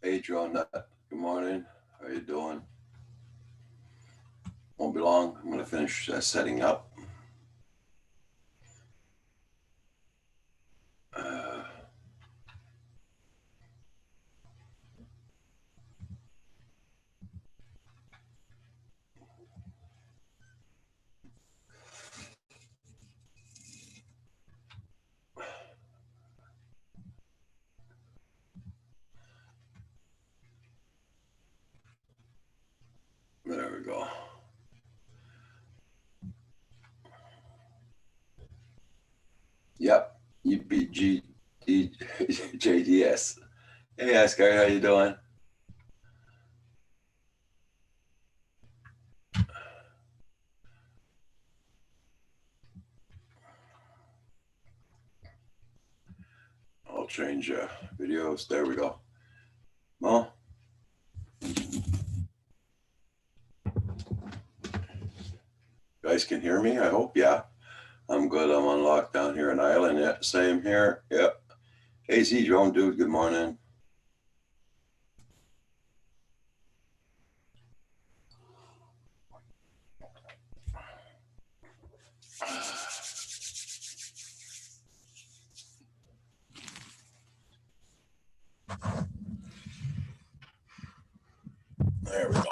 Hey, Jonah. Good morning. How you doing? Won't be long. I'm gonna finish setting up. Uh, there we go. Yep. UPGJDS. Hey, Oscar. How you doing? I'll change videos. There we go. Well, you guys can hear me. I hope. Yeah. I'm good. I'm on lockdown here in Ireland. Yeah. Same here. Yep. Hey, Z Drone Dude. Good morning. There we go.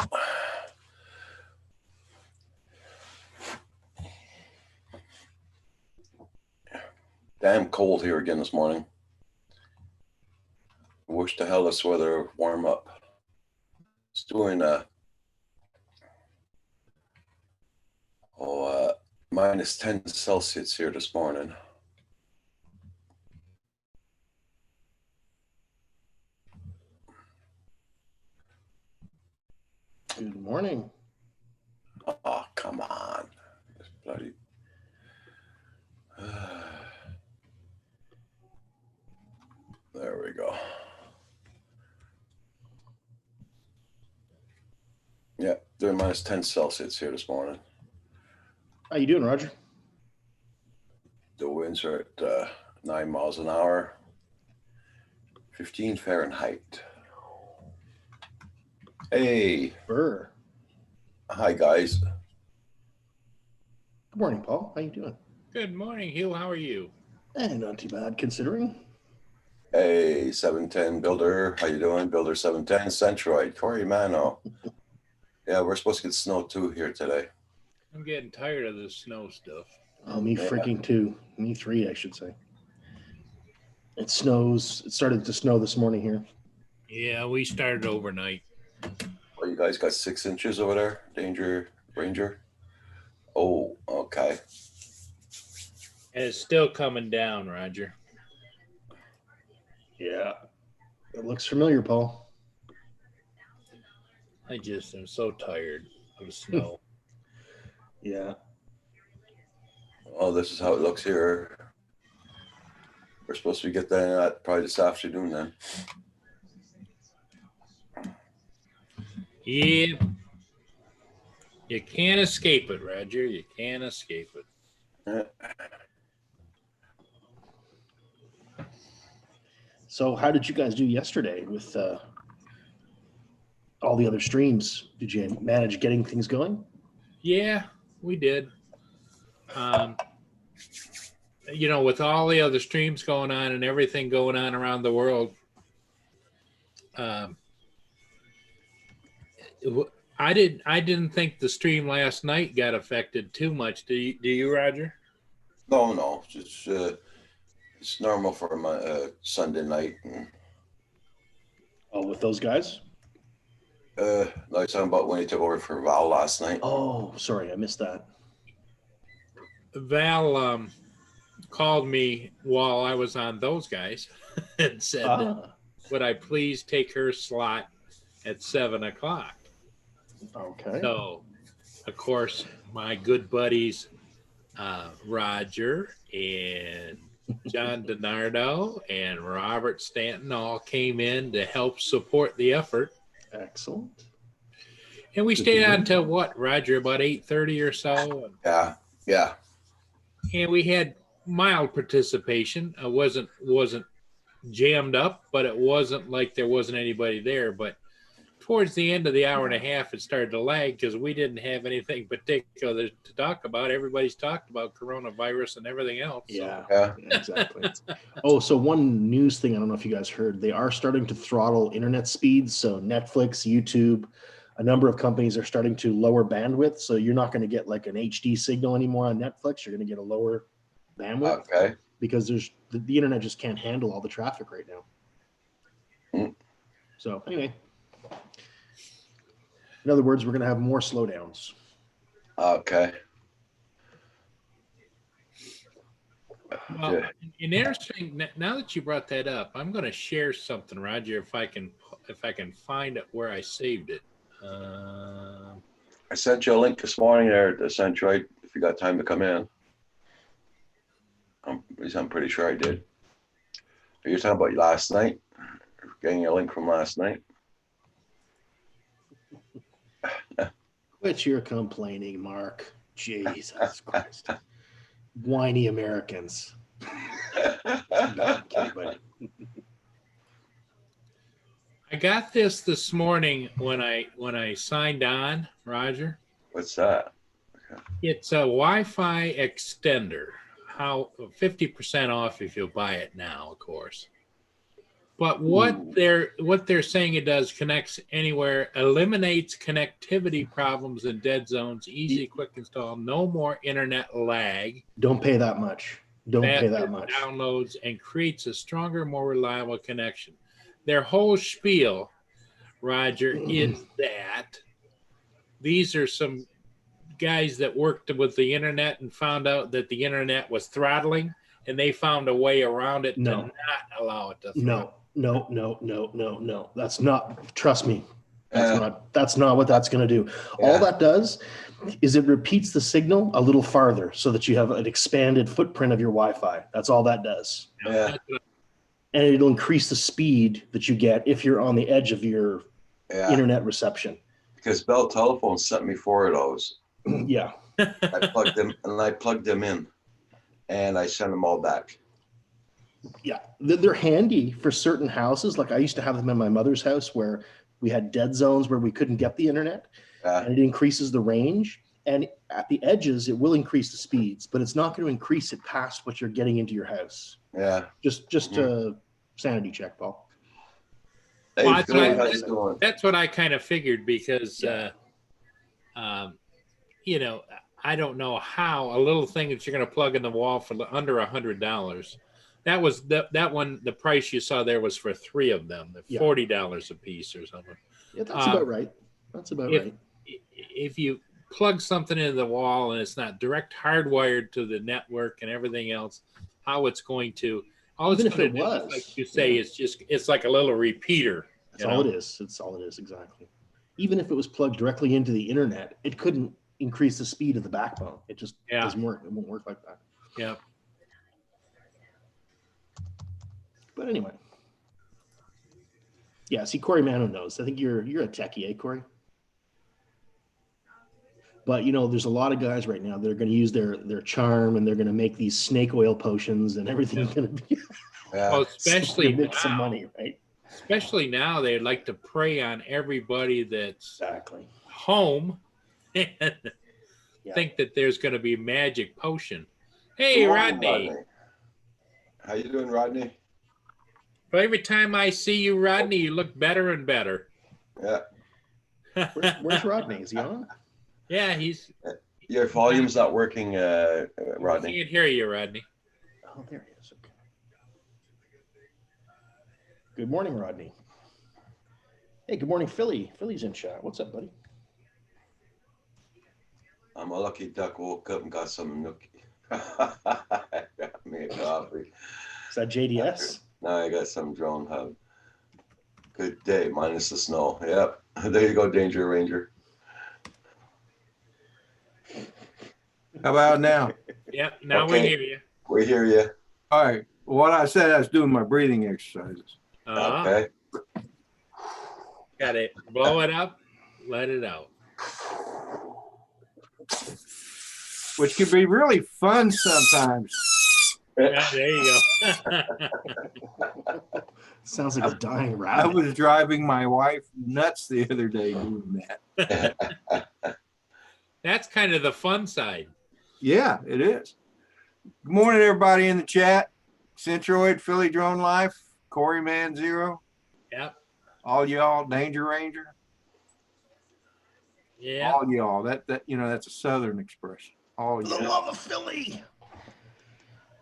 Damn cold here again this morning. I wish the hell this weather warm up. It's doing minus 10 Celsius here this morning. Good morning. Oh, come on. This bloody. There we go. Yeah, doing minus 10 Celsius here this morning. How you doing, Roger? The winds are at 9 miles an hour, 15 Fahrenheit. Hey. Burr. Hi, guys. Good morning, Paul. How you doing? Good morning, Hugh. How are you? Not too bad, considering. Hey, 710 Builder. How you doing? Builder 710, Centroid, Corey Mano. Yeah, we're supposed to get snow too here today. I'm getting tired of this snow stuff. Oh, me freaking too. Me three, I should say. It snows. It started to snow this morning here. Yeah, we started overnight. Oh, you guys got 6 inches over there? Danger Ranger? Oh, okay. And it's still coming down, Roger. Yeah. It looks familiar, Paul. I just am so tired of the snow. Yeah. Oh, this is how it looks here. We're supposed to be getting that probably this afternoon then. Yeah. You can't escape it, Roger. You can't escape it. So how did you guys do yesterday with all the other streams? Did you manage getting things going? Yeah, we did. With all the other streams going on and everything going on around the world, I didn't think the stream last night got affected too much. Do you, Roger? No, it's normal for my Sunday night. Oh, with those guys? No, I was talking about when he took over for Val last night. Oh, sorry, I missed that. Val called me while I was on those guys and said, would I please take her slot at 7:00? Okay. So, of course, my good buddies, Roger and John DiNardo and Robert Stanton all came in to help support the effort. Excellent. And we stayed on till what, Roger, about 8:30 or so? Yeah. And we had mild participation. It wasn't jammed up, but it wasn't like there wasn't anybody there. But towards the end of the hour and a half, it started to lag because we didn't have anything particular to talk about. Everybody's talked about coronavirus and everything else. So. Yeah, exactly. Oh, so one news thing, I don't know if you guys heard, they are starting to throttle internet speeds. So Netflix, YouTube, a number of companies are starting to lower bandwidth. So you're not going to get like an HD signal anymore on Netflix. You're going to get a lower bandwidth Okay. because the internet just can't handle all the traffic right now. Mm. So anyway, in other words, we're going to have more slowdowns. Okay. Well, and interesting. Now that you brought that up, I'm going to share something, Roger. If I can find it where I saved it. I sent you a link this morning there to Centroid if you got time to come in. At least I'm pretty sure I did. You're talking about last night? Getting a link from last night? Quit your complaining, Mark. Jesus Christ. Whiny Americans. No, I'm kidding, buddy. I got this morning when I signed on, Roger. What's that? It's a Wi-Fi extender. How 50% off if you buy it now, of course. But what they're saying it does, connects anywhere, eliminates connectivity problems in dead zones, easy, quick install, no more internet lag. Don't pay that much. Don't pay that much. Downloads and creates a stronger, more reliable connection. Their whole spiel, Roger, is that these are some guys that worked with the internet and found out that the internet was throttling, and they found a way around it to not allow it to throttle. No. That's not, trust me. That's not what that's going to do. Yeah. All that does is it repeats the signal a little farther so that you have an expanded footprint of your Wi-Fi. That's all that does. Yeah. And it'll increase the speed that you get if you're on the edge of your internet reception. Because Bell Telephone sent me 4 of those. Yeah. I plugged them in, and I sent them all back. Yeah, they're handy for certain houses. Like I used to have them in my mother's house where we had dead zones where we couldn't get the internet, and it increases the range. And at the edges, it will increase the speeds, but it's not going to increase it past what you're getting into your house. Yeah. Just a sanity check, Paul. Hey, Well, Phil, that's what I kind of figured because, I don't know how a little thing that you're going to plug in the wall for under $100. That was that one. The price you saw there was for 3 of them, $40 a piece or something. Yeah, that's about right. That's about right. If you plug something into the wall and it's not direct hardwired to the network and everything else, how it's going to, all it's going to do, like you say, it's like a little repeater. That's all it is. It's all it is, exactly. Even if it was plugged directly into the internet, it couldn't increase the speed of the backbone. It just doesn't work. It won't work like that. Yeah. But anyway. Yeah, see, Corey Mano knows. I think you're a techie, eh, Corey? But, there's a lot of guys right now that are going to use their charm, and they're going to make these snake oil potions, and everything's going to be well, especially make some money, right? Especially now, they like to prey on everybody that's home and think that there's going to be a magic potion. Hey, Rodney. How you doing, Rodney? Well, every time I see you, Rodney, you look better and better. Yeah. Where's Rodney? Is he on? Yeah, Your volume's not working, Rodney. I can't hear you, Rodney. Oh, there he is. Okay. Good morning, Rodney. Hey, good morning, Philly. Philly's in chat. What's up, buddy? I'm a lucky duck. Woke up and got some nookie. Got me a coffee. Is that JDS? Now I got some drone hub. Good day, minus the snow. Yep. There you go, Danger Ranger. How about now? Yep, now we hear you. We hear you. All right. Well, what I said, I was doing my breathing exercises. Okay. Got it. Blow it up, let it out. Which can be really fun sometimes. Yeah, there you go. Sounds like a dying I rabbit. was driving my wife nuts the other day doing that. That's kind of the fun side. Yeah, it is. Good morning, everybody in the chat. Centroid, Philly Drone Life, Corey Man Zero, Yep. all y'all, Danger Ranger, Yeah. all y'all. That that's a Southern expression. All For the y'all. love of Philly.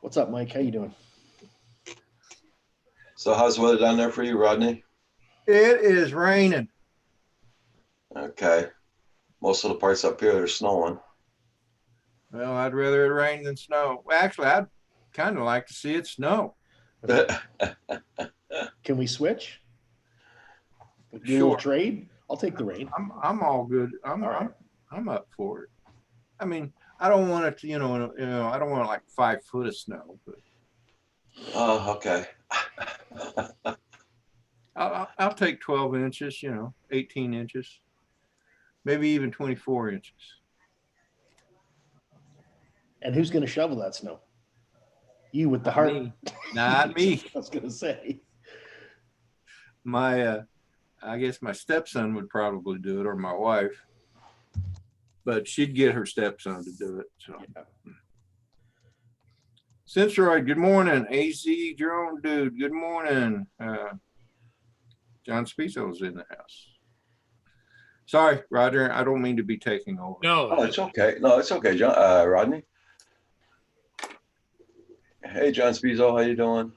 What's up, Mike? How you doing? So how's the weather down there for you, Rodney? It is raining. Okay. Most of the parts up here are snowing. Well, I'd rather it rain than snow. Well, actually, I'd kind of like to see it snow. Can we switch? Do a Sure. little trade? I'll take the rain. I'm all good. All right. I'm up for it. I mean, I don't want it to, I don't want like 5 foot of snow, but Oh, okay. I'll take 12 inches, 18 inches, maybe even 24 inches. And who's going to shovel that snow? You with the Not heart? me. Not me. I was going to say. I guess my stepson would probably do it, or my wife, but she'd get her stepson to do it. So, Yeah. Centroid, good morning. AZ Drone Dude, good morning. John Spizzo's in the house. Sorry, Roger, I don't mean to be taking over. No. Oh, it's okay. No, it's okay, John, Rodney. Hey, John Spizzo, how you doing?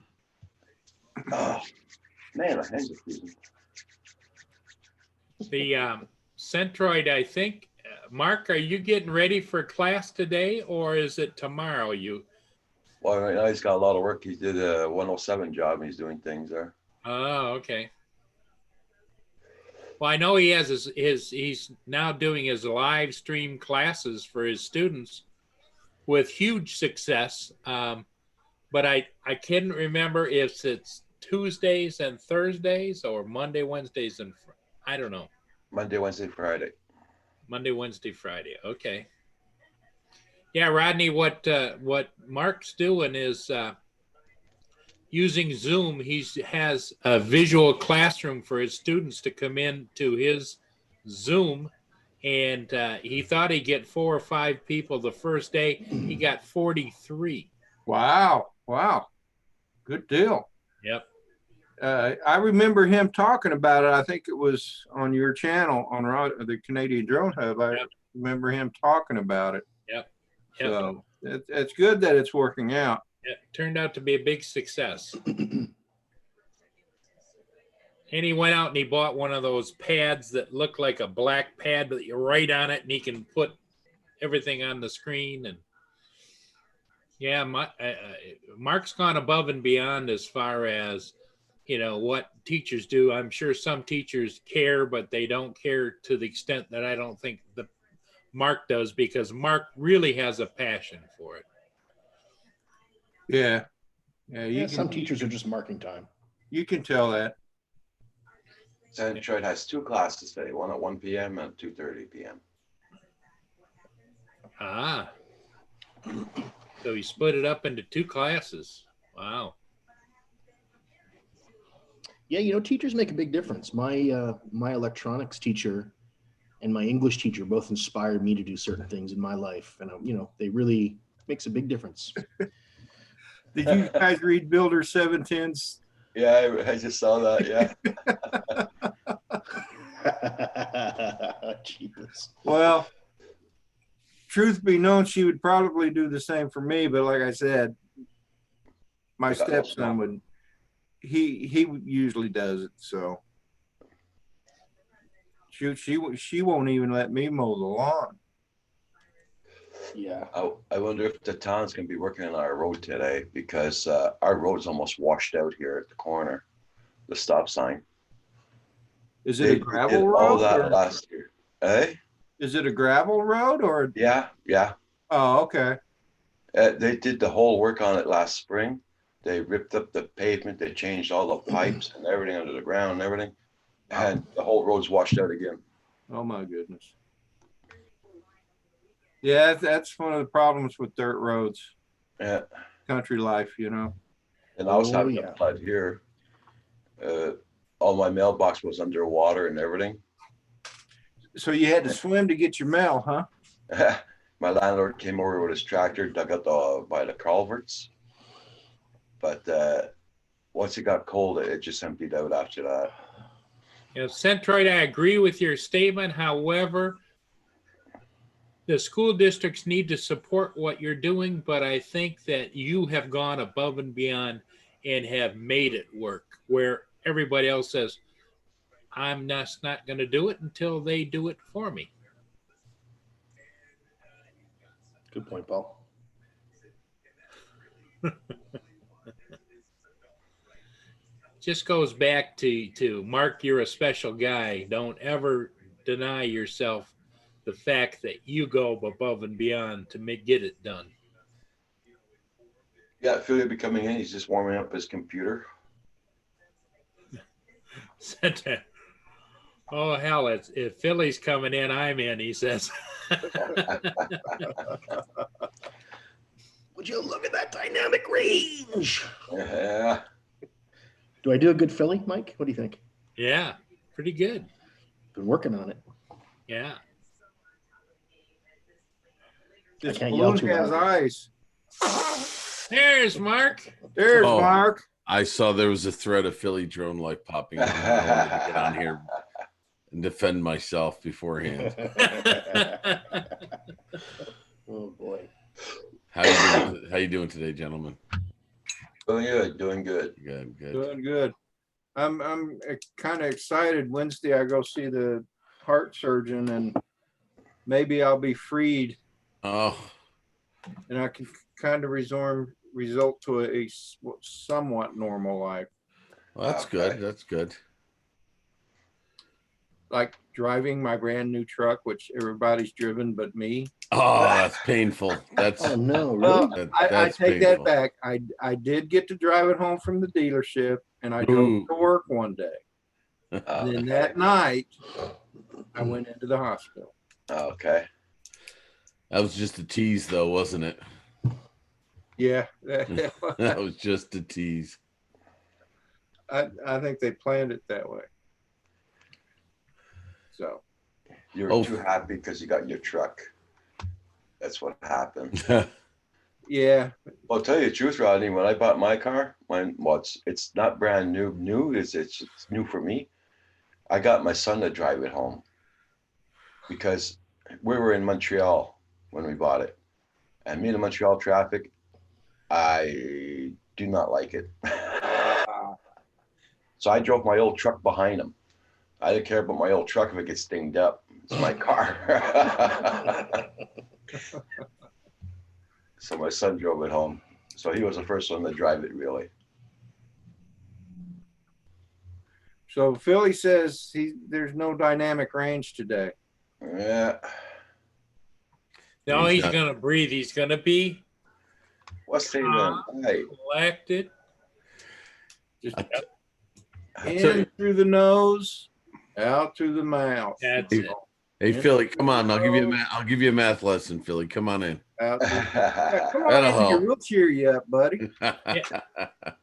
Oh, man, my hands are freezing. The Centroid, I think. Mark, are you getting ready for class today, or is it tomorrow? Well, right now he's got a lot of work. He did a 107 job and he's doing things there. Oh, okay. Well, I know he has he's now doing his live stream classes for his students with huge success. But I can't remember if it's Tuesdays and Thursdays or Monday, Wednesdays, and I don't know. Monday, Wednesday, Friday. Monday, Wednesday, Friday. Okay. Yeah, Rodney, what Mark's doing is using Zoom. He has a visual classroom for his students to come in to his Zoom, and he thought he'd get 4 or 5 people the first day. He got 43. Wow. Good deal. Yep. I remember him talking about it. I think it was on your channel on the Canadian Drone Hub. I remember him talking about it. Yep. So it's good that it's working out. It turned out to be a big success. And he went out and he bought one of those pads that look like a black pad, but you write on it and he can put everything on the screen. And yeah, Mark's gone above and beyond as far as, what teachers do. I'm sure some teachers care, but they don't care to the extent that I don't think Mark does, because Mark really has a passion for it. Yeah. Some teachers are just marking time. You can tell that. Centroid has 2 classes today, one at 1 p.m. and 2:30 p.m. Ah. So he split it up into 2 classes. Wow. Yeah, teachers make a big difference. My my electronics teacher and my English teacher both inspired me to do certain things in my life, and they really makes a big difference. Did you guys read Builder 710's? Yeah, I just saw that. Yeah. Jesus. Well, truth be known, she would probably do the same for me. But like I said, my stepson would. He usually does it. So she won't even let me mow the lawn. Yeah. I wonder if the town's going to be working on our road today, because our road's almost washed out here at the corner, the stop sign. Is it a gravel road? All that last year. Eh? Is it a gravel road or? Yeah. Oh, okay. They did the whole work on it last spring. They ripped up the pavement. They changed all the pipes and everything under the ground and everything. And the whole road's washed out again. Oh, my goodness. Yeah, that's one of the problems with dirt roads. Yeah. country life, you know. And I was Oh, having yeah. a flood here. All my mailbox was underwater and everything. So you had to swim to get your mail, huh? My landlord came over with his tractor, dug out by the culverts. But once it got cold, it just emptied out after that. Centroid, I agree with your statement. However, the school districts need to support what you're doing, but I think that you have gone above and beyond and have made it work, where everybody else says, I'm just not going to do it until they do it for me. Good point, Paul. Just goes back to Mark, you're a special guy. Don't ever deny yourself the fact that you go above and beyond to get it done. Yeah, Philly will be coming in. He's just warming up his computer. Oh, hell, if Philly's coming in, I'm in, he says. Would you look at that dynamic range? Yeah. Do I do a good Philly, Mike? What do you think? Yeah, pretty good. Been working on it. Yeah. This can't yell balloon too has loud. eyes. There's Mark. There's Oh. Mark. I saw there was a thread of Philly drone like popping up. I wanted to get on here and defend myself beforehand. Oh boy. How you doing today, gentlemen? Doing good, doing good. Good, good. Doing good. I'm kind of excited. Wednesday I go see the heart surgeon, and maybe I'll be freed, Oh, and I can kind of result to a somewhat normal life, well, that's Okay. good. That's good. like driving my brand new truck, which everybody's driven but me. Oh, that's painful. That's Oh no, Well, really? I that's take painful. that back. I did get to drive it home from the dealership, and I drove Ooh. to work one day. Oh, Then okay. that night, I went into the hospital. Okay. That was just a tease, though, wasn't it? Yeah, That was just a tease. I think they planned it that way. So You were Oh. too happy because you got your truck. That's what happened. yeah, Well, I'll tell you the truth, Rodney. When I bought my car, it's not brand new. It's new for me. I got my son to drive it home because we were in Montreal when we bought it, and me in the Montreal traffic, I do not like it. So I drove my old truck behind him. I didn't care about my old truck if it gets dinged up. It's my car. So my son drove it home. So he was the first one to drive it, really. so Philly says there's no dynamic range today. Yeah. No, He's he's not- going to breathe. He's going to be What's he then? Hey. elected. Just I in through the nose, out through the mouth. That's Hey, it. Hey, Philly, come on. I'll give you a math lesson, Philly. Come on in. Out through, yeah, come That'll on in here. help. We'll cheer you up, buddy. Yeah,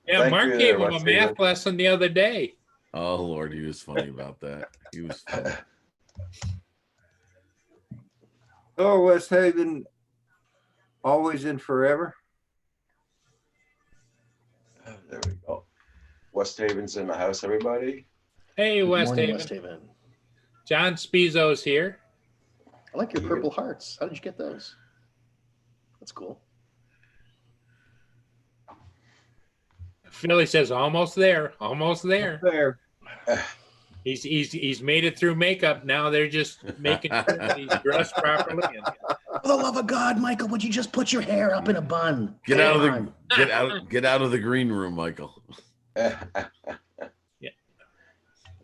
Thank Mark you gave there, him a Wes math Haven. lesson the other day. Oh, Lord, he was funny about that. He was funny. Oh, West Haven, always and forever. There we go. West Haven's in the house, everybody. Hey, Good West morning, Haven. West Haven. John Spizzo's here. I like your purple hearts. How did you get those? That's cool. Philly says almost there, almost there. There. He's made it through makeup. Now they're just making sure that he's dressed properly. And For the love of God, Michael, would you just put your hair up in a bun? Get out of Come the on. get out of the green room, Michael.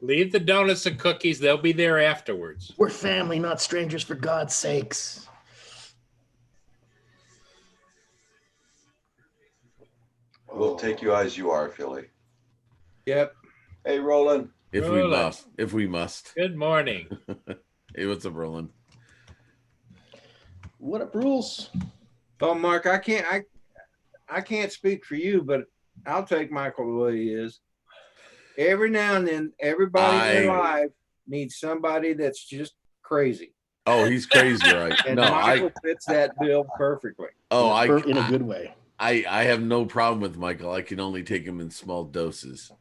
leave the donuts and cookies. They'll be there afterwards. We're family, not strangers, for God's sakes. We'll take you as you are, Philly. Yep. Hey, Roland. If we Roland. must. If we must. Good morning. Hey, what's up, Roland? What up, rules? Oh, Mark, I can't speak for you, but I'll take Michael the way he is. Every now and then, everybody in their life needs somebody that's just crazy. Oh, he's crazy, right? And No, Michael fits that bill perfectly. Oh, in a good way. I have no problem with Michael. I can only take him in small doses.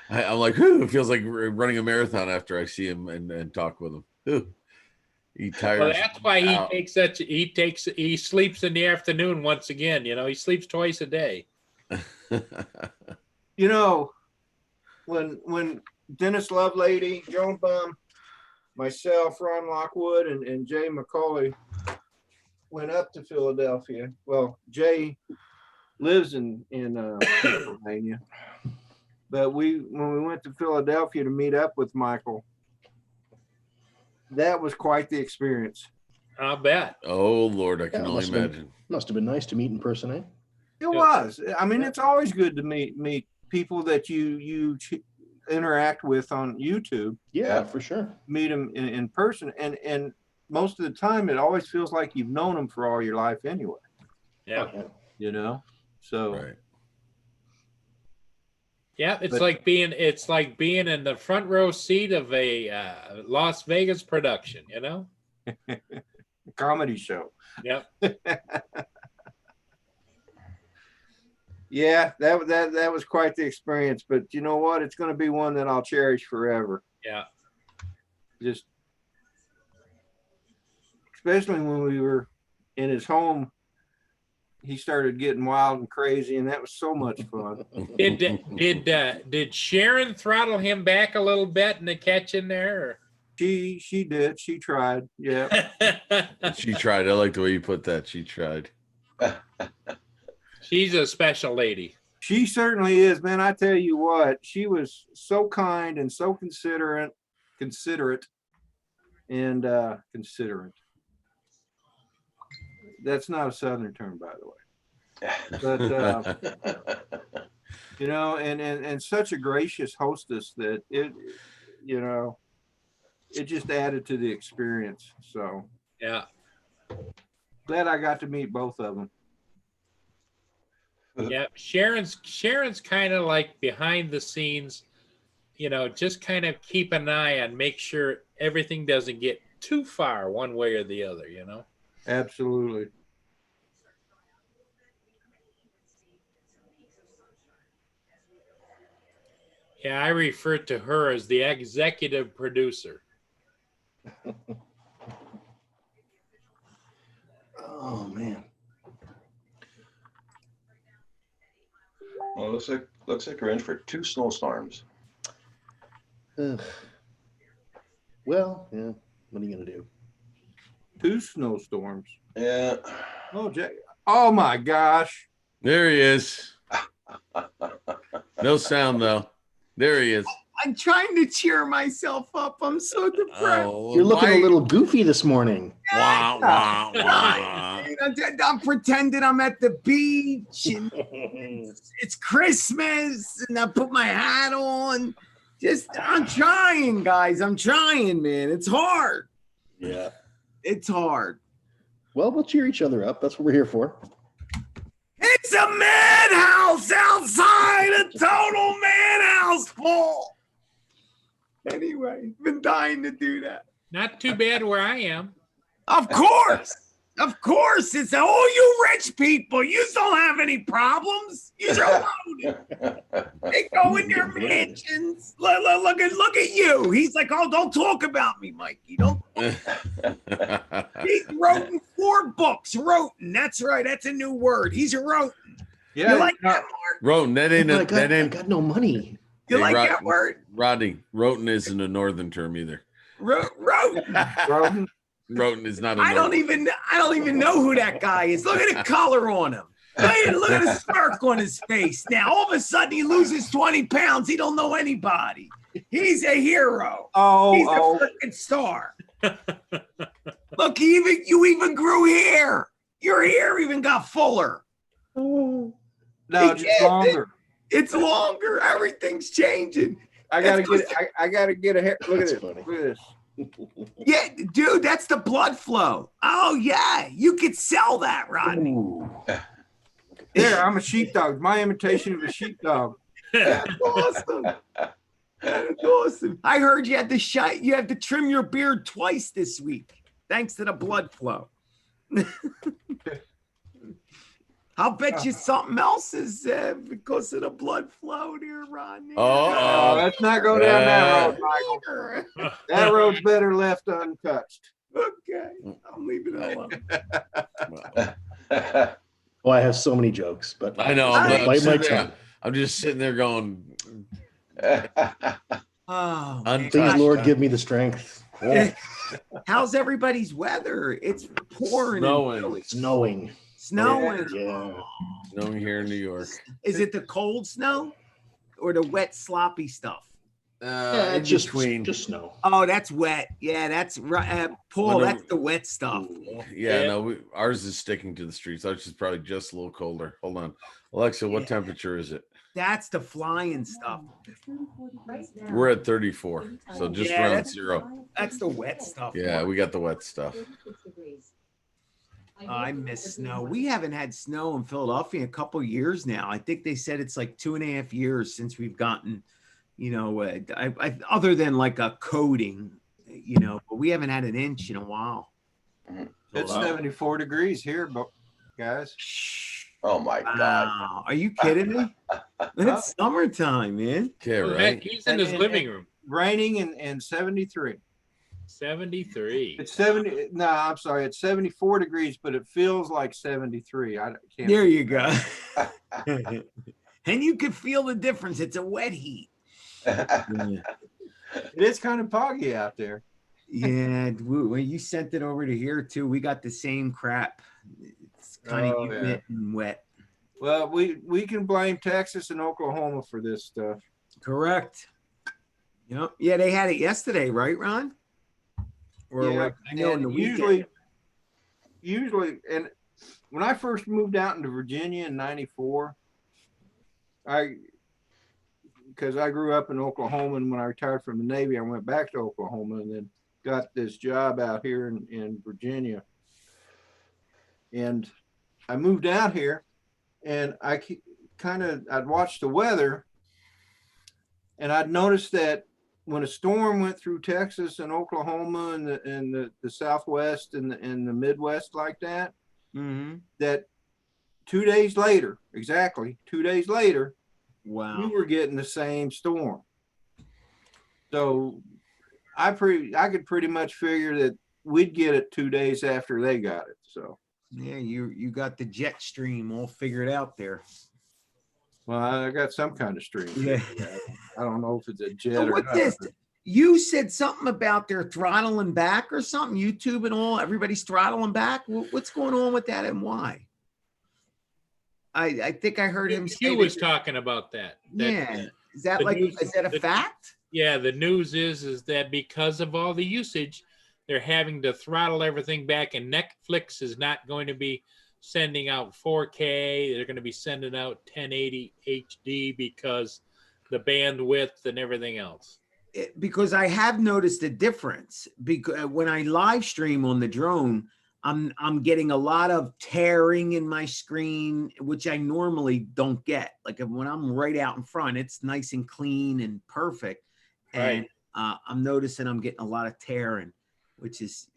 I'm like, it feels like running a marathon after I see him and talk with him. He tires. Well, that's why he sleeps in the afternoon once again. He sleeps twice a day. When Dennis Lovelady, Joan Bum, myself, Ron Lockwood, and Jay McCauley went up to Philadelphia. Well, Jay lives in Pennsylvania, but when we went to Philadelphia to meet up with Michael, that was quite the experience. I'll bet. Oh Lord, I can only imagine. Must have been nice to meet in person, eh? It was. I mean, it's always good to meet people that you interact with on YouTube. Yeah, for sure. Meet them in person, and most of the time, it always feels like you've known them for all your life anyway. Yeah. So. Right. Yeah, it's like being in the front row seat of a Las Vegas production, Comedy show. Yep. Yeah, that was quite the experience. But you know what? It's going to be one that I'll cherish forever. Yeah. Just especially when we were in his home, he started getting wild and crazy, and that was so much fun. Did Sharon throttle him back a little bit in the catch in there? Or? She did. She tried. Yeah. She tried. I like the way you put that. She tried. She's a special lady. She certainly is, man. I tell you what, she was so kind and so considerate, and considerate. That's not a Southern term, by the way. But and such a gracious hostess that it just added to the experience. So yeah, glad I got to meet both of them. Yeah, Sharon's kind of like behind the scenes, just kind of keep an eye on, make sure everything doesn't get too far one way or the other, Absolutely. Yeah, I refer to her as the executive producer. Oh man. Well, looks like we're in for 2 snowstorms. Well, yeah. What are you gonna do? 2 snowstorms. Yeah. Oh, Jay. Oh my gosh. There he is. No sound though. There he is. I'm trying to cheer myself up. I'm so depressed. Oh, You're looking a little goofy this morning. Wah, wah, wah. I'm pretending I'm at the beach and it's Christmas and I put my hat on. I'm trying, guys. I'm trying, man. It's hard. Yeah. It's hard. Well, we'll cheer each other up. That's what we're here for. It's a madhouse outside, a total madhouse full. Anyway, been dying to do that. Not too bad where I am. Of course. Of course. It's all you rich people. You don't have any problems. You're loaded. They go in your mansions. Look at you. He's like, oh, don't talk about me, Mikey. Don't. He's wrote 4 books. Roten. That's right. That's a new word. He's a roten. Yeah. You like that, Mark? Roten, that ain't Oh, a, I got no money. You Hey, like Rod- that word? Rodney, Roten isn't a northern term either. Roten. Roten. Roten is not a I don't even know who that guy is. Look at the color on him. Look at the smirk on his face. Now all of a sudden he loses 20 pounds. He don't know anybody. He's a hero. He's a freaking star. Look, you even grew hair. Your hair even got fuller. No, just longer. It's longer. Everything's changing. I gotta get a hair. Look at this. funny. Look at this. Yeah, dude, that's the blood flow. Oh yeah, you could sell that, Rodney. Ooh. There, I'm a sheepdog. My imitation of a sheepdog. That's awesome. That is awesome. I heard you had to you had to trim your beard twice this week, thanks to the blood flow. I'll bet you something else is because of the blood flow there, Rodney. Oh, let's not go down that road, Michael. That road's better left untouched. Okay, I'm leaving it alone. Oh, I have so many jokes, but I know. Hey, But bite my I'm just sitting there going, Oh, Untouched. Please, man. Lord, give me the strength. Oh, How's everybody's weather? It's pouring. in Snowing. Philly. snowing. Snowing. Yeah. snowing here in New York. Is it the cold snow or the wet, sloppy stuff? In just between. Just snow. Oh, that's wet. Yeah, that's right. Paul, When that's the wet stuff. Yeah, no, ours is sticking to the streets. Ours is probably just a little colder. Hold on. Alexa, what Yeah. temperature is it? That's the flying stuff. We're at 34. So just Yeah, around that's- 0. That's the wet stuff. Yeah, we got the wet stuff. I miss snow. We haven't had snow in Philadelphia in a couple of years now. I think they said it's like 2.5 years since we've gotten, other than like a coating, but we haven't had an inch in a while. It's 74 degrees here, guys. Oh my God. Wow. Are you kidding me? It's summertime, man. Okay, Well, right? he's in his living room. Raining and 73. 73. It's 70. No, I'm sorry. It's 74 degrees, but it feels like 73. I can't. There you go. And you can feel the difference. It's a wet heat. It is kind of foggy out there. Yeah, when you sent it over to here too, we got the same crap. It's kind of humid and wet. Well, we can blame Texas and Oklahoma for this stuff. Correct. Yep. Yeah, they had it yesterday, right, Ron? Or Yeah, like, I know in the and weekend. usually, and when I first moved out into Virginia in '94, because I grew up in Oklahoma, and when I retired from the Navy, I went back to Oklahoma and then got this job out here in Virginia. And I moved out here, and I'd watch the weather, and I'd noticed that when a storm went through Texas and Oklahoma and the Southwest and the Midwest like that, that 2 days later, exactly 2 days later, Wow. we were getting the same storm. So I could pretty much figure that we'd get it 2 days after they got it. So Yeah, you got the jet stream all figured out there. well, I got some kind of stream. Yeah. I don't know if it's a jet So or what's not. this? You said something about their throttling back or something. YouTube and all, everybody's throttling back. What's going on with that and why? I think I heard him say He that- was talking about that. Yeah. Is that the like, news- is that a the- fact? Yeah, the news is that because of all the usage, they're having to throttle everything back, and Netflix is not going to be sending out 4K. They're going to be sending out 1080 HD because the bandwidth and everything else. Because I have noticed a difference. Because when I live stream on the drone, I'm getting a lot of tearing in my screen, which I normally don't get. Like when I'm right out in front, it's nice and clean and perfect. And I'm noticing I'm getting a lot of tearing, which is,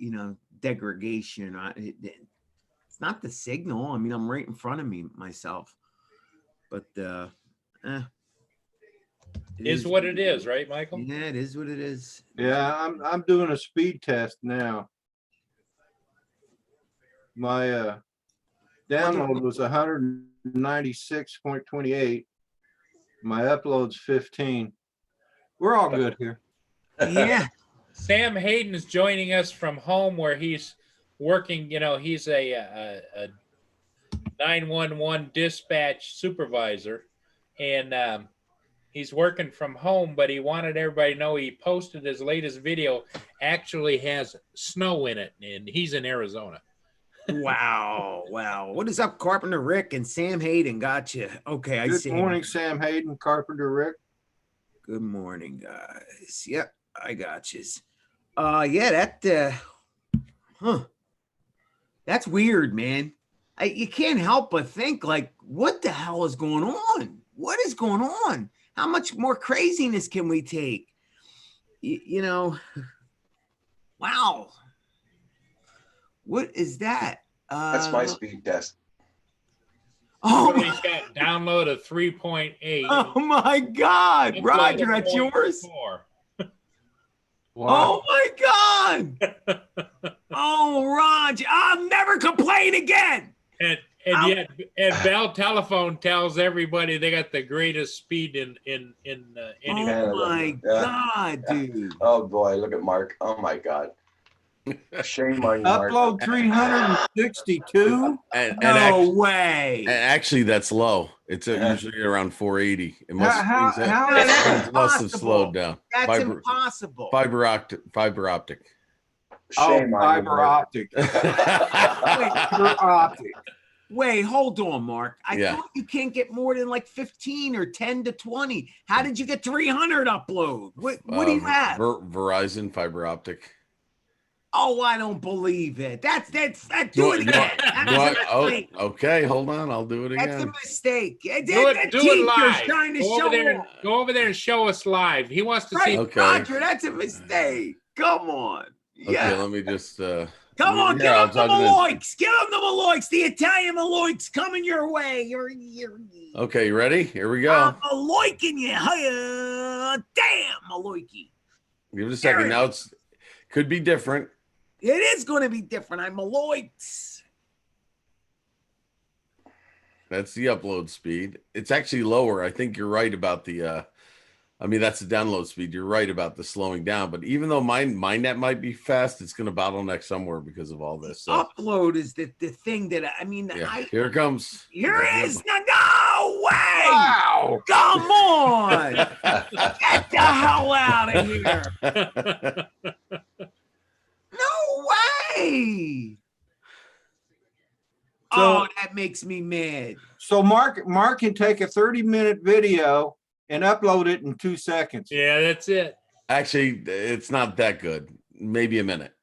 degradation. It's not the signal. I mean, I'm right in front of me myself. But it Is what it is, right, Michael? Yeah, it is what it is. Yeah, I'm doing a speed test now. My download was 196.28. My upload's 15. We're all good here. Yeah. Sam Hayden is joining us from home where he's working. He's a 911 dispatch supervisor, and he's working from home, but he wanted everybody to know he posted his latest video actually has snow in it, and he's in Arizona. Wow. What is up, Carpenter Rick and Sam Hayden? Gotcha. Okay, I Good see. morning, Sam Hayden, Carpenter Rick. Good morning, guys. Yep, I got you. Yeah, that's weird, man. You can't help but think, like, what the hell is going on? What is going on? How much more craziness can we take? You know, wow. What is that? That's my speed test. Oh, He's got download of 3.8. oh my God, Upload Roger, of that's yours. 0.4. Oh my God. Oh, Roger, I'll never complain again. And yet, and Bell Telephone tells everybody they got the greatest speed in Oh anywhere. my God, dude. Oh boy, look at Mark. Oh my God. Shame on you, Mark. Upload 362. No way. And actually, that's low. It's usually around 480. It must How No, that's it must have impossible. slowed down. That's impossible. Fiber optic. Shame on you, fiber Mark. optic. Fiber optic. Wait, hold on, Mark. I Yeah. thought you can't get more than like 15 or 10 to 20. How did you get 300 upload? What do you have? Verizon fiber optic. Oh, I don't believe it. That's do it again. That's a mistake. Okay, hold on. I'll do it That's a again. mistake. Do it live. Trying to Go show over there. off. Go over there and show us live. He wants to Right, see. Okay. Roger, that's a mistake. Come on. Okay, Yeah. let me just Come on, yeah, give them the Maloiks. Give them the Maloiks. The Italian Maloiks coming your way. You're Okay, you ready? Here we go. I'm Maloiking you. Damn, Maloiky. Give it a second. Eric. Now it's could be different. It is going to be different. I'm Maloiks. That's the upload speed. It's actually lower. I think you're right about the that's the download speed. You're right about the slowing down. But even though my net might be fast, it's gonna bottleneck somewhere because of all this. So Upload is the thing that yeah, here it comes. Here it is. No way. Wow. Come on. Get the hell out of here. No way. So- That makes me mad. So Mark can take a 30-minute video and upload it in 2 seconds. Yeah, that's it. Actually, it's not that good. Maybe a minute.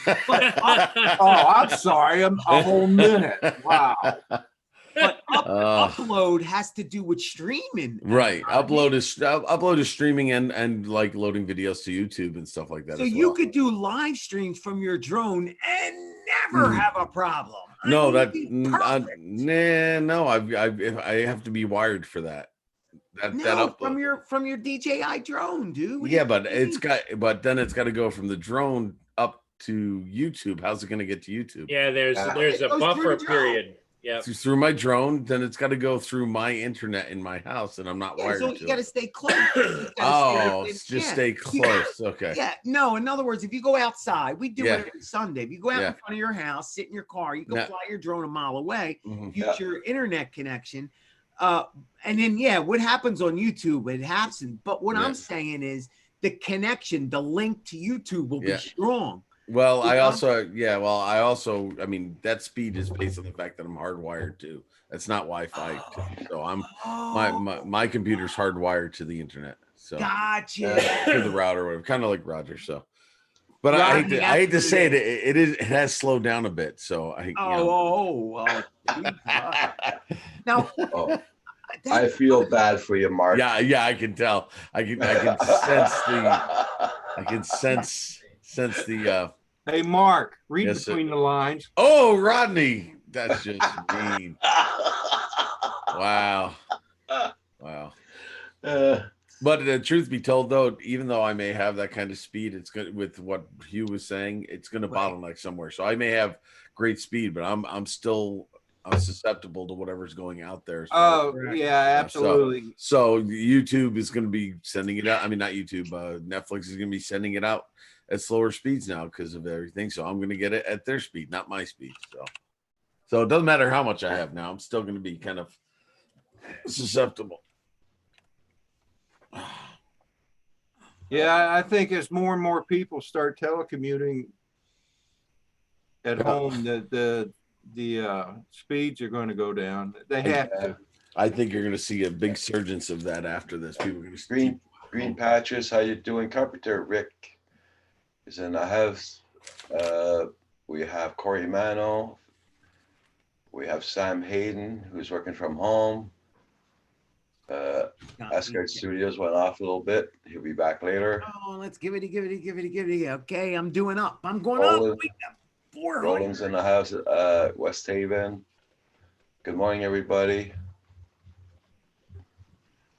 Oh, I'm sorry. A whole minute. Wow. But Uh, upload has to do with streaming. Right. Upload is streaming and like loading videos to YouTube and stuff like that. So as you well. could do live streams from your drone and never have a problem. No, I mean, perfect. no. I have to be wired for that. That upload. from your DJI drone, dude. What do Yeah, you but mean? then it's got to go from the drone up to YouTube. How's it going to get to YouTube? Yeah, there's It a goes through buffer the drone. period. Yeah. Through my drone, then it's got to go through my internet in my house, and I'm not Yeah, wired so to you got to it. stay close. You gotta Oh, stay- just yeah. stay close. Okay. Yeah, no. In other words, if you go outside, we do Yeah. it every Sunday. If you go out Yeah. in front of your house, sit in your car, you go Yeah. fly your drone a mile away, Mhm. use your internet connection, and then what happens on YouTube? It happens. But what Yeah. I'm saying is the connection, the link to YouTube will Yeah. be strong. Well, I Yeah. also, I mean, that speed is based on the fact that I'm hardwired to. It's not Wi-Fi, so I'm my computer's hardwired to the internet. So Gotcha. to the router, whatever, kind of like Roger. So, but Roger, I hate to say it, it has slowed down a bit. So Now, Oh, I feel bad for you, Mark. yeah, I can tell. I can sense the. Hey, Mark, read Yes, sir. between the lines. Oh, Rodney, that's just mean. Wow. But the truth be told, though, even though I may have that kind of speed, it's good with what Hugh was saying. It's going to bottleneck somewhere. So I may have great speed, but I'm susceptible to whatever's going out there. Oh, yeah, absolutely. So YouTube is going to be sending it out. I mean, not YouTube. Netflix is going to be sending it out at slower speeds now because of everything. So I'm going to get it at their speed, not my speed. So it doesn't matter how much I have now. I'm still going to be kind of susceptible. Yeah, I think as more and more people start telecommuting at home, the speeds are going to go down. They have to. I think you're going to see a big surgence of that after this. People are going to Green Patches, how you doing? Carpenter Rick. is in the house. We have Corey Mano. We have Sam Hayden, who's working from home. Asgard Studios went off a little bit. He'll be back later. Oh, let's give it. Okay, I'm doing up. I'm going up. Roland, We got 400. Roland's in the house at West Haven. Good morning, everybody.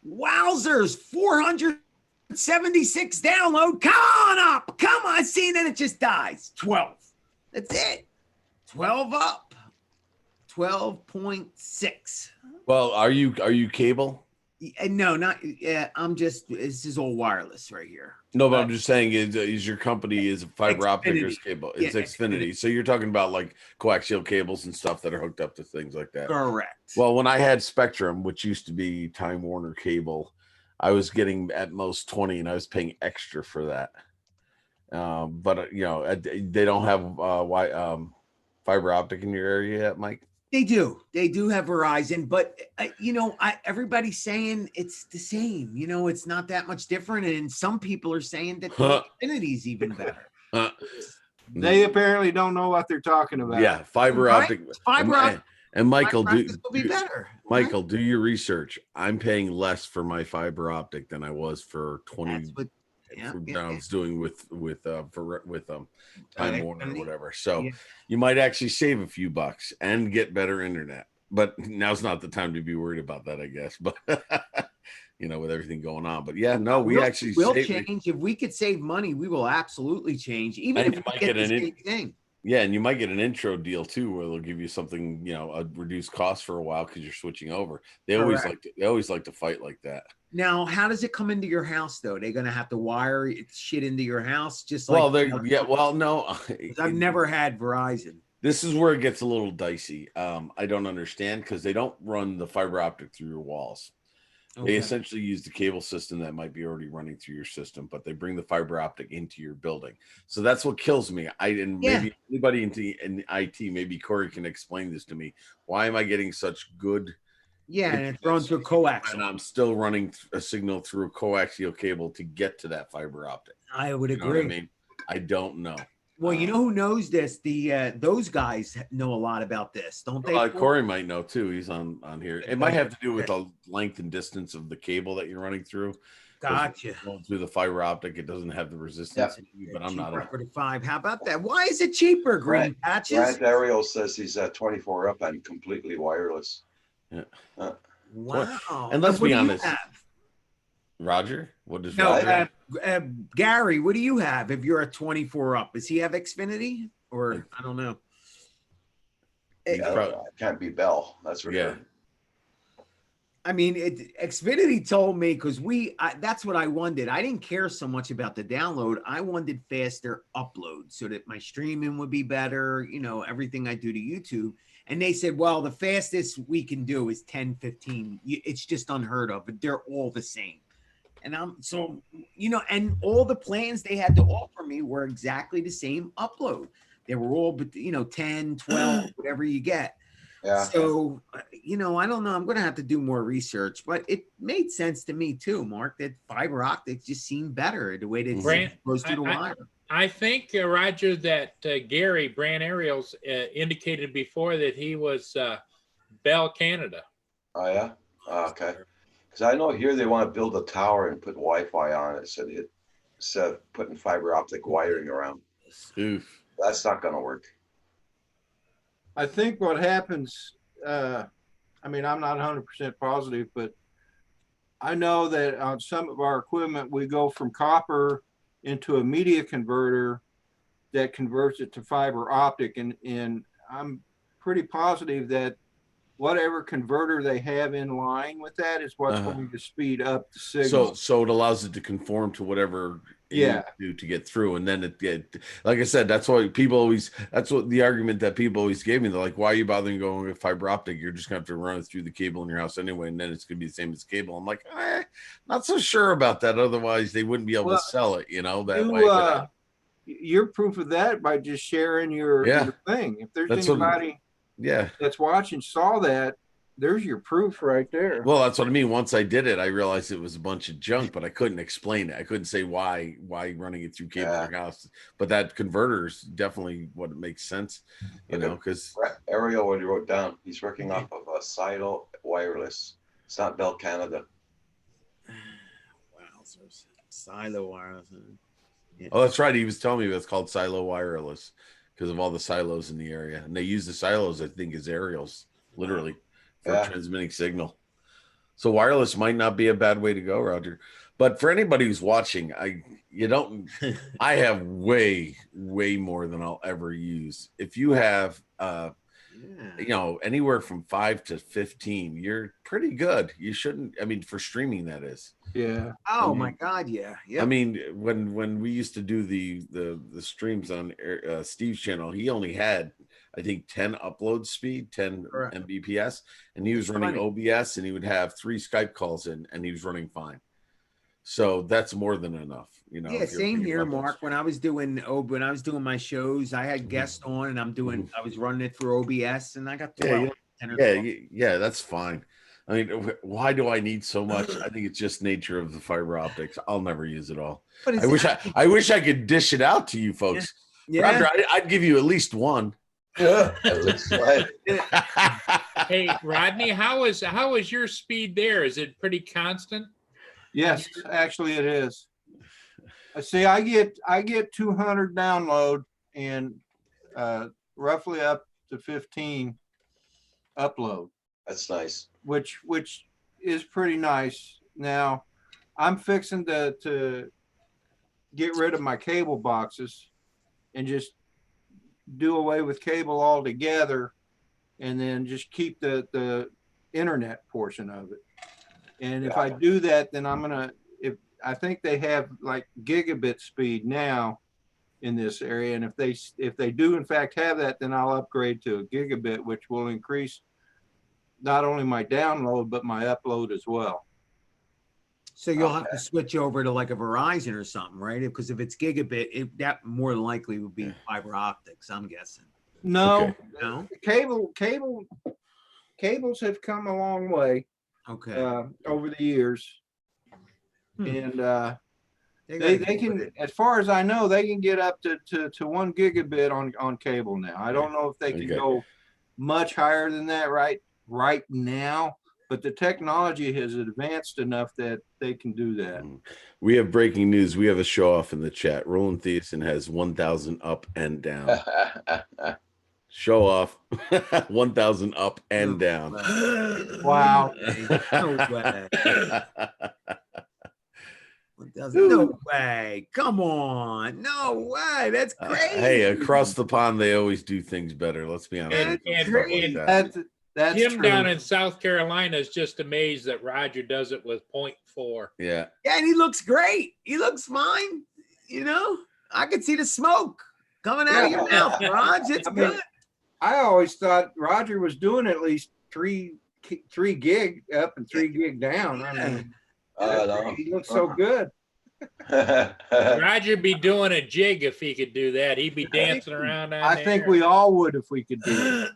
Wowzers, 476 download. Come on up. Come on. See, then it just dies. 12. That's it. 12 up. 12.6. Well, are you cable? No, not. I'm just. This is all wireless right here. No, but I'm just saying, is your company is fiber optic or Xfinity. cable? It's Yeah, Xfinity. So you're talking about like coaxial cables and stuff that are hooked up to things like that. Correct. Well, when I had Spectrum, which used to be Time Warner Cable, I was getting at most 20, and I was paying extra for that. But they don't have fiber optic in your area yet, Mike. They do have Verizon, but everybody's saying it's the same. It's not that much different, and some people are saying that Xfinity is even better. They apparently don't know what they're talking about. Yeah, fiber Right? optic. Fiber optic. And Michael, Fiber optic will be better. Michael, do your research. I'm paying less for my fiber optic than I was for 20. That's what. Yeah, I was doing with Time Warner or whatever. So Yeah. you might actually save a few bucks and get better internet. But now's not the time to be worried about that, I guess. But with everything going on. But yeah, no, we'll save, change. If we could save money, we will absolutely change. Even And if you we might get get the an same thing. Yeah, and you might get an intro deal too, where they'll give you something, a reduced cost for a while because you're switching over. They always like to fight like that. Now, how does it come into your house though? They're gonna have to wire shit into your house, just like. No. I've never had Verizon. This is where it gets a little dicey. I don't understand because they don't run the fiber optic through your walls. Okay. They essentially use the cable system that might be already running through your system, but they bring the fiber optic into your building. So that's what kills me. Maybe anybody in IT, maybe Corey can explain this to me. Why am I getting such good? Yeah, and it's run through coax. And I'm still running a signal through a coaxial cable to get to that fiber optic. I would You know agree. what I mean? I don't know. Well, you know who knows this? Those guys know a lot about this, don't they? Corey might know too. He's on here. It might have to do with the length and distance of the cable that you're running through. Gotcha. Going through the fiber optic, it doesn't have the resistance. But I'm not. For the 5. How about that? Why is it cheaper? Green patches. Grant Ariel says he's at 24 up and completely wireless. Yeah. Wow. And let's what be do you honest. have? Roger, what does No, Roger? Gary, what do you have if you're a 24 up? Does he have Xfinity or I don't know? It can't be Bell. That's for sure. I mean, Xfinity told me because that's what I wanted. I didn't care so much about the download. I wanted faster upload so that my streaming would be better, everything I do to YouTube. And they said, well, the fastest we can do is 10, 15. It's just unheard of, but they're all the same. And and all the plans they had to offer me were exactly the same upload. They were all, 10, 12, whatever you get. Yeah. So, I don't know. I'm going to have to do more research, but it made sense to me too, Mark, that fiber optics just seemed better the way that goes through the wire. I think, Roger, that Gary Brand Ariels indicated before that he was Bell Canada. Oh, yeah? Oh, okay. Because I know here they want to build a tower and put Wi-Fi on it, instead of putting fiber optic wiring around. Oof. That's not going to work. I think what happens, I'm not 100% positive, but I know that on some of our equipment, we go from copper into a media converter that converts it to fiber optic. And I'm pretty positive that whatever converter they have in line with that is what's going to speed up the signal. So it allows it to conform to whatever you need to do to get through. And then like I said, that's what the argument that people always gave me. They're like, why are you bothering going with fiber optic? You're just gonna have to run it through the cable in your house anyway, and then it's gonna be the same as cable. I'm like, not so sure about that. Otherwise they wouldn't be able to sell it, that way. You're proof of that by just sharing your thing. If there's anybody that's watching saw that, there's your proof right there. Well, that's what I mean. Once I did it, I realized it was a bunch of junk, but I couldn't explain it. I couldn't say why running it through cable Yeah. or house. But that converter is definitely what makes sense, you Okay. know, because Ariel, what he wrote down, he's working off of a Silo Wireless. It's not Bell Canada. Wow, so Silo Wireless. oh, that's right. He was telling me it's called Silo Wireless because of all the silos in the area, and they use the silos, I think, as aerials, literally, for Yeah. transmitting signal. So wireless might not be a bad way to go, Roger. But for anybody who's watching, I have way more than I'll ever use. If you have you know, anywhere from 5 to 15, you're pretty good. You shouldn't, I mean, for streaming, that is. Yeah. Oh I my mean- God, yeah. I mean, when we used to do the streams on Steve's channel, he only had, I think, 10 upload speed, 10 Correct. Mbps, and he was That's running plenty. OBS, and he would have 3 Skype calls in, and he was running fine. So that's more than enough, you know. Yeah, if you're same thinking here, about Mark. those. When I was doing my shows, I had guests on, and I was running it through OBS, and I got 12, 10 or 12. Yeah, that's fine. I mean, why do I need so much? I think it's just nature of the fiber optics. I'll never use it all. But I wish I could dish it out to you folks. yeah. Roger, I'd give you at least one. Yeah, that's right. Hey, Rodney, how is your speed there? Is it pretty constant? Yes, actually it is. See, I get 200 download and roughly up to 15 upload, That's nice. which is pretty nice. Now, I'm fixing to get rid of my cable boxes and just do away with cable altogether, and then just keep the internet portion of it. And if I do that, then I think they have like gigabit speed now in this area. And if they do in fact have that, then I'll upgrade to a gigabit, which will increase not only my download, but my upload as well. So you'll have to switch over to like a Verizon or something, right? Because if it's gigabit, that more than likely would be fiber optics, I'm guessing. No, No? cables have come a long way Okay. over the years. Hmm. And They they can, as far as I know, they can get up to 1 gigabit on cable now. I don't know if they can Okay. go much higher than that right now, but the technology has advanced enough that they can do that. We have breaking news. We have a show off in the chat. Roland Thiessen has 1,000 up and down. Show off 1,000 up and down. Wow. No way. No way. Come on. No way. That's crazy. Hey, across the pond, they always do things better. Let's be honest. And- Stuff and- like and- that. That's Jim true. down in South Carolina is just amazed that Roger does it with 0.4. Yeah. Yeah, and he looks great. He looks fine. You know, I could see the smoke coming out of your mouth, Raj. It's I mean, good. I always thought Roger was doing at least three gig up and 3 gig down. I mean, No. he looks so good. Roger be doing a jig if he could do that. He'd be dancing around down I there. think we all would if we could do it.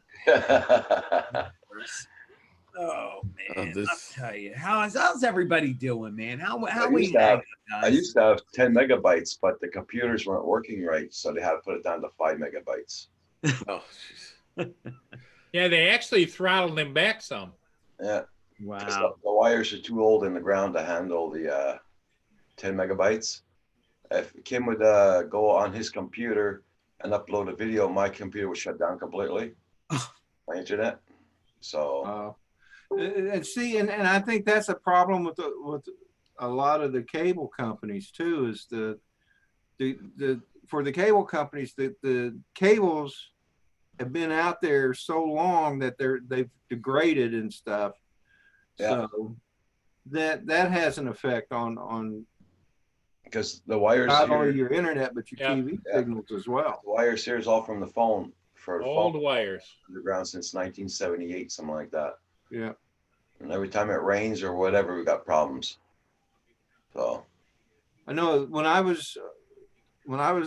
Oh man, this- I'll tell you. How's everybody doing, man? How I we used to have- guys? I used to have 10 megabytes, but the computers weren't working right, so they had to put it down to 5 megabytes. Oh, jeez. Yeah, they actually throttled him back some. Yeah, 'cause Wow. the wires are too old in the ground to handle the 10 megabytes. If Kim would go on his computer and upload a video, my computer would shut down completely. My internet. So And see, and I think that's a problem with a lot of the cable companies too. Is for the cable companies, the cables have been out there so long that they've degraded and stuff. Yeah. So that has an effect on because the wires not here, only your internet but your Yeah. TV Yeah. signals as well. the wires here is all from the phone for the Old phone wires. underground since 1978, something like that. Yeah. And every time it rains or whatever, we got problems. So I know when I was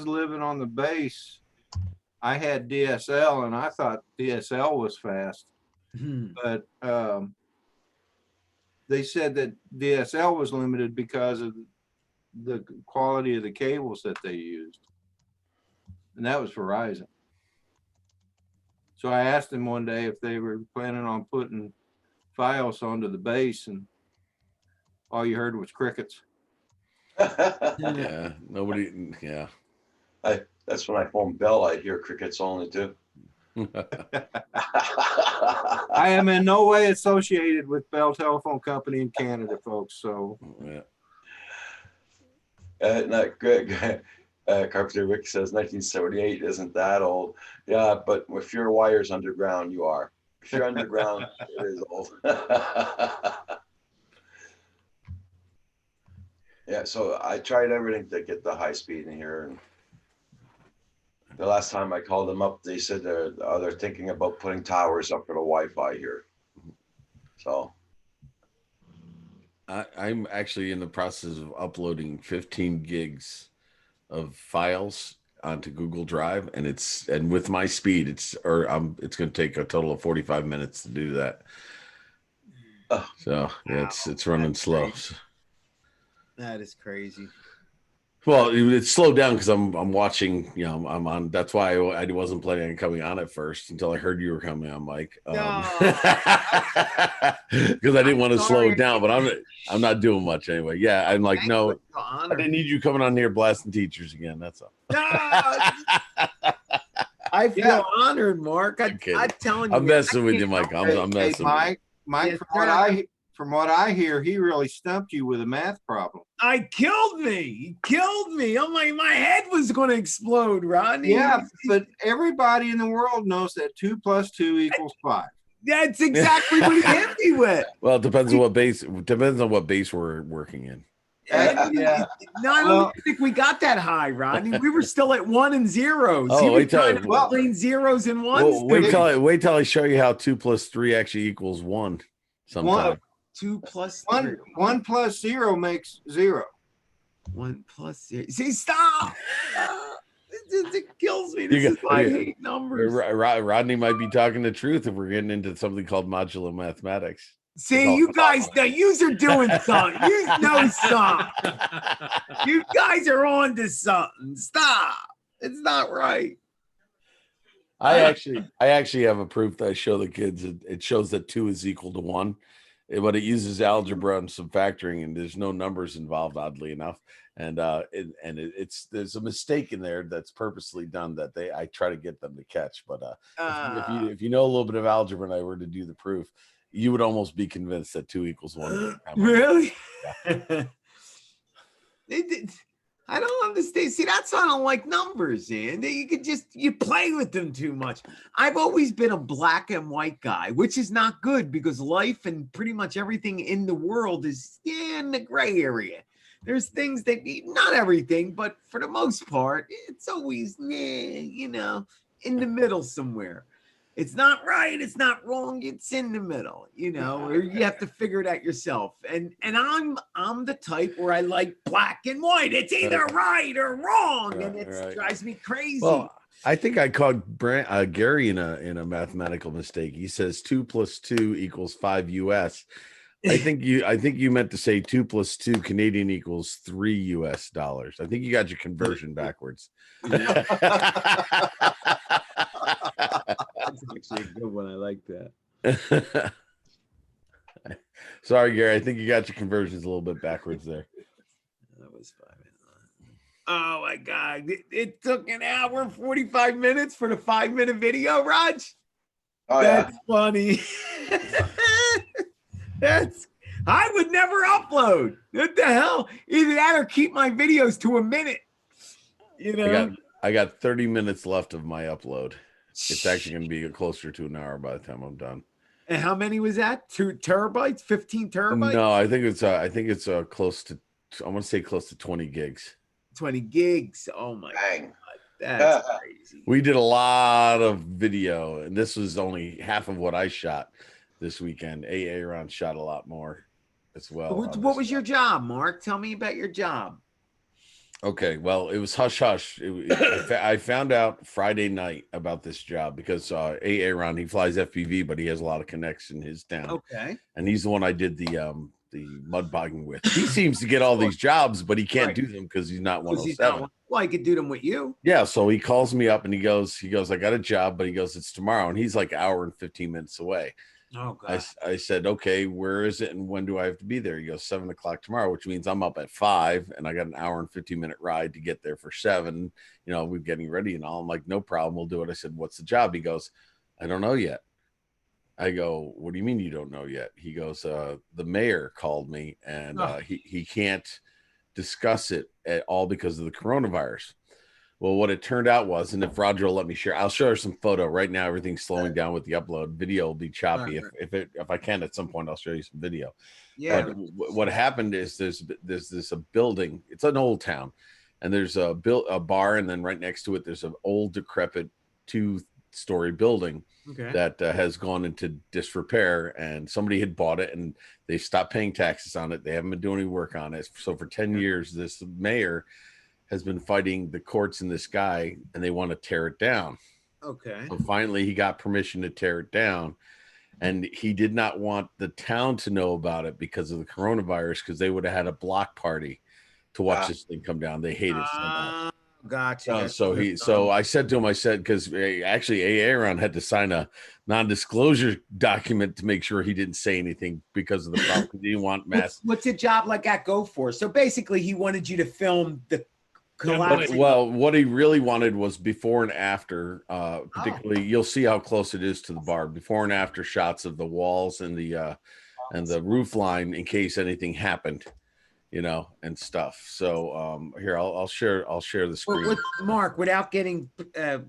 living on the base, I had DSL and I thought DSL was fast. but they said that DSL was limited because of the quality of the cables that they used, and that was Verizon. So I asked them one day if they were planning on putting Fios onto the base, and all you heard was crickets. Yeah, nobody. Yeah. That's when I phone Bell. I hear crickets only too. I am in no way associated with Bell Telephone Company in Canada, folks. So Yeah. Not Greg. Carpenter Rick says 1978 isn't that old. Yeah, but if your wire's underground, you are. If you're underground, it is old. Yeah, so I tried everything to get the high speed in here, and the last time I called them up, they said they're thinking about putting towers up for the Wi-Fi here. So I'm actually in the process of uploading 15 gigs of files onto Google Drive, and with my speed, it's going to take a total of 45 minutes to do that. So yeah, it's running slow. That is crazy. Well, it's slowed down because I'm watching. You know, I'm on. That's why I wasn't planning on coming on at first until I heard you were coming on, Mike. Because I didn't want to slow it down, but I'm not doing much anyway. Yeah, I'm like, no, I didn't need you coming on here blasting teachers again. That's all. I feel honored, Mark. I'm telling you, I'm messing with you, Mike. I'm messing. Mike, from what I hear, he really stumped you with a math problem. He killed me. Oh my head was going to explode, Rodney. Yeah, but everybody in the world knows that 2 + 2 = 5. That's exactly what he hit me with. Well, it depends on what base. Depends on what base we're working in. Yeah. No, I don't think we got that high, Rodney. We were still at 1 and 0s. Oh, wait till between 0s and 1s. Wait till I show you how 2 + 3 actually equals 1. Sometime. 2 + 3. 1 + 0 makes 0. 1 + 0. See, stop. It kills me. This is why I hate numbers. Rodney might be talking the truth if we're getting into something called modular mathematics. See, you guys, now yous are doing something. You know something. You guys are on to something. Stop. It's not right. I actually have a proof that I show the kids. It shows that 2 is equal to 1, but it uses algebra and some factoring, and there's no numbers involved, oddly enough. And there's a mistake in there that's purposely done that I try to get them to catch. But if you know a little bit of algebra and I were to do the proof, you would almost be convinced that 2 = 1. Really? Yeah. I don't understand. See, that's why I don't like numbers, man. You play with them too much. I've always been a black and white guy, which is not good because life and pretty much everything in the world is in the gray area. There's things that, not everything, but for the most part, it's always, in the middle somewhere. It's not right, it's not wrong, it's in the middle, or you have to figure it out yourself. And I'm the type where I like black and white. It's either right or wrong, and it drives me crazy. Well, I think I caught Gary in a mathematical mistake. He says 2 + 2 = 5 US. I think you meant to say 2 + 2 Canadian equals $3 US. I think you got your conversion backwards. That's actually a good one. I like that. Sorry, Gary. I think you got your conversions a little bit backwards there. That was 5. Oh my God. It took an hour and 45 minutes for the 5-minute video, Raj. Oh, That's funny. I would never upload. What the hell? Either that or keep my videos to a minute. I got 30 minutes left of my upload. It's actually going to be closer to an hour by the time I'm done. And how many was that? 2 terabytes? 15 terabytes? No, I think it's close to. I want to say close to 20 gigs. 20 gigs. Oh my Dang. God. That's crazy. We did a lot of video, and this was only half of what I shot this weekend. Aaron shot a lot more as well. What was your job, Mark? Tell me about your job. Okay, well, it was hush hush. I found out Friday night about this job because Aaron, he flies FPV, but he has a lot of connects in his town, Okay. and he's the one I did the mud bogging with. He seems to get all these jobs, but he can't Right. do them because he's not Because he's 107. not. Well, I could do them with you. Yeah, so he calls me up and he goes, I got a job, but he goes, it's tomorrow, and he's like an hour and 15 minutes away. Oh God. I said, okay, where is it and when do I have to be there? He goes, 7 o'clock tomorrow, which means I'm up at 5 and I got an hour and 15-minute ride to get there for 7. You know, we're getting ready and all. I'm like, no problem, we'll do it. I said, what's the job? He goes, I don't know yet. I go, what do you mean you don't know yet? He goes, the mayor called me and he can't discuss it at all because of the coronavirus. Well, what it turned out was, and if Roger will let me share, I'll show her some photo. Right now, everything's slowing down with the upload. Video will be choppy. Right. If I can at some point, I'll show you some video. Yeah. But what happened is there's this a building. It's an old town, and there's a bar, and then right next to it there's an old decrepit 2-story building Okay. that has gone into disrepair, and somebody had bought it and they stopped paying taxes on it. They haven't been doing any work on it. So for 10 years, this mayor has been fighting the courts and this guy, and they want to tear it down. Okay. So finally, he got permission to tear it down, and he did not want the town to know about it because of the coronavirus, because they would have had a block party to watch this thing come down. They hate it so much. Gotcha. So I said to him, because actually Aaron had to sign a non-disclosure document to make sure he didn't say anything because of the problem. He didn't want mass. What's a job like that go for? So basically, he wanted you to film the collapse. Well, what he really wanted was before and after. Particularly, you'll see how close it is to the bar. Before and after shots of the walls and the roof line in case anything happened, you know, and stuff. So here, I'll share the screen. Mark, without getting, what's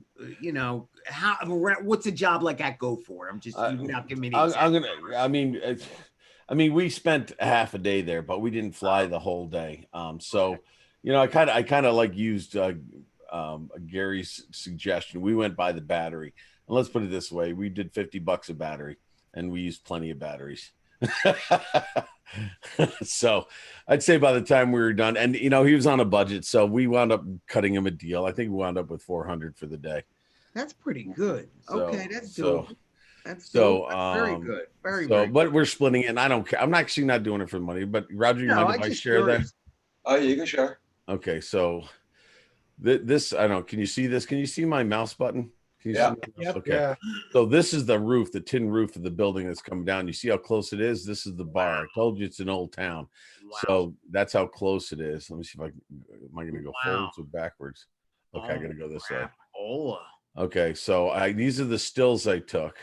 a job like that go for? I'm just without giving me the I mean, we spent half a day there, but we didn't fly the whole day. So, you know, I kind of like used Gary's suggestion. We went by the battery, and let's put it this way: we did $50 a battery, and we used plenty of batteries. So I'd say by the time we were done, and you know, he was on a budget, so we wound up cutting him a deal. I think we wound up with $400 for the day. That's pretty good. Okay, that's doable. That's very good. Very good. But we're splitting it, and I don't care. I'm actually not doing it for money. But Roger, you mind if I share that? Oh, you can share. Okay, so this I don't know. Can you see this? Can you see my mouse button? Can you see Yep. Okay. Yeah. So this is the roof, the tin roof of the building that's coming down. You see how close it is? This is the bar. I told you it's an old town. Wow. So that's how close it is. Let me see if am I going to go forwards or backwards? Okay, I got to go this way. Okay, so these are the stills I took.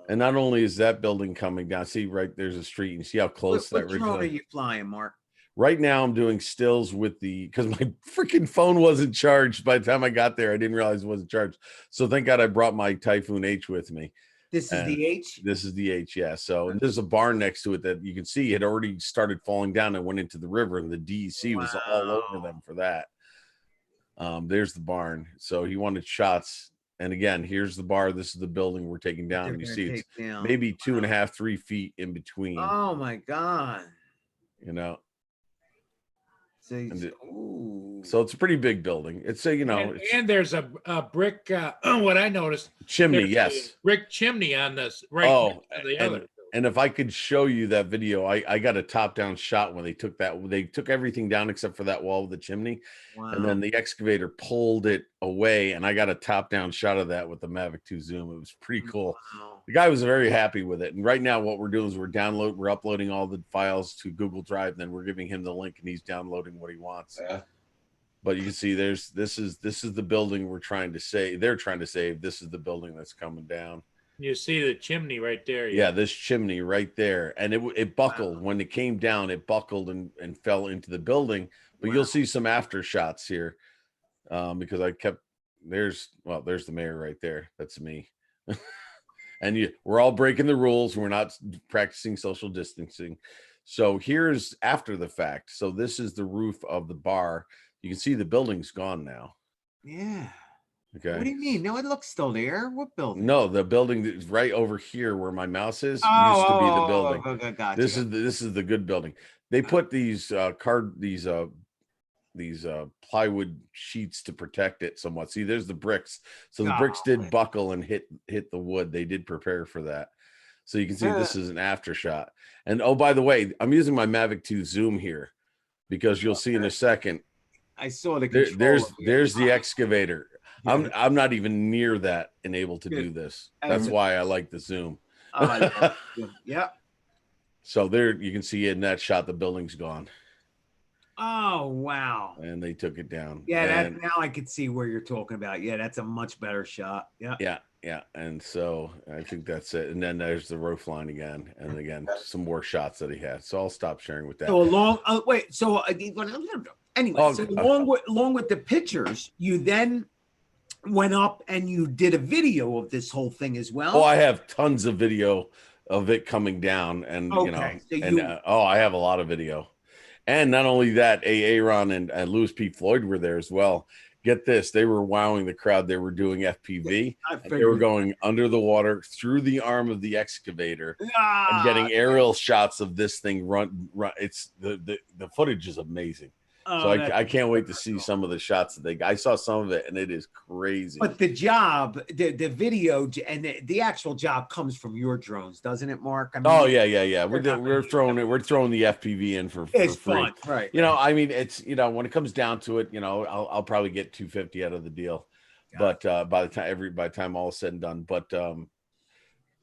And not only is that building coming down, see right there's a street. You see how close What that drone are you flying, Mark? Right now I'm doing stills with because my freaking phone wasn't charged by the time I got there. I didn't realize it wasn't charged. So thank God I brought my Typhoon H with me. This is the H? This is the H, yeah. So there's a barn next to it that you can see had already started falling down and went into the river, and the DEC was all over them for that. There's the barn. So he wanted shots. And again, here's the bar. This is the building we're taking down. And you see it's maybe 2.5, 3 feet in between. Oh my God. You know. So it's a pretty big building. It's a, you know, and there's a brick. What I noticed, chimney. Yes, brick chimney on this. Right. Oh, the other. And if I could show you that video, I got a top-down shot when they took that. They took everything down except for that wall with the chimney, and then the excavator pulled it away, and I got a top-down shot of that with the Mavic 2 zoom. It was pretty cool. Wow. The guy was very happy with it. And right now, what we're doing is we're uploading all the files to Google Drive. Then we're giving him the link, and he's downloading what he wants. Yeah. But you can see this is the building we're trying to save. They're trying to save. This is the building that's coming down. You see the chimney right there. Yeah, this chimney right there. And it buckled. When it came down, it buckled and fell into the building. But you'll see some after shots here because I kept, there's the mayor right there. That's me. And we're all breaking the rules. We're not practicing social distancing. So here's after the fact. So this is the roof of the bar. You can see the building's gone now. Yeah. Okay. What do you mean? No, it looks still there. What building? No, the building that's right over here where my mouse is used to be the building. Gotcha. This is the good building. They put these plywood sheets to protect it somewhat. See, there's the bricks. So the bricks did buckle and hit the wood. They did prepare for that. So you can see this is an after shot. And oh, by the way, I'm using my Mavic 2 zoom here because you'll see in a second. I saw the there's the excavator. I'm not even near that and able to do this. That's why I like the zoom. Yeah. So there you can see in that shot the building's gone. Oh wow. And they took it down. Yeah, now I can see where you're talking about. Yeah, that's a much better shot. Yeah. Yeah. And so I think that's it. And then there's the roof line again, and again some more shots that he had. So I'll stop sharing with that. So along with the pictures, you then went up and you did a video of this whole thing as well. Oh, I have tons of video of it coming down, and I have a lot of video. And not only that, Aaron and Louis P. Floyd were there as well. Get this, they were wowing the crowd. They were doing FPV. They were going under the water through the arm of the excavator and getting aerial shots of this thing run. It's the footage is amazing. So I can't wait to see some of the shots that I saw some of it, and it is crazy. But the job, the video and the actual job comes from your drones, doesn't it, Mark? I mean, yeah. We're throwing the FPV in for it's free. Fun, right? I mean, it's when it comes down to it, I'll probably get $250 out of the deal, but by the time all is said and done, but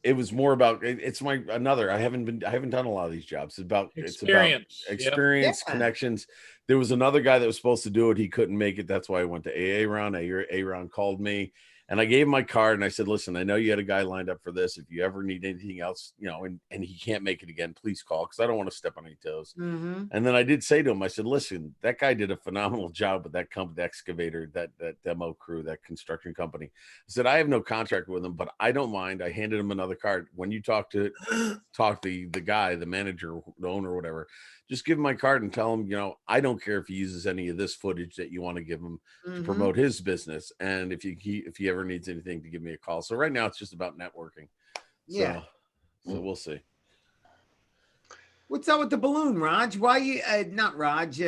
it was more about it's I haven't done a lot of these jobs. It's about experience, connections. There was another guy that was supposed to do it. He couldn't make it. That's why I went to Aaron. Aaron called me and I gave him my card and I said, listen, I know you had a guy lined up for this. If you ever need anything else, and he can't make it again, please call, because I don't want to step on any toes. Mm-hmm. And then I did say to him, I said, listen, that guy did a phenomenal job with that company, the excavator, that demo crew, that construction company. I said, I have no contract with him, but I don't mind. I handed him another card. When you talk to the guy, the manager, the owner, whatever, just give him my card and tell him, I don't care if he uses any of this footage that you want to give him to promote his business. And if he ever needs anything, to give me a call. So right now it's just about networking. So we'll see. What's up with the balloon, Raj? Why you not Raj,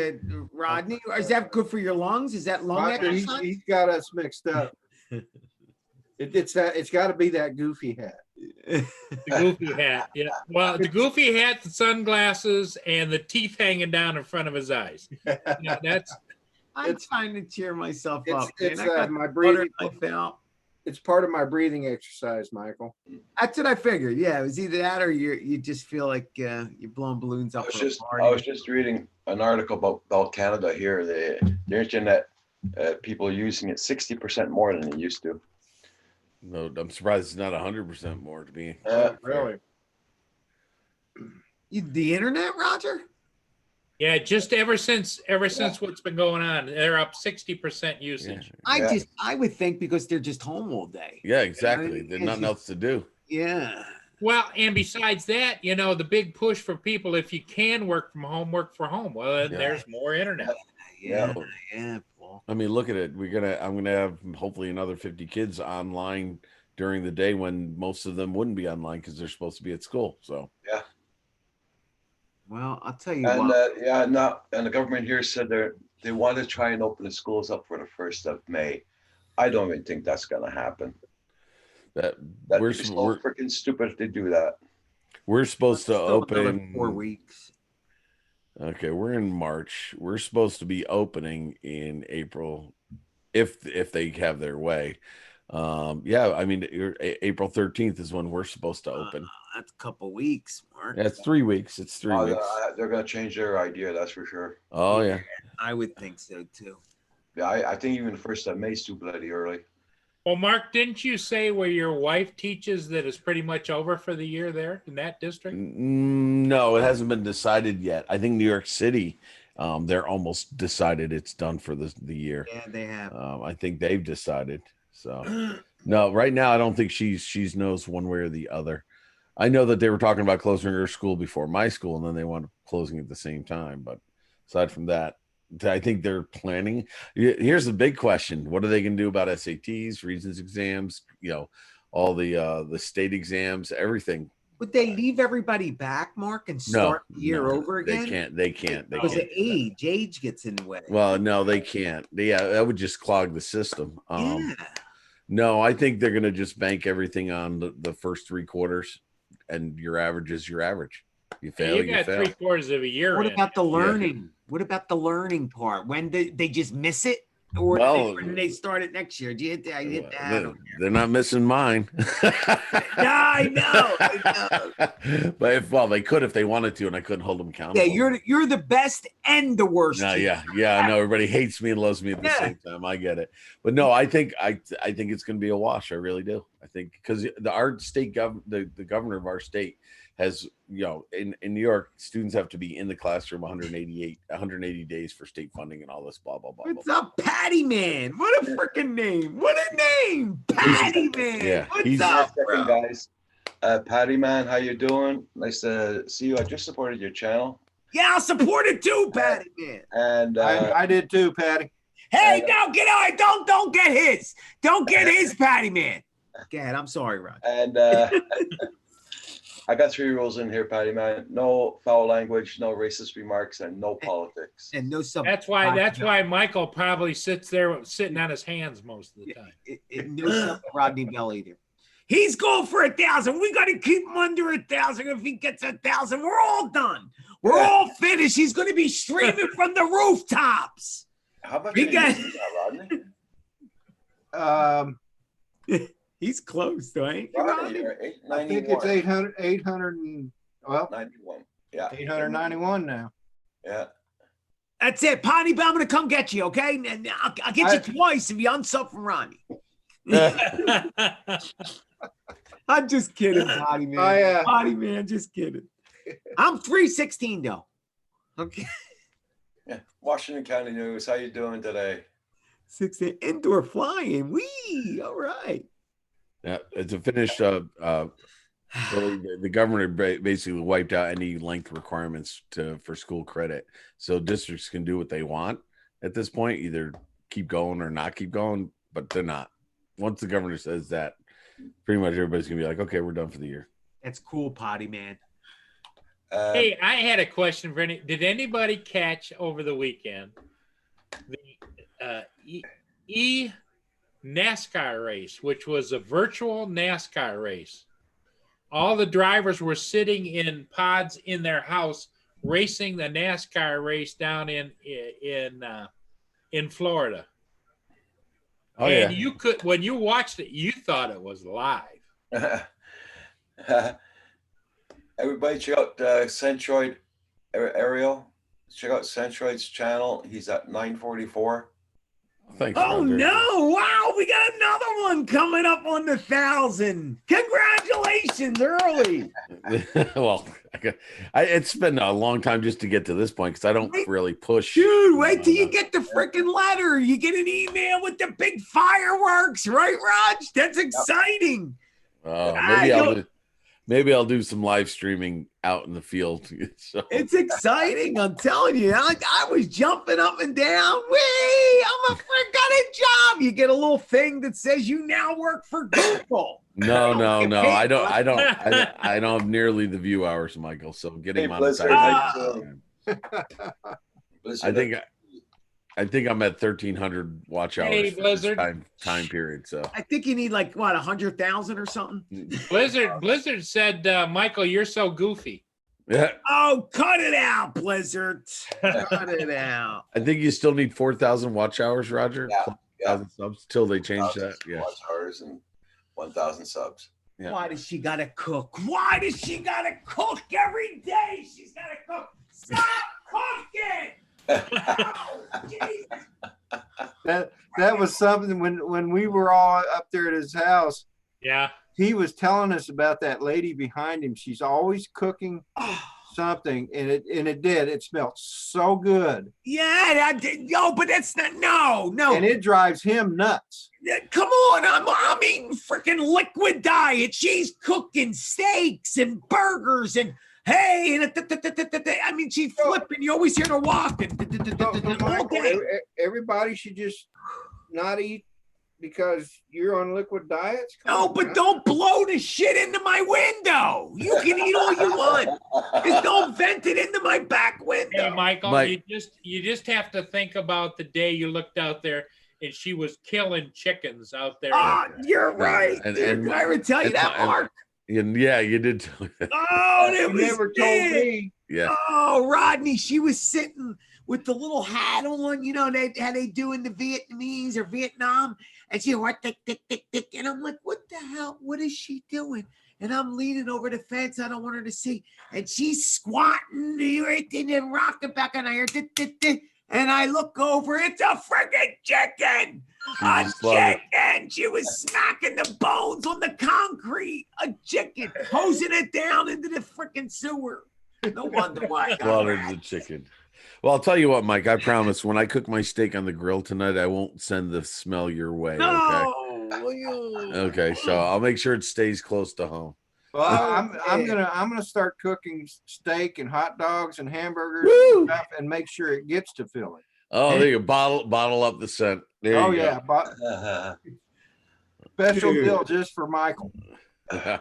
Rodney? Is that good for your lungs? Is that lung exercise? He's got us mixed up. It's got to be that goofy hat. The goofy hat, yeah. Well, the goofy hat, the sunglasses, and the teeth hanging down in front of his eyes. I'm trying to cheer myself up. It's my breathing. Out. It's part of my breathing exercise, Michael. That's what I figured. Yeah, it was either that or you just feel like you're blowing balloons up. I was just reading an article about Canada here. The internet, people are using it 60% more than they used to. No, I'm surprised it's not 100% more to be. Really? The internet, Roger? Yeah, just ever since what's been going on, they're up 60% usage. Yeah. I would think because they're just home all day. Yeah, exactly. There's nothing else to do. Yeah. Well, and besides that, the big push for people, if you can work from home, work from home. Well, then there's more internet. Yeah. I mean, look at it. I'm gonna have hopefully another 50 kids online during the day when most of them wouldn't be online because they're supposed to be at school. So yeah. Well, I'll tell you and what. And the government here said they want to try and open the schools up for the 1st of May. I don't even think that's gonna happen. We're so freaking stupid if they do that. We're supposed to open 4 weeks. Okay, we're in March. We're supposed to be opening in April, if they have their way. I mean, April 13th is when we're supposed to open. That's a couple weeks, Mark. Yeah, it's 3 weeks. It's 3 weeks. They're going to change their idea, that's for sure. Oh yeah, I would think so too. Yeah, I think even the 1st of May is too bloody early. Well, Mark, didn't you say where your wife teaches that it's pretty much over for the year there in that district? No, it hasn't been decided yet. I think New York City, they're almost decided it's done for the year. Yeah, they have. I think they've decided. So no, right now I don't think she's knows one way or the other. I know that they were talking about closing her school before my school, and then they wound up closing at the same time. But aside from that, I think they're planning. Here's the big question: what are they going to do about SATs, Regents exams? All the state exams, everything. Would they leave everybody back, Mark, and No, start the year over again? They can't. Because of age gets in the way. Well, no, they can't. Yeah, that would just clog the system. Yeah. No, I think they're going to just bank everything on the first 3 quarters, and your average is your average. You fail, You you got fail. 3/4 of a year. What in. about the learning? What about the learning part? When they just miss it, or Well, when they start it next year? Do you hit that? I hit that? I don't care. They're not missing mine. Yeah, I know. But they could if they wanted to, and I couldn't hold them accountable. Yeah, you're the best and the worst. No, team. yeah. I know everybody hates me and loves me at the Yeah. same time. I get it, but no, I think it's going to be a wash. I really do. I think because our state the governor of our state has, in New York, students have to be in the classroom 180 days for state funding and all this blah blah blah. What's up, Patty Man? What a freaking name! What a name, Patty Man. Yeah, What's he's- up, Second, bro? guys. Patty man, how you doing? Nice to see you. I just supported your channel, Yeah, I'll support it too, Patty Man. and I did too, Patty. Hey, no, get out! Don't get his. Don't get his, Patty Man. Go ahead. I'm sorry, Ron. and I got 3 rules in here, Patty man. No foul language, no racist remarks, and no politics. And no sub. That's why Michael probably sits there sitting on his hands most of the time. No sub Rodney Bell either. He's going for 1,000. We got to keep him under 1,000. If he gets 1,000, we're all done. We're all finished. He's going to be streaming from the rooftops. How much We are you got- using now, Rodney? He's close, though, ain't he, Rodney, Rodney? you're I think 891. it's 800 and, well, 91. Yeah. 891 now. Yeah. That's it. Potty, I'm going to come get you, okay? And I'll get you twice if you unsub from Ronnie. I'm just kidding, Potty Man. Potty Man, just kidding. I'm 316 though. Okay. Yeah. Washington County News. How you doing today? 16 indoor flying. Wee. All right. Yeah, to finish, the governor basically wiped out any length requirements for school credit, so districts can do what they want at this point, either keep going or not keep going. But they're not. Once the governor says that, pretty much everybody's gonna be like, okay, we're done for the year. That's cool, Potty Man. Hey, I had a question for did anybody catch over the weekend the NASCAR race, which was a virtual NASCAR race? All the drivers were sitting in pods in their house racing the NASCAR race down in Florida. Oh And yeah, you could, when you watched it, you thought it was live. Everybody check out Centroid Ariel. Check out Centroid's channel. He's at 944. thanks. Oh Roger. no! Wow, we got another one coming up on the 1,000. Congratulations, early. Well, it's been a long time just to get to this point because I don't really push. Dude, wait till you get the freaking letter. You get an email with the big fireworks, right, Raj? That's exciting. Maybe I'll do some live streaming out in the field. So. It's exciting. I'm telling you. I was jumping up and down. Wee! Got a job. You get a little thing that says you now work for Google. No. I don't have nearly the view hours, Michael. So getting Hey, monetized. Blizzard, I think I'm at 1,300 watch hours Hey, for Blizzard. this time period. So I think you need like what 100,000 or something. Blizzard said, Michael, you're so goofy. yeah, Oh, cut it out, Blizzard. Cut it out. I think you still need 4,000 watch hours, Roger. Yeah, yeah. 1,000 subs till they change that. Yeah. Watch hours and 1,000 subs. Yeah. Why does she gotta cook? Why does she gotta cook every day? She's gotta cook. Stop cooking. Jesus. That was something when we were all up there at his house. Yeah. He was telling us about that lady behind him. She's always cooking something, and it smelled so good, Yeah, but that's not no. and it drives him nuts. Come on, I'm eating freaking liquid diet. She's cooking steaks and burgers and hey, and I mean, she's flipping. You always hear her walking So, all Michael, day. everybody should just not eat because you're on liquid diets? Come No, on, but man. don't blow the shit into my window. You can eat all you want. Just don't vent it into my back Hey, window. Michael, Mike. you just have to think about the day you looked out there and she was killing chickens out there. Ah, you're right. And- Dude, and- did I ever tell you and- that, and- Mark? Yeah, you did. Tell me that. Oh, You it was never told big. me. Yeah. Oh, Rodney, she was sitting with the little hat on, you know, how they do in the Vietnamese or Vietnam. And she went tick, tick, tick, tick. And I'm like, what the hell? What is she doing? And I'm leaning over the fence. I don't want her to see. And she's squatting right in the rocking back. And I hear, tick, tick, tick. And I look over. It's a friggin' chicken. A just love it. chicken. She was smacking the bones on the concrete. A chicken. Hosing it down into the freaking sewer. No wonder why. I got Slaughtered wrecked. the chicken. Well, I'll tell you what, Mike. I promise when I cook my steak on the grill tonight, I won't send the smell your way. Okay. No. Okay. So I'll make sure it stays close to home. Well, I'm Okay. gonna start cooking steak and hot dogs and hamburgers Woo! and stuff and make sure it gets to Philly. Oh, there you go. Bottle up the scent. There Oh you yeah, but special Dude. deal just for Michael. go.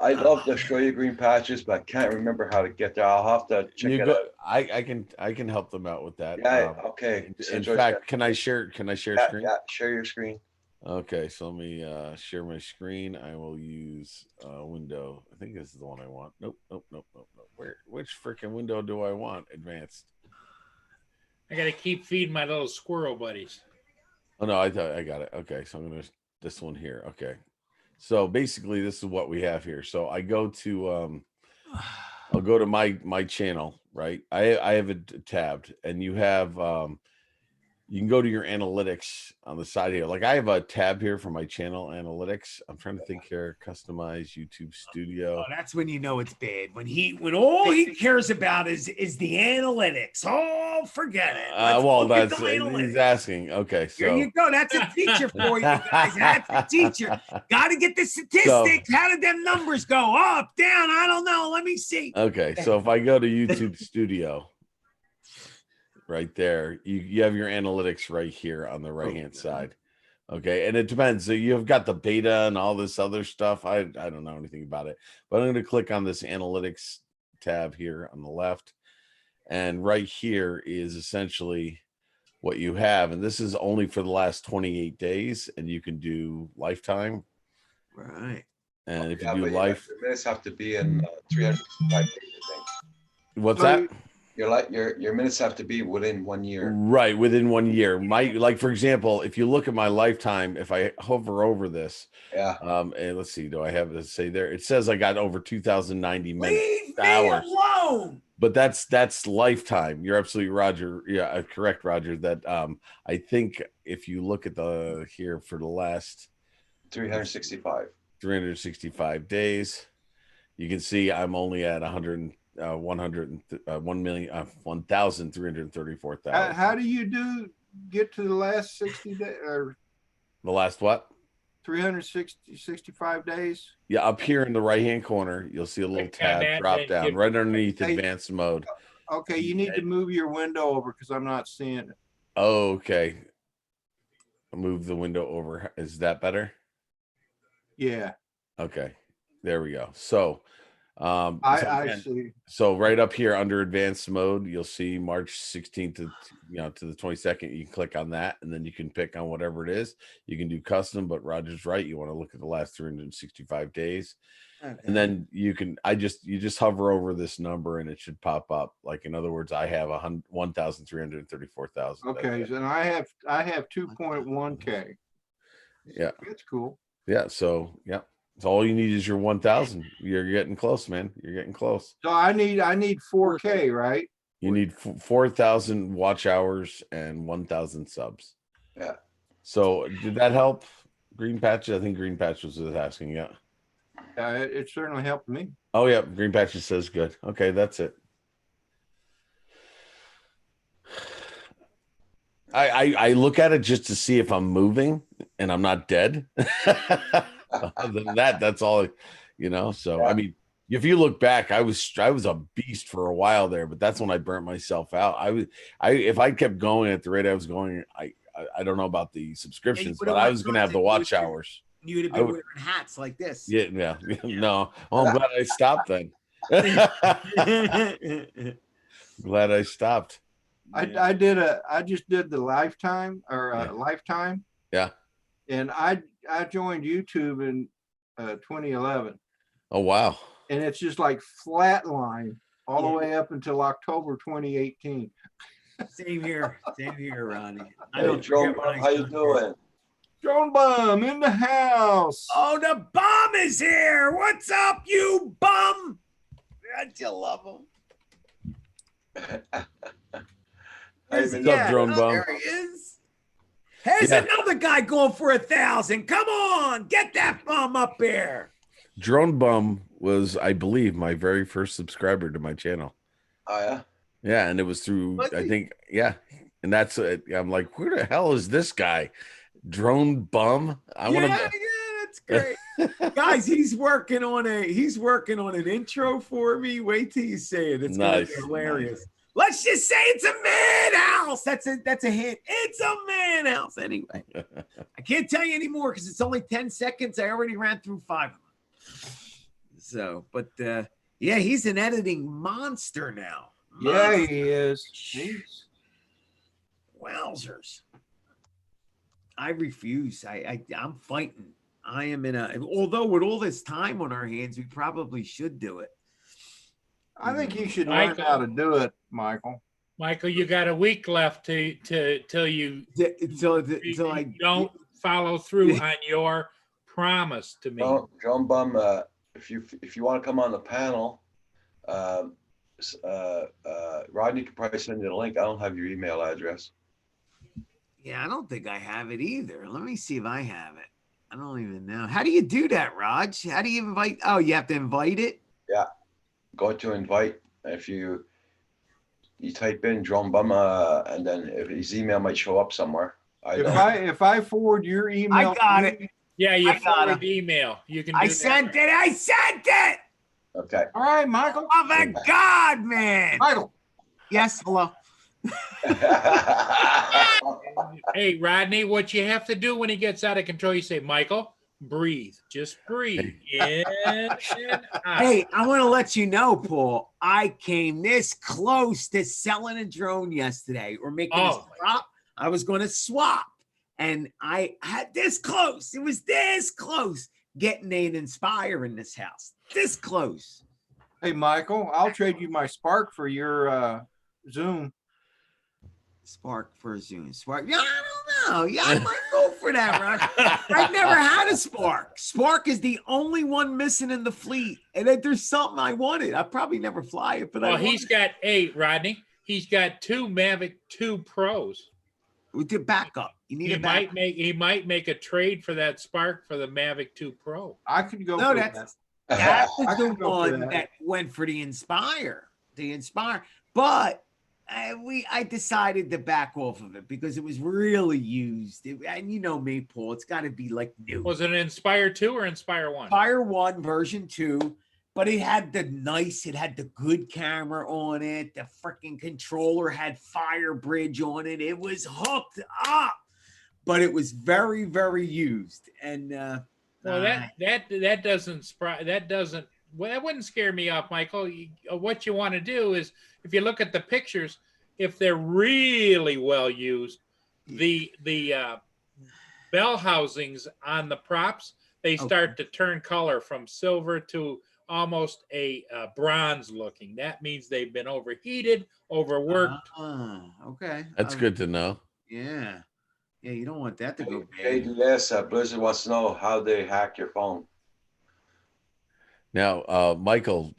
I'd love to show you green patches, but I can't remember how to get there. I'll have to check You it go, out. I can help them out with that. Yeah, okay. In Send you a fact, can I share yeah, screen? yeah, share your screen. Okay, so let me share my screen. I will use window. I think this is the one I want. Nope. Which freaking window do I want? Advanced. I got to keep feeding my little squirrel buddies. Oh no, I thought I got it. Okay, so I'm gonna this one here. Okay. So basically this is what we have here. So I go to I'll go to my channel, right? I have it tabbed, and you have you can go to your analytics on the side here. Like I have a tab here for my channel analytics. I'm trying to think here, customize YouTube Studio. Oh, that's when you know it's bad. When all he cares about is the analytics. Oh, forget it. Let's Well, look at that's the analytics. he's asking. Okay, so Here you go. That's a teacher for you guys. That's a teacher. Got to get the statistics. How did them numbers go? Up, down? I don't know. Let me see. Okay, so if I go to YouTube Studio, right there, you have your analytics right here on the right hand side. Okay, and it depends. So you've got the beta and all this other stuff. I don't know anything about it, but I'm going to click on this analytics tab here on the left, and right here is essentially what you have, and this is only for the last 28 days, and you can do lifetime. Right. And if Yeah, you but do life, your minutes have to be in 365 days, I think. what's So that? Your minutes have to be within 1 year. Right, within 1 year. Like for example, if you look at my lifetime, if I hover over this, Yeah. and let's see, do I have this say there? It says I got over 2,090 minutes, Leave me hours. alone. But that's lifetime. You're absolutely Roger. Yeah, correct, Roger. That I think if you look at the here for the last 365. 365 days, you can see I'm only at 1,334,000. How do you get to the last 60 days or The last what? 365 days? Yeah, up here in the right hand corner, you'll see a little Click on tab that, drop then down hit- right underneath Hey. advanced mode. Okay, you need to move your window over because I'm not seeing it. Oh, okay. Move the window over. Is that better? Yeah, Okay. There we go. So so I again, see. so right up here under advanced mode, you'll see March 16th to to the 22nd. You can click on that, and then you can pick on whatever it is. You can do custom, but Roger's right. You want to look at the last 365 days. And then you just hover over this number and it should pop up. Like in other words, I have 1,334,000. Okay, and I have 2.1K. Yeah. That's cool. Yeah. So yeah. So all you need is your 1,000. You're getting close, man. You're getting close. So I need 4K, right? You need 4,000 watch hours and 1,000 subs. Yeah. So did that help? Green Patches? I think Green Patches was asking. Yeah. It certainly helped me. Oh yeah. Green Patches says good. Okay, that's it. I look at it just to see if I'm moving and I'm not dead. Other than that, that's all, so I mean, if you look back, I was a beast for a while there, but that's when I burnt myself out. If I kept going at the rate I was going, I don't know about the subscriptions, would've but I went was going to have the watch hours. You'd have I been would- wearing hats like this. Yeah, no. Oh, I'm glad I stopped then. Glad I stopped. I just did the Lifetime Lifetime. Yeah. And I joined YouTube in 2011, Oh wow. and it's just like flatline all the way up until October 2018. Same here, Ronnie. I Hey, don't Joe, forget when I how you started. doing? Joan Bum in the house. Oh, the bum is here. What's up, you bum? Don't you love him? What's up, Drone Bum? There he is. Here's Yeah. another guy going for 1,000. Come on, get that bum up here. Drone Bum was, I believe, my very first subscriber to my channel. Oh yeah. Yeah, and it was through, Was I he? think, yeah. And that's it. I'm like, where the hell is this guy? Drone Bum? I want yeah, to. that's great. Guys, he's working on an intro for me. Wait till you say it. It's gonna be Nice, hilarious. Let's just say it's a man house. That's a hint. It's a man house. Anyway, I can't tell you anymore because it's only 10 seconds. I already ran through 5 of them. So, but yeah, he's an editing monster now. Yeah, he is. Jeez. Wowzers. I refuse. I'm fighting. I am in a, although with all this time on our hands, we probably should do it. I think you should learn how to do it, Michael. Michael, you got a week left till you Till I don't follow through on your promise to me. Joan Bum, if you want to come on the panel, Rodney could probably send you the link. I don't have your email address. Yeah, I don't think I have it either. Let me see if I have it. I don't even know. How do you do that, Raj? How do you invite? Oh, you have to invite it? Yeah. Go to invite. If you type in Drone Bum, and then if his email might show up somewhere. If I forward your email, I got it. Yeah, you I got forward the email. You can. Do I that. sent it. I sent it. Okay. All right, Michael. Oh, my God, man. Michael. Yes, hello. Hey, Rodney, what you have to do when he gets out of control, you say, Michael, breathe. Just breathe. In and out. Hey, I want to let you know, Paul, I came this close to selling a drone yesterday or making a swap. I was going to swap, and I had this close. It was this close getting an Inspire in this house. This close. Hey, Michael, I'll trade you my Spark for your Zoom. Spark for a Zoom. Spark. Yeah, I don't know. Yeah, I might go for that, Rock. I've never had a Spark. Spark is the only one missing in the fleet. And if there's something I wanted, I'd probably never fly it. But well, he's got Rodney. He's got 2 Mavic 2 Pros. With the backup. You need a backup. He might make a trade for that Spark for the Mavic 2 Pro. I could go No, for that that. was the can go for one that went for the Inspire. But I decided to back off of it because it was really used. And you know me, Paul, it's got to be like new. Was it an Inspire 2 or Inspire 1? Inspire 1 version 2, but it had the good camera on it. The freaking controller had Fire Bridge on it. It was hooked up, but it was very, very used. And well, that wouldn't scare me off, Michael. What you want to do is, if you look at the pictures, if they're really well used, the bell housings on the props, they start to turn color from silver to almost a bronze looking. That means they've been overheated, overworked. Okay. That's good to know. Yeah. Yeah, you don't want that to go Hey, bad. yes, Blizzard wants to know how they hack your phone. Now, Michael,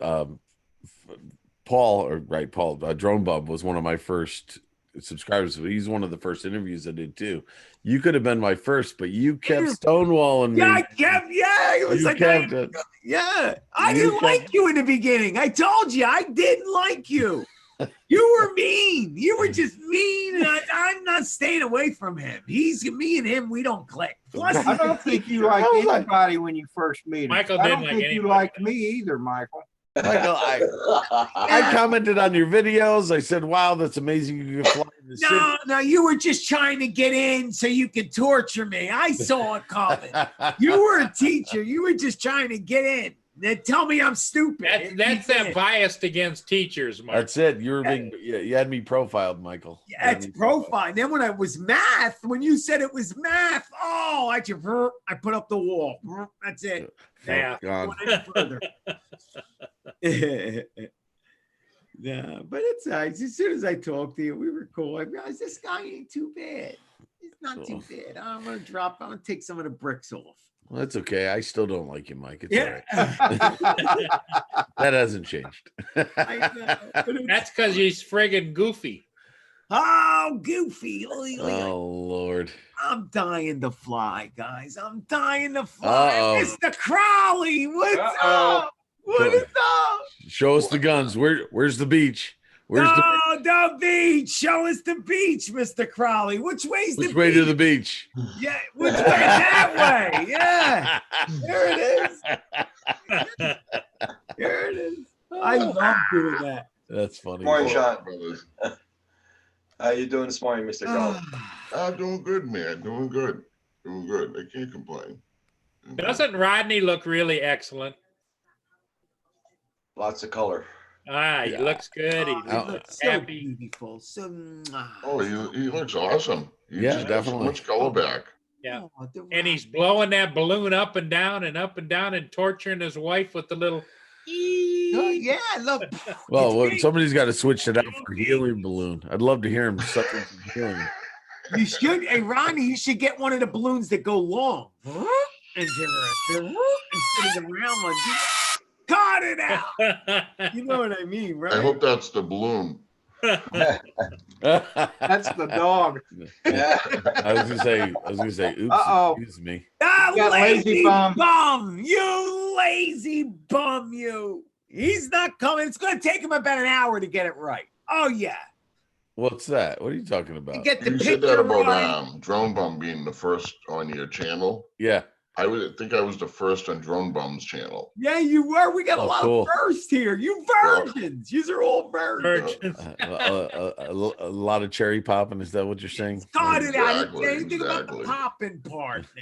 Paul, Drone Bub was one of my first subscribers. He's one of the first interviews I did too. You could have been my first, but you kept stonewalling me. Yeah, it was I didn't like you in the beginning. I told you I didn't like you. You were mean. You were just mean. And I'm not staying away from him. Me and him, we don't click. Plus, I don't think you liked anybody when you first meet him. Michael I didn't don't like think anybody. you liked me either, Michael. Michael, I commented on your videos. I said, wow, that's amazing. You can fly in the No, you were just trying to get in so you could torture me. I saw it coming. You were a teacher. You were just trying to get in. Then tell me I'm stupid. That's that biased against teachers, Mark. That's it. You were being, you had me profiled, Michael. Yeah, it's profile. Then when I was math, when you said it was math, oh, I put up the wall. That's it. Yeah. God. Further. Yeah, but it's nice. As soon as I talked to you, we were cool. I realized this guy ain't too bad. He's not too bad. I'm gonna take some of the bricks off. Well, that's okay. I still don't like you, Mike. It's Yeah. all right. That hasn't changed. That's because he's friggin' goofy. Oh, goofy. Oh, Lord. I'm dying to fly, guys. I'm dying to fly. Uh-oh. Mr. Crowley, what's up? What is up? Show us the guns. Where's the beach? Where's the beach? Show us the beach, Mr. Crowley. Which way's the which way beach? to the beach? Yeah, which way? That way. Yeah. There it is. There it is. I love doing that. That's funny. Morning, Sean. Brothers. How you doing this morning, Mr. Crowley? Doing good, man. Doing good. Doing good. I can't complain. Doesn't Rodney look really excellent? Lots of color. He looks good. He He looks looks so happy. beautiful. So, Oh, he looks awesome. He Yeah, just got so definitely. much color back. Yeah. oh, the And he's rock. blowing that balloon up and down and torturing his wife with the little. Oh, yeah, look. Well, It's well, great. somebody's got to switch it out for helium balloon. I'd love to hear him suck in some helium. You should, hey Ronnie, you should get one of the balloons that go long. Instead of the round one. Cut it out. You know what I mean, right? I hope that's the balloon. That's the dog. Yeah. I was gonna say, oops, Uh-oh. excuse me. Ah, You got lazy bum. You lazy bum, you. He's not coming. It's going to take him about an hour to get it right. Oh, yeah. What's that? What are you talking To about? get the You picture said that about right. Drone Bum being the first on your channel. Yeah. I would think I was the first on Drone Bum's channel. Yeah, you were. We got a Oh, lot cool. of firsts here. You virgins. Yous are all virgins. Virgins. A lot of cherry popping. Is that what you're saying? Start it out. Exactly, Anything about the exactly. popping part now.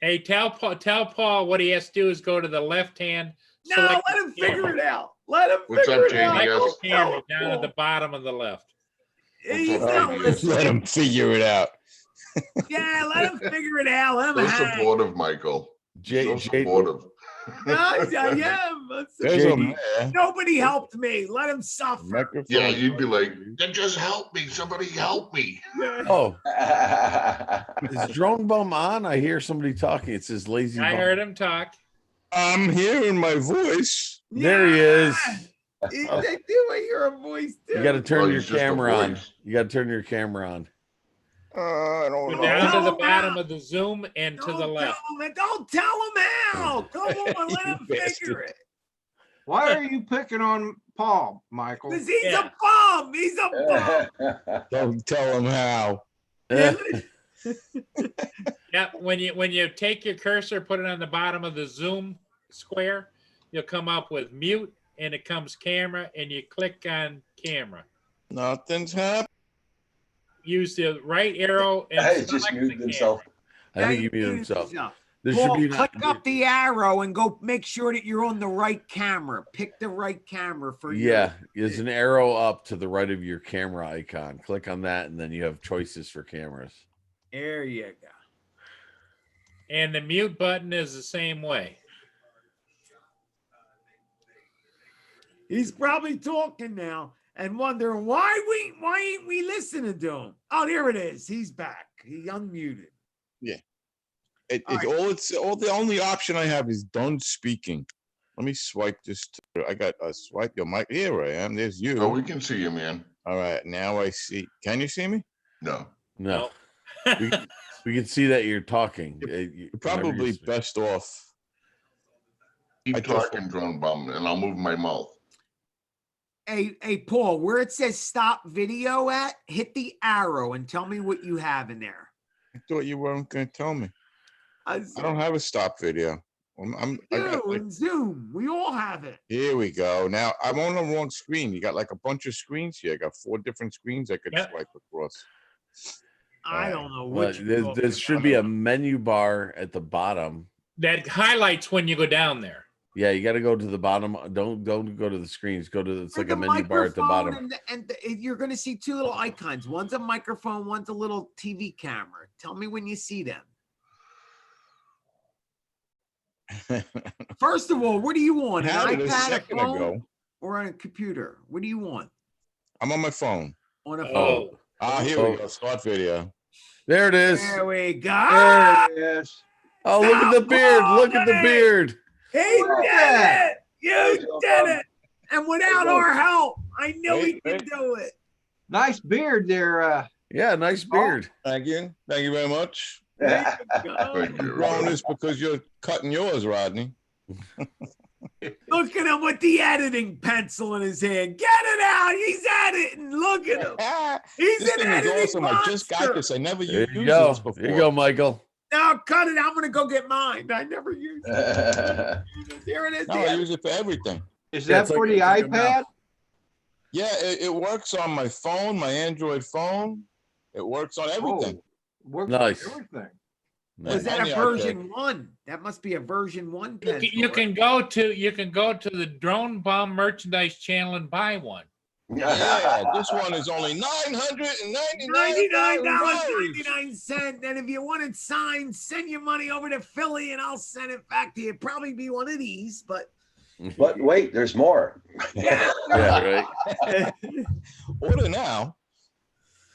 Hey, tell Paul what he has to do is go to the left hand. No, select let him the camera. figure it out. Let him What's figure up, it out. Jamie? Select Yes. the camera down at the bottom of the left. He's What's up, not Jamie? listening. Let him figure it out. Yeah, let him figure it out. Let So him hang. supportive, Michael. So supportive. No, I am. There's a JD. man. Nobody helped me. Let him suffer. Microphone. Yeah, you'd be like, then just help me. Somebody help me. Oh, is Drone Bum on? I hear somebody talking. It says lazy I bum. heard him talk. I'm hearing my voice. There he is. I do. I hear a voice too. You got to turn Oh, your he's just a camera on. voice. You got to turn your camera on. I don't Go know. down to Tell the him bottom out. of the Zoom and to Don't the left. Tell him, don't tell him how. Come on, let him You figure bastard. it. Why are you picking on Paul, Michael? Because he's Yeah. a bum. He's a bum. Don't tell him how. Yeah, when you take your cursor, put it on the bottom of the Zoom square, you'll come up with mute, and it comes camera, and you click on camera. Nothing's happened. Use the right arrow and He just select muted the himself. I think he muted himself. There Paul, should be click up the arrow and go make sure that you're on the right camera. Pick the right camera for you. Yeah, there's an arrow up to the right of your camera icon. Click on that, and then you have choices for cameras. There you go. And the mute button is the same way. He's probably talking now and wondering why ain't we listening to him? Oh, there it is. He's back. He unmuted. The only option I have is done speaking. Let me swipe this. I got a swipe your mic. Here I am. There's you. Oh, we can see you, man. All right, now I see. Can you see me? No. No, we can see that you're talking. You're probably best off. Keep I just- talking, Drone Bum, and I'll move my mouth. Hey, Paul, where it says stop video at, hit the arrow and tell me what you have in there. I thought you weren't going to tell me. I I don't have a stop video. You and Zoom. We all have it. Here we go. Now I'm on the wrong screen. You got like a bunch of screens here. I got 4 different screens I could Yep. swipe across. I don't know Well, which. there should be a menu bar at the bottom. That highlights when you go down there. Yeah, you got to go to the bottom. Don't go to the screens. Go to it's like a And the menu bar at the bottom. microphone, and you're going to see 2 little icons. One's a microphone. One's a little TV camera. Tell me when you see them. First of all, what do you want? An Had it a iPad, a second phone, ago. or a computer? What do you want? I'm on my phone. On a phone. Oh, Ah, here we go. Start video. There it is. There we go. There it is. Oh, look at the beard. Look at the beard. He did it. You did it. And without our help, I knew he could do it. Nice beard there. Yeah, nice beard. Thank you. Thank you very much. There you go. Thank you. I'm growing this because you're cutting yours, Rodney. Look at him with the editing pencil in his hand. Get it out. He's editing. Look at him. He's This an thing is editing awesome. I just got monster. this. I never There used you this go. before. There you go, Michael. No, cut it. I'm going to go get mine. I never used it. Here it is. No, I use it for everything. Is Yeah, that it's like- for the it's like a iPad? Yeah, it works on my phone, my Android phone. It works on everything. Works Nice. on everything. Was that And a the version 1? That must be a version 1 you pencil. can, you can go to the Drone Bomb merchandise channel and buy one. Yeah, this one is only $99.99. And if you want it signed, send your money over to Philly and I'll send it back to you. Probably be one of these, but But wait, there's more. yeah. Yeah, right. Order now.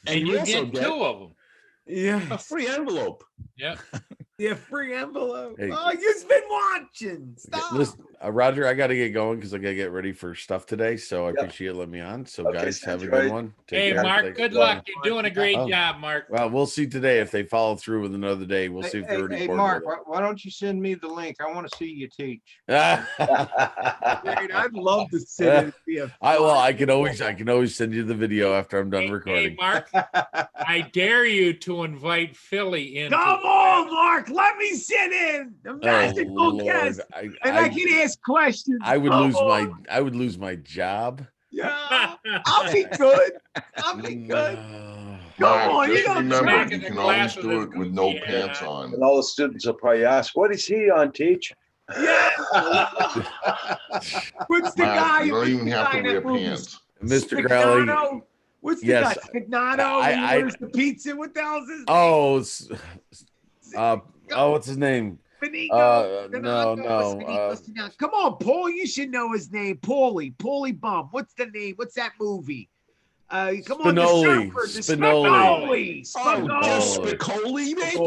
And you also get 2 of them. Yeah. a free envelope. Yep. Yeah, free envelope. Hey. Oh, you've been watching. Stop. Listen, Roger, I got to get going because I got to get ready for stuff today. So I appreciate you letting me on. So Okay, guys, have a sounds good right. one. Hey, care. Mark, Thanks. good luck. You're doing a great Oh. job, Mark. Well, we'll see today if they follow through with another day. We'll see if they're already Hey, bored Mark, with why don't you send me the link? I want to see you teach. it. Dude, I'd love to sit and be a I can always send you the video after I'm done Hey, recording. Mark, I dare you to invite Philly in. Come on, Mark. Let me sit in. The magical Oh, Lord. guest. And I can ask questions. I would Come lose on. I would lose my job. Yeah. I'll be good. I'll be good. No. Come on, you Just don't remember, back you in the can always glasses do is it with no goofy, pants yeah. on. And all the students will probably ask, what is he on, Teach? Yeah. What's the guy? Mark, you don't what's even the have guy to that wear movies? pants. Mr. Crowley. Spignano? What's the Yes. guy? Spignano? I- Where's the pizza? What the hell's his name? Oh, what's his name? Spinigo? no. Come on, Paul. You should know his name. Paulie Bum. What's the name? What's that movie? Come on, Spinoli. the surfer. The Spinoli. Spinoli. Oh, just Spicoli. Spicoli, baby.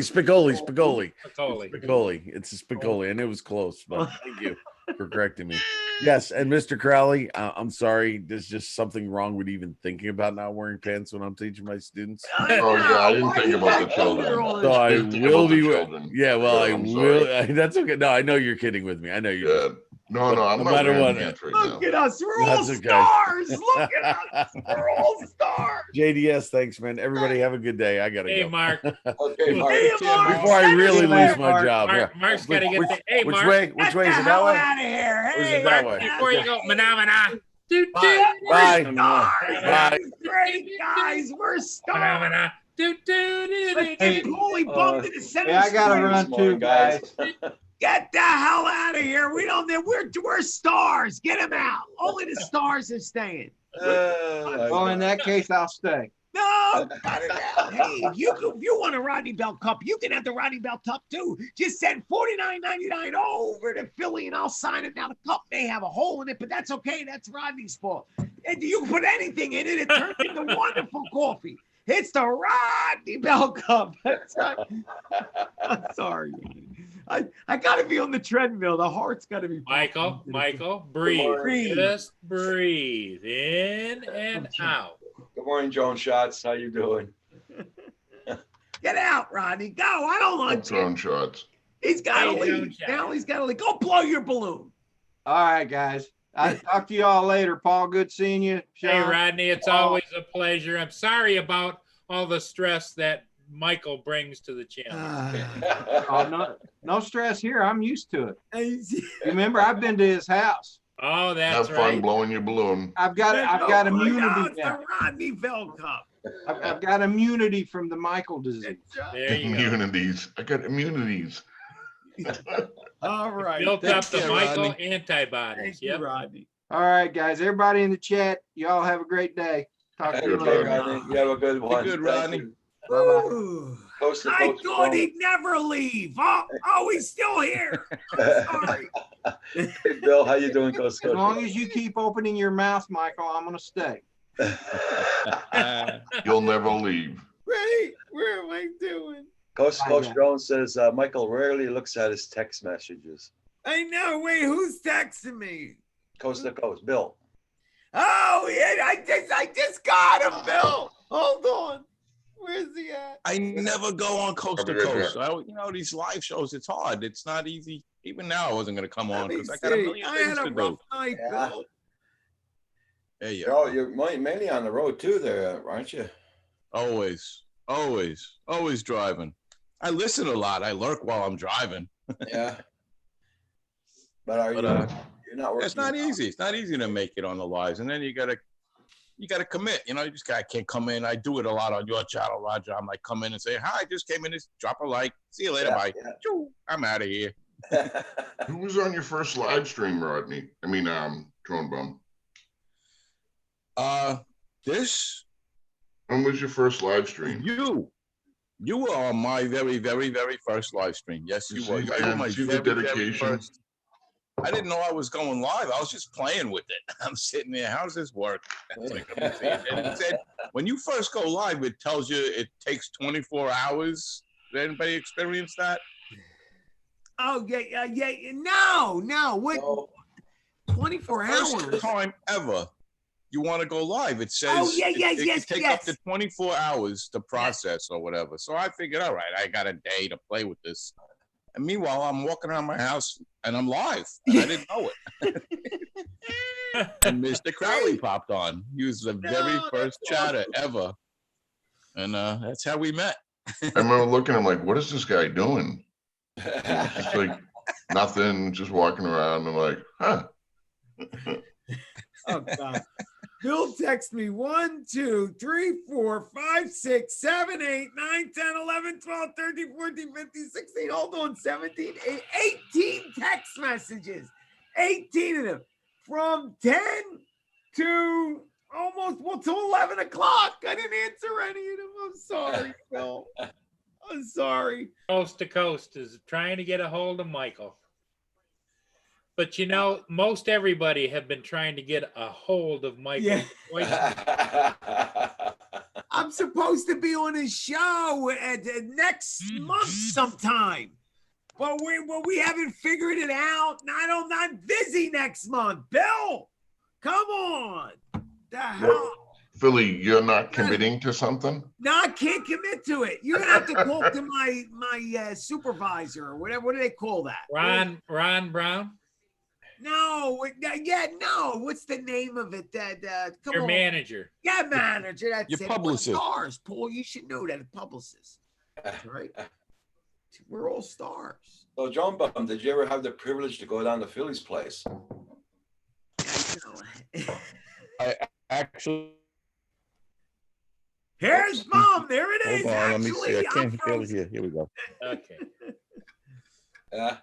Spicoli. Totally. Spicoli. It's a Spicoli, and it was close, but thank you for correcting me. Yes, and Mr. Crowley, I'm sorry. There's just something wrong with even thinking about not wearing pants when I'm teaching my students. Oh, yeah, I didn't think about the children. So I Didn't think will about the be. children. Yeah, well, Yeah, I I'm will. sorry. That's okay. No, I know you're kidding with me. I know you're. Yeah. No, I'm No not matter wearing what, pants right now. Look at us. We're all That's okay. stars. Look at us. We're all stars. JDS, thanks, man. Everybody have a good day. I gotta Hey, go. Mark. Okay, Mark. Hey, Mark. Before I really Send us lose back, my Mark. job. Mark, yeah. Mark's got to get Which- the. Hey, Which Mark. way? Which Get way the is it? That hell way? out of here. Or is Hey, it that Mark, way? before you go, Manamana. Bye. We're stars. Bye. Great guys. We're stars. Manamana. Let's get Paulie bumped in the center. Hey, I gotta square. run too, guys. Get the hell out of here. We don't need, we're stars. Get him out. Only the stars are staying. Well, in that case, I'll stay. No, cut it out. Hey, if you want a Rodney Bell Cup, you can have the Rodney Bell Cup too. Just send $49.99 over to Philly and I'll sign it. Now the cup may have a hole in it, but that's okay. That's Rodney's fault. And you can put anything in it, it turns into wonderful coffee. It's the Rodney Bell Cup. That's right. I'm sorry. I gotta be on the treadmill. The heart's gotta be Michael, breathe. Breathe. Just breathe in and out. Good morning, Joan Shots. How you doing? Get out, Rodney. Go. I don't I'm want you. throwing shots. He's got to Hey, leave. don't shout. Now he's got to leave. Go blow your balloon. All right, guys. I'll talk to you all later. Paul, good seeing you. Hey, Sean. Rodney, it's always a pleasure. I'm sorry about all the stress that Michael brings to the channel. Oh, No stress here. I'm used to it. You Remember, I've been to his house. Oh, Have that's fun right. blowing your balloon. I've got immunity It's now. the Rodney Bell Cup. I've got immunity from the Michael disease. There you go. Immunities. I got immunities. All right. Built up the care, Michael Rodney. antibodies. Thank you, Yep. Rodney. All right, guys. Everybody in the chat, y'all have a great day. Talk to you Good, later. Rodney. Rodney, you have a good one. good, Thank Rodney. you. Bye-bye. Ooh. Coast to I coast, thought Sean. he'd never leave. Oh, he's still here. Sorry. Hey, Bill, how you doing, Coast to As Coast? long as you keep opening your mouth, Michael, I'm gonna stay. You'll never leave. Wait, where am I doing? Coast to Bye, Coast guys. Jones says Michael rarely looks at his text messages. I know. Wait, who's texting me? Coast to Coast, Bill. Oh, yeah, I just got him, Bill. Hold on. Where's he at? I never go on coast to I'll be right coast. These live shows, it's hard. It's not easy. Even now, I wasn't going to come on Let me because I got a see. million I things had to a do. rough night, Yeah. Bill. There you You're go. mainly on the road too, there, aren't you? Always driving. I listen a lot. I lurk while I'm driving. Yeah. But are you? But, You're not working. It's not now. easy. It's not easy to make it on the lives, and then you gotta commit. You can't come in. I do it a lot on your channel, Roger. I'm like, come in and say, hi, I just came in. Just drop a like. See you later. Yeah, Bye. Choo, I'm out of here. Who was on your first live stream, Rodney? I mean, Drone Bum. This When was your first live stream? you were on my very, very, very first live stream. Yes, you were. You were my See the very, very dedication? first. I didn't know I was going live. I was just playing with it. I'm sitting there. How's this work? That's like, let me see. And it said, when you first go live, it tells you it takes 24 hours. Did anybody experience that? Oh, yeah. No. What? No. 24 First hours? time ever you want to go live. It says Oh, yeah, it yes, can take up to 24 hours to process or whatever. So I figured, all right, I got a day to play with this. And meanwhile, I'm walking around my house and I'm live. And I didn't know it. And Mr. Crowley popped on. He was the very first chatter ever. And that's how we met. I remember looking at him like, what is this guy doing? It's like nothing, just walking around. I'm like, huh. Oh, God. Bill text me 1, 2, 3, 4, 5, 6, 7, 8, 9, 10, 11, 12, 13, 14, 15, 16. Hold on, 17, 18 text messages. 18 of them from 10 to almost to 11 o'clock. I didn't answer any of them. I'm sorry, Bill. I'm sorry. Coast to Coast is trying to get a hold of Michael. But most everybody have been trying to get a hold of Michael. Yeah. I'm supposed to be on his show next month sometime. But we haven't figured it out. I'm busy next month. Bill, come on. The hell? Philly, you're not committing to something? No, I can't commit to it. You're gonna have to talk to my supervisor or whatever. What do they call that? Ron Brown, No. What's the name of it? Come your on. manager. Yeah, manager. That's Your it. publicist. We're stars, Paul. You should know that. A publicist. That's right. We're all stars. So, John Bum, did you ever have the privilege to go down to Philly's place? Actually, Here's Mom. There it is. hold on. Let me see. I Actually, I'm can't hear frozen. here. Here we go. Okay. Yeah.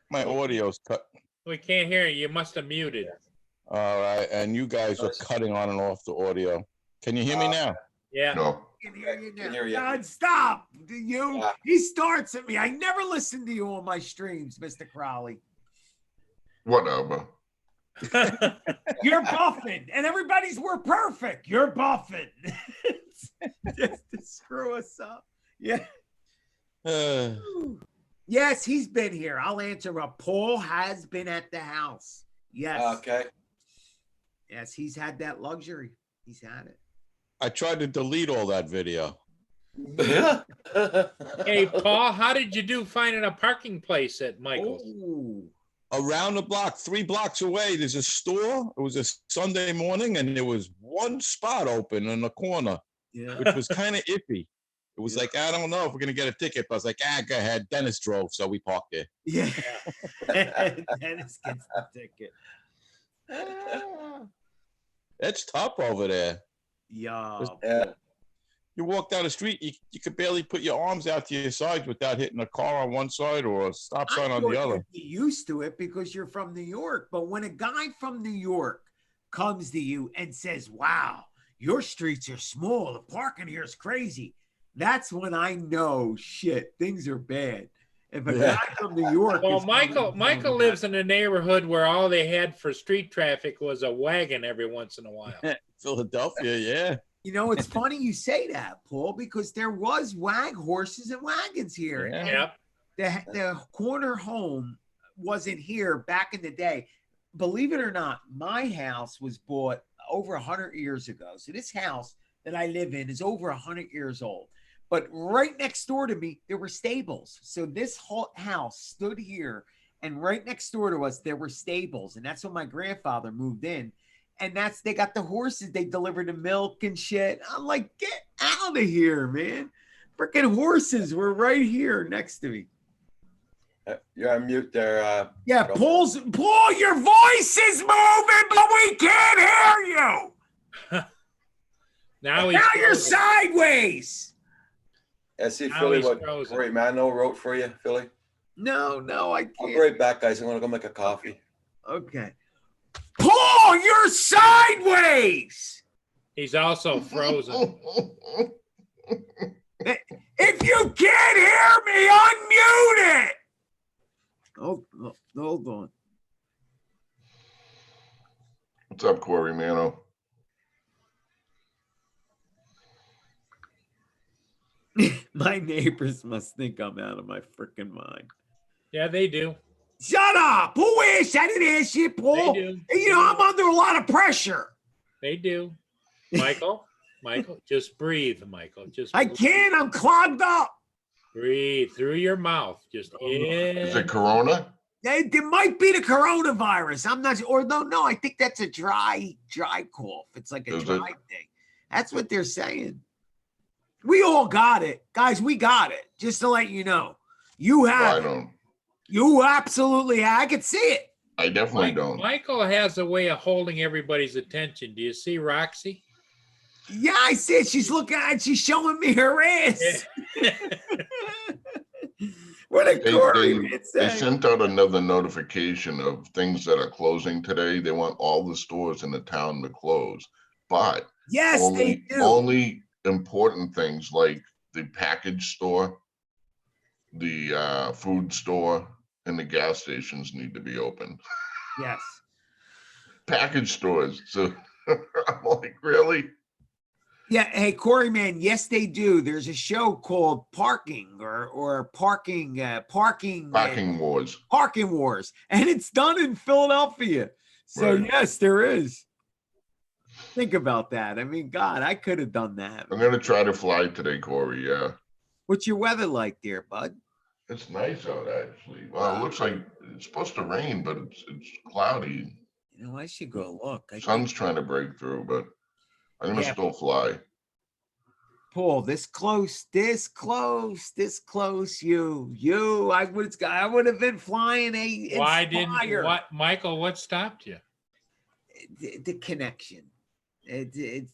My audio's cut. We can't hear you. You must have muted. All right. And you guys are cutting on and off the audio. Can you hear me now? Yeah. No. I can hear you now. Can hear you. God, stop. You. Yeah. He starts at me. I never listen to you on my streams, Mr. Crowley. Whatever. You're buffing, and everybody's we're perfect. You're buffing. Just to screw us up. Yeah. Yes, he's been here. I'll answer up. Paul has been at the house. Yes. Okay. Yes, he's had that luxury. He's had it. I tried to delete all that video. Hey, Paul, how did you do finding a parking place at Michael's? Ooh. Around the block, 3 blocks away, there's a store. It was a Sunday morning, and there was one spot open in the corner, Yeah. which was kind of iffy. It It was like, I don't know if we're gonna get a ticket, but I was like, go ahead. Dennis drove, so we parked there. Yeah. Dennis gets the ticket. It's tough over there. Yeah. You walk down the street, you could barely put your arms out to your sides without hitting a car on one side or a stop sign on the other. You'd be used to it because you're from New York. But when a guy from New York comes to you and says, wow, your streets are small, the parking here is crazy, that's when I know shit, things are bad. If a guy from New York, well, Michael lives in a neighborhood where all they had for street traffic was a wagon every once in a while. Philadelphia, yeah. You know, it's funny you say that, Paul, because there was horses and wagons here. Yeah. Yep. The corner home wasn't here back in the day. Believe it or not, my house was bought over 100 years ago. So this house that I live in is over 100 years old. But right next door to me, there were stables. So this whole house stood here, and right next door to us, there were stables. And that's when my grandfather moved in. And they got the horses. They delivered the milk and shit. I'm like, get out of here, man. Freaking horses were right here next to me. You're on mute there. Yeah, Paul, your voice is moving, but we can't hear you. Now you're sideways. I see Now Philly he's what frozen. Corey Mano wrote for you, Philly. No, I I'll can't. be right back, guys. I'm gonna go make a coffee. Okay. Paul, you're sideways. He's also frozen. If you can't hear me, unmute it. Oh, hold on. What's up, Corey Mano? My neighbors must think I'm out of my freaking mind. Yeah, they do. Shut up. Who is? I didn't hear shit, Paul. They do. You know, I'm under a lot of pressure. They do. Michael, just breathe, Michael. Just I can't. I'm clogged up. breathe through your mouth. Just in. Is it Corona? There might be the coronavirus. I'm not sure. Or no, I think that's a dry cough. It's like a Is dry it? thing. That's what they're saying. We all got it. Guys, we got it. Just to let you know. You I have it. don't. You absolutely have. I can see it. I definitely don't. Michael has a way of holding everybody's attention. Do you see Roxy? Yeah, I see it. She's looking at, she's showing me her ass. What a Corey. They sent out another notification of things that are closing today. They want all the stores in the town to close, but Yes, they do. only important things like the package store, the food store, and the gas stations need to be open. Yes. Package stores. So I'm like, really? Yeah. Hey, Corey, man. Yes, they do. There's a show called Parking or Parking Wars. Parking Wars, and it's done in Philadelphia. So Right. yes, there is. Think about that. I mean, God, I could have done that. I'm gonna try to fly today, Corey. Yeah. What's your weather like there, bud? It's nice out actually. Well, it looks like it's supposed to rain, but it's cloudy. You know, I should go look. Sun's trying to break through, but I'm gonna Yeah. still fly. Paul, this close, you. I would have been flying a. Why Inspire. didn't what Michael? What stopped you? The connection? It's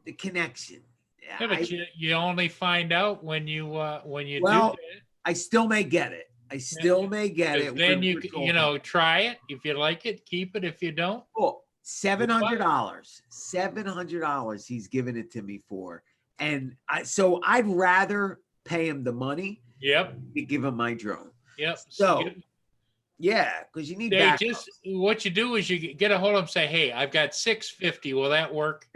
the connection. Yeah, but you only find out when you Well, do that. I still may get it. I still may get it. Then when you we're you talking. know try it. If you like it, keep it. If you don't, Oh, $700. $700 he's giving it to me for. And so I'd rather pay him the money yep, to give him my drone. yep. So, yeah, because you need They backup. just what you do is you get a hold of them, say, "Hey, I've got 650. Will that work?"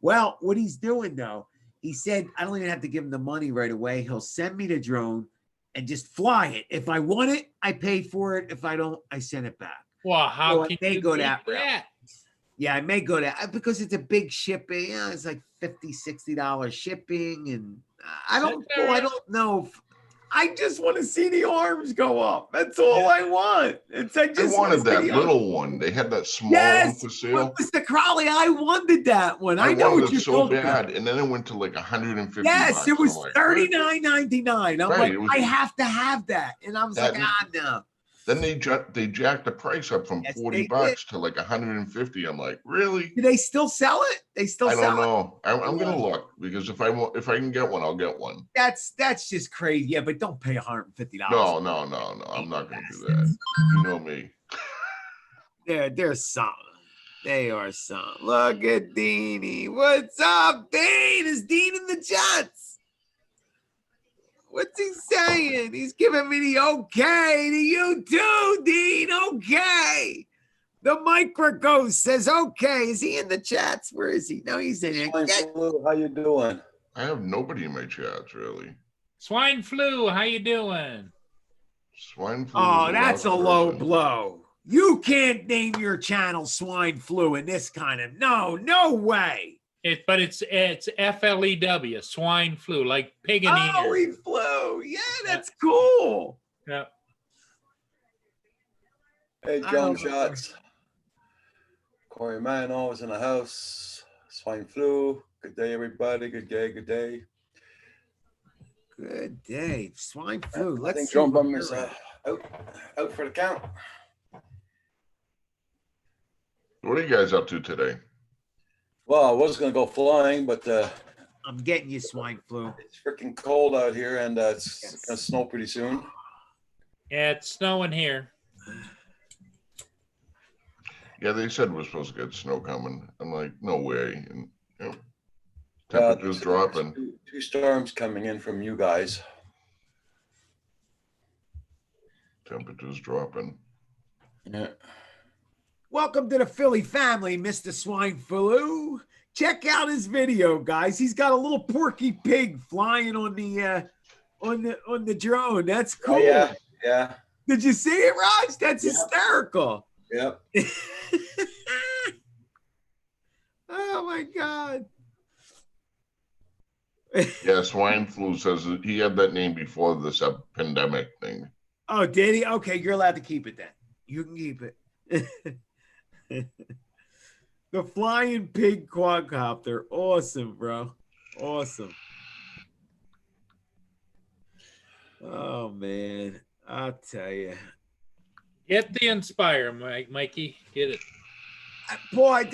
Well, what he's doing though, he said, I don't even have to give him the money right away. He'll send me the drone and just fly it. If I want it, I pay for it. If I don't, I send it back. Well, how So I can may you go beat that route. that? Yeah, I may go to because it's a big shipping. Yeah, it's like $50, $60 shipping, and I don't That's all right. know. I just want to see the arms go up. That's all I want. I just wanted that see little one. They had that small one for sale. Mr. Crowley, I wanted that one. I know wanted what it you're so talking bad, about. and then it went to like 150. Yes, bucks. it was I'm like, what? $39.99. I'm Right, like, it was- I have to have that, and I was That- like, no. Then they jacked the price up from Yes, 40 they bucks to like 150. I'm like, really? Do they still sell it? They still I sell don't it? know. I'm gonna look because if I can get one, I'll get one. That's just crazy. Yeah, but don't pay $150. No. I'm not gonna do that. You know me. They're some. They are some. Look at Deanie. What's up, Dean? Is Dean in the chats? What's he saying? He's giving me the okay to you too, Dean. Okay. The microghost says okay. Is he in the chats? Where is he? No, he's in Swine it. flu, how you doing? I have nobody in my chats really. Swine flu, how you doing? Swine flu. Oh, is the that's a last low person. blow. You can't name your channel Swine Flu in this kind of no way. But it's FLEW, swine flu, like pig in the Oh, ear. he flew. Yeah, that's cool. Yeah. Hey, I John don't know. Shots. Corey Mano is in the house. Swine flu. Good day, everybody. Good day. Good day. Good day. Swine flu. I Let's think see John what Bum is you're out for the count. What are you guys up to today? Well, I was going to go flying, but I'm getting you swine flu. it's freaking cold out here, and it's Yes. going to snow pretty soon. Yeah, it's snowing here. Yeah, they said we're supposed to get snow coming. I'm like, no way. And you know, Uh, temperatures there's dropping. two storms coming in from you guys. Temperatures dropping. Yeah. Welcome to the Philly family, Mr. Swine Flu. Check out his video, guys. He's got a little porky pig flying on the drone. That's cool. Oh, yeah. Yeah. Did you see it, Raj? That's Yeah. hysterical. Yep. Oh my God. Yeah, swine flu says that he had that name before this pandemic thing. Oh, did he? Okay, you're allowed to keep it then. You can keep it. The flying pig quadcopter. Awesome, bro. Awesome. Oh man. I'll tell you. Get the Inspire, Mikey. Get it. Boy,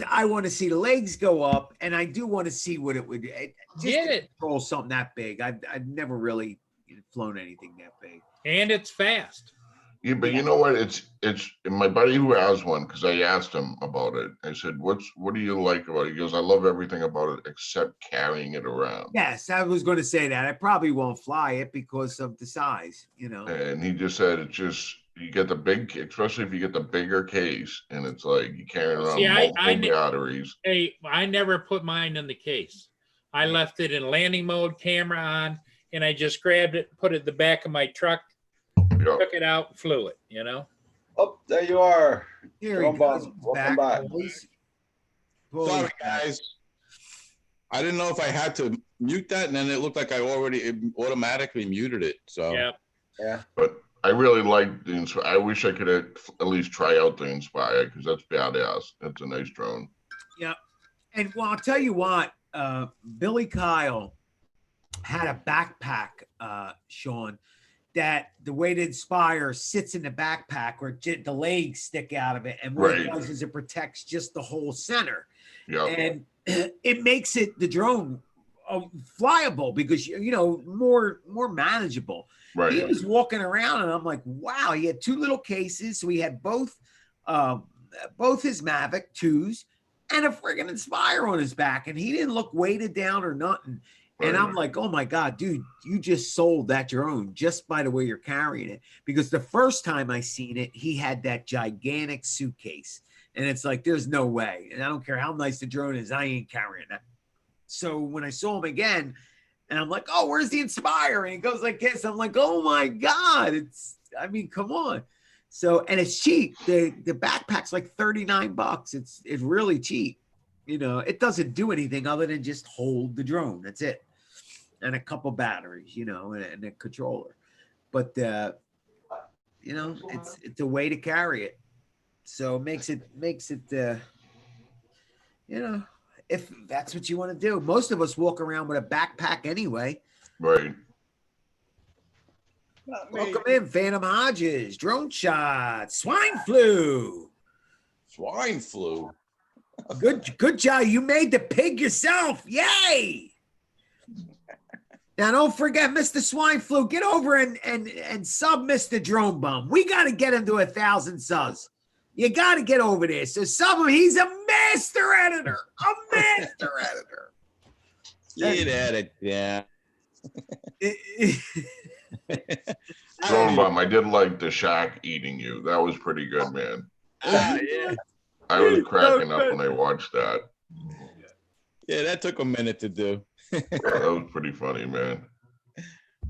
I want to see the legs go up, and I do want to see what it would just Get to it. control something that big. I've never really flown anything that big. And it's fast. Yeah, but you know what? It's my buddy who has one, because I asked him about it. I said, what do you like about it? He goes, I love everything about it except carrying it around. Yes, I was going to say that. I probably won't fly it because of the size, you know. And he just said it's just you get the big, especially if you get the bigger case, and it's like you carry around See, multiple batteries. Hey, I never put mine in the case. I left it in landing mode, camera on, and I just grabbed it, put it in the back of my truck, Yeah. took it out, flew it, you know? Oh, there you are. Here he Welcome goes. back. Welcome back. boys. Sorry, Boys. guys. I didn't know if I had to mute that, and then it looked like it automatically muted it. So Yeah. Yeah. But I really like the Inspire. I wish I could at least try out the Inspire because that's badass. That's a nice drone. And well, I'll tell you what, Billy Kyle had a backpack, Sean, that the way to Inspire sits in the backpack where the legs stick out of it. And what it Right. does is it protects just the whole center. Yeah. And it makes the drone flyable because, you know, more manageable. He Right. was walking around and I'm like, wow, he had two little cases. So he had both his Mavic 2s and a friggin' Inspire on his back. And he didn't look weighted down or nothing. And I'm like, oh my God, dude, you just sold that drone just by the way you're carrying it. Because the first time I seen it, he had that gigantic suitcase. And it's like, there's no way. And I don't care how nice the drone is, I ain't carrying that. So when I saw him again, and I'm like, oh, where's the Inspire? And he goes like this. I'm like, oh my God. Come on. So, and it's cheap. The backpack's like $39. It's really cheap. You know, it doesn't do anything other than just hold the drone. That's it. and a couple batteries, you know, and a controller. But you know, it's a way to carry it. So it makes it you know, if that's what you want to do. Most of us walk around with a backpack anyway. Right. Welcome in, Phantom Hodges, Drone Shot, Swine Flu. Swine flu. Good job. You made the pig yourself. Yay. Now don't forget, Mr. Swine Flu. Get over and sub Mr. Drone Bum. We got to get him to 1,000 subs. You got to get over there. So sub him. He's a master editor. A master editor. Get at it, yeah. Drone Bomb, I did like the Shaq eating you. That was pretty good, man. Yeah. I was cracking up when I watched that. Yeah, that took a minute to do. That was pretty funny, man.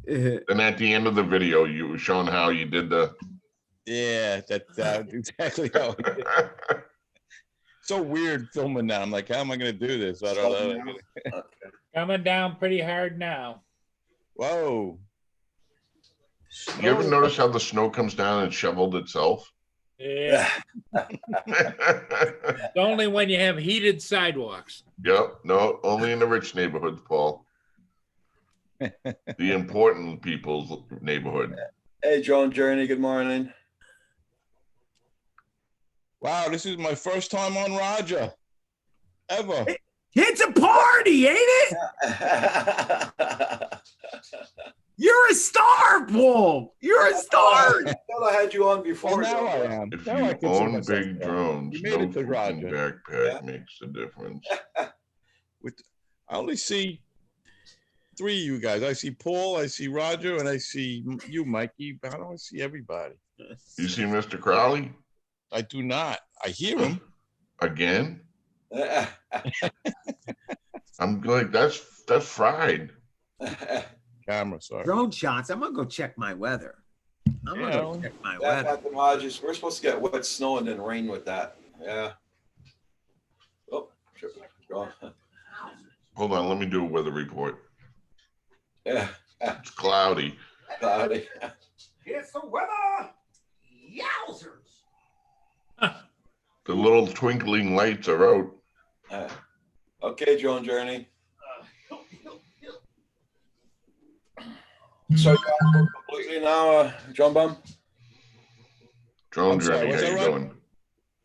And at the end of the video, you were showing how you did the. Yeah, that's exactly how it did. So weird filming now. I'm like, how am I going to do this? I don't know. Coming down pretty hard now. Whoa. You ever notice how the snow comes down and shoveled itself? Yeah. Only when you have heated sidewalks. Yep. No, only in the rich neighborhoods, Paul. The important people's neighborhood. Hey, Drone Journey. Good morning. Wow, this is my first time on Roger. Ever. It's a party, ain't it? You're a star, Paul. You're a star. I thought I had you on before. Well, now I am. If Now I you consider own myself big smart. drones, You made no it to freaking Roger. backpack makes a difference. I only see 3 of you guys. I see Paul, I see Roger, and I see you, Mikey. But I don't see everybody. You see Mr. Crowley I do not. I hear him. again? I'm like, that's fried. Camera, sorry. Drone shots. I'm gonna go check my weather. I'm gonna go check my weather. Captain Hodges, we're supposed to get wet snow and then rain with that. Yeah. Oh, sure. Go on. Hold on, let me do a weather report. Yeah. It's cloudy. Cloudy. It's the weather. Yowzers. The little twinkling lights are out. Okay, Drone Journey. So you're completely now, Drone Bum? Drone I'm sorry, Journey, what's how you that, Rod? doing?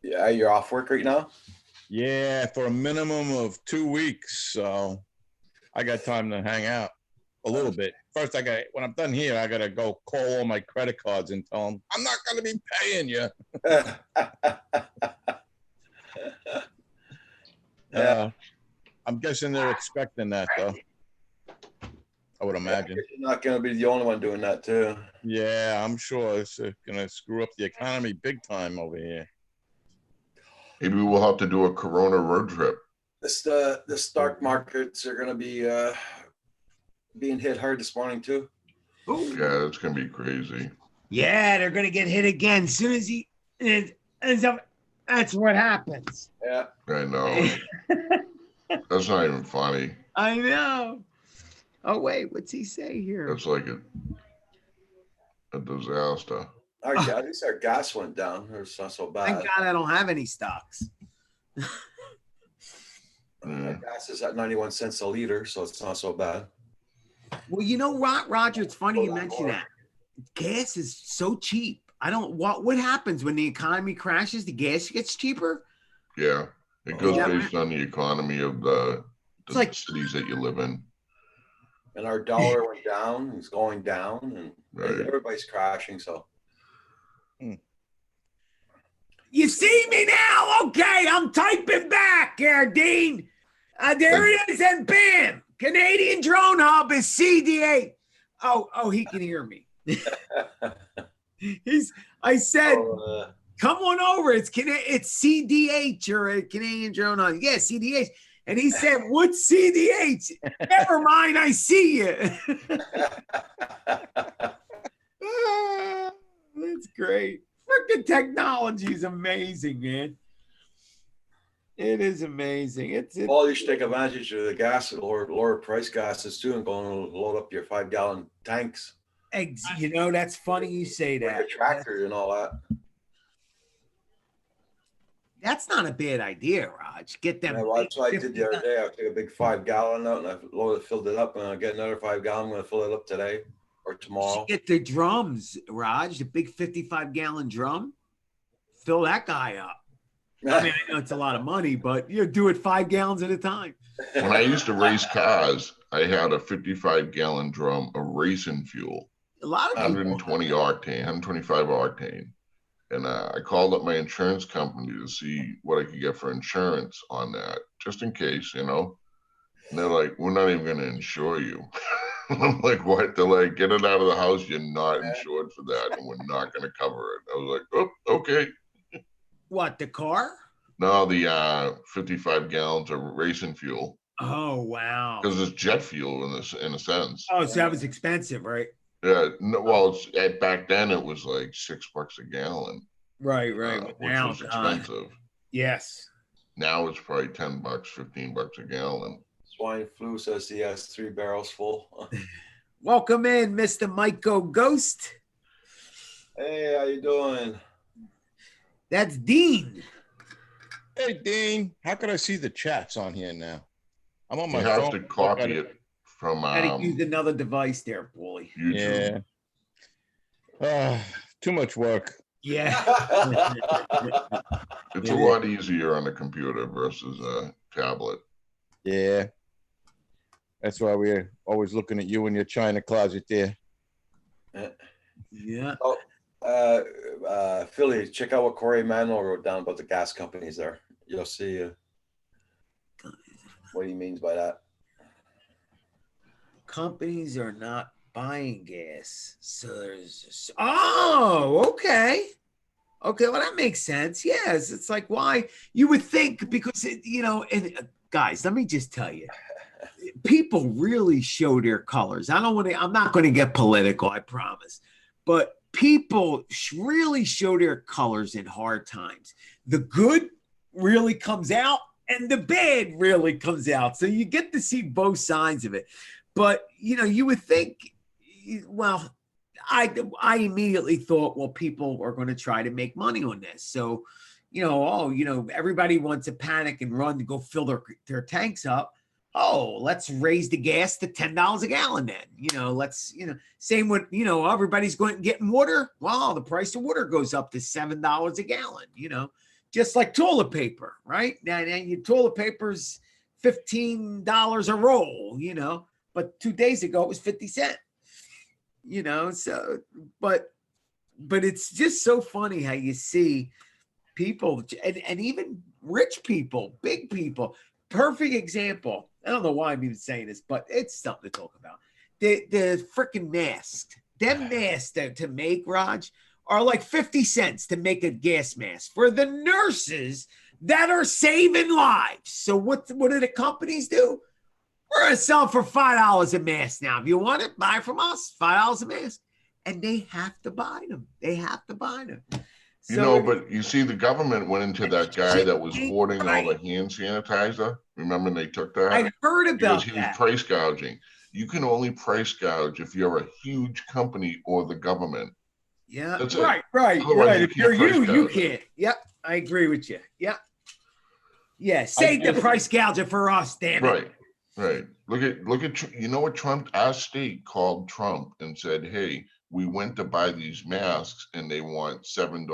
Yeah, you're off work right now? Yeah, for a minimum of 2 weeks. So I got time to hang out a little bit. First, when I'm done here, I got to go call all my credit cards and tell them, I'm not going to be paying you. I'm guessing they're expecting that, though. I would imagine. You're not going to be the only one doing that, too. Yeah, I'm sure it's going to screw up the economy big time over here. Maybe we'll have to do a Corona road trip. The stock markets are going to be being hit hard this morning, too. Yeah, that's gonna be crazy. Yeah, they're gonna get hit again. As soon as he ends up, that's what happens. Yeah. I know. That's not even funny. I know. Oh wait, what's he say here? That's like a disaster. At least our gas went down. It's not so bad. Thank God I don't have any stocks. Our gas is at 91 cents a liter, so it's not so bad. Well, you know, Roger, it's funny you mention that. Gas is so cheap. What happens when the economy crashes? The gas gets cheaper? Yeah, it goes Yeah. based on the economy of the It's like- cities that you live in. And our dollar went down. It's going down, and Right. everybody's crashing. So You see me now? Okay, I'm typing back here, Dean. There it is, and bam! Canadian Drone Hub is CD8. Oh, he can hear me. I said, come on over. It's CDH or a Canadian Drone Hub. Yeah, CDH. And he said, what's CDH? Never mind, I see you. That's great. Freaking technology is amazing, man. It is amazing. It's Well, you should take advantage of the gas, lower price gases too, and go and load up your 5 gallon tanks. you know, that's funny you say Like that. a tractor and all that. That's not a bad idea, Raj. Get them. Yeah, well, that's what I did the other 50 day. I took a big 5 gallon out and I filled it up, and I'll get another 5 gallon. I'm going to fill it up today or You tomorrow. should get the drums, Raj, the big 55-gallon drum. Fill that guy up. I mean, I know it's a lot of money, but you do it 5 gallons at a time. When I used to race cars, I had a 55-gallon drum of racing fuel, A lot of people. 120 octane, 125 octane. And I called up my insurance company to see what I could get for insurance on that, just in case, you know. And they're like, we're not even going to insure you. I'm like, what? They're like, get it out of the house. You're not insured for that, and we're not going to cover it. I was like, oh, okay. What, the car? No, the 55 gallons of racing fuel, Oh, wow. because it's jet fuel in a sense. Oh, so that was expensive, right? Yeah, no, well, back then it was like $6 a gallon, Right. which Now, was expensive. yes. Now it's probably $10, $15 a gallon. Swine flu says he has 3 barrels full. Welcome in, Mr. Michael Ghost. Hey, how you doing? That's Dean. Hey, Dean, how can I see the chats on here now? I'm on You my have phone. to copy it from Gotta use another device there, boy. YouTube. Yeah. Too much work. Yeah. It's a lot easier on a computer versus a tablet. Yeah. That's why we're always looking at you in your china closet there. Yeah. Philly, check out what Corey Manuel wrote down about the gas companies there. You'll see what he means by that. Companies are not buying gas. So there's okay. Okay, well, that makes sense. Yes, it's like why you would think because and guys, let me just tell you, people really show their colors. I'm not going to get political, I promise, but people really show their colors in hard times. The good really comes out and the bad really comes out. So you get to see both sides of it. But, you would think, well, I immediately thought, well, people are going to try to make money on this. So, everybody wants to panic and run to go fill their tanks up. Oh, let's raise the gas to $10 a gallon then. Same with, everybody's getting water. Well, the price of water goes up to $7 a gallon, just like toilet paper, right? Now your toilet paper's $15 a roll, but 2 days ago it was 50 cents, so, but it's just so funny how you see people and even rich people, big people. Perfect example. I don't know why I'm even saying this, but it's something to talk about. The freaking masks, them masks to make, Raj, are like 50 cents to make a gas mask for the nurses that are saving lives. So what do the companies do? We're going to sell for $5 a mask now. If you want it, buy from us, $5 a mask. And they have to buy them. But you see, the government went into that guy that was hoarding all the hand sanitizer. Remember they took that? I heard about because he was price gouging. You can only price gouge if you're a huge company or the government. Yeah, That's right. Otherwise, If you're price you gouge. can't. Yep, I agree with you. Yep. Yeah, save the price gouger for us, damn it. Right. Look at you know what Trump, our state called Trump and said, hey, we went to buy these masks and they want $7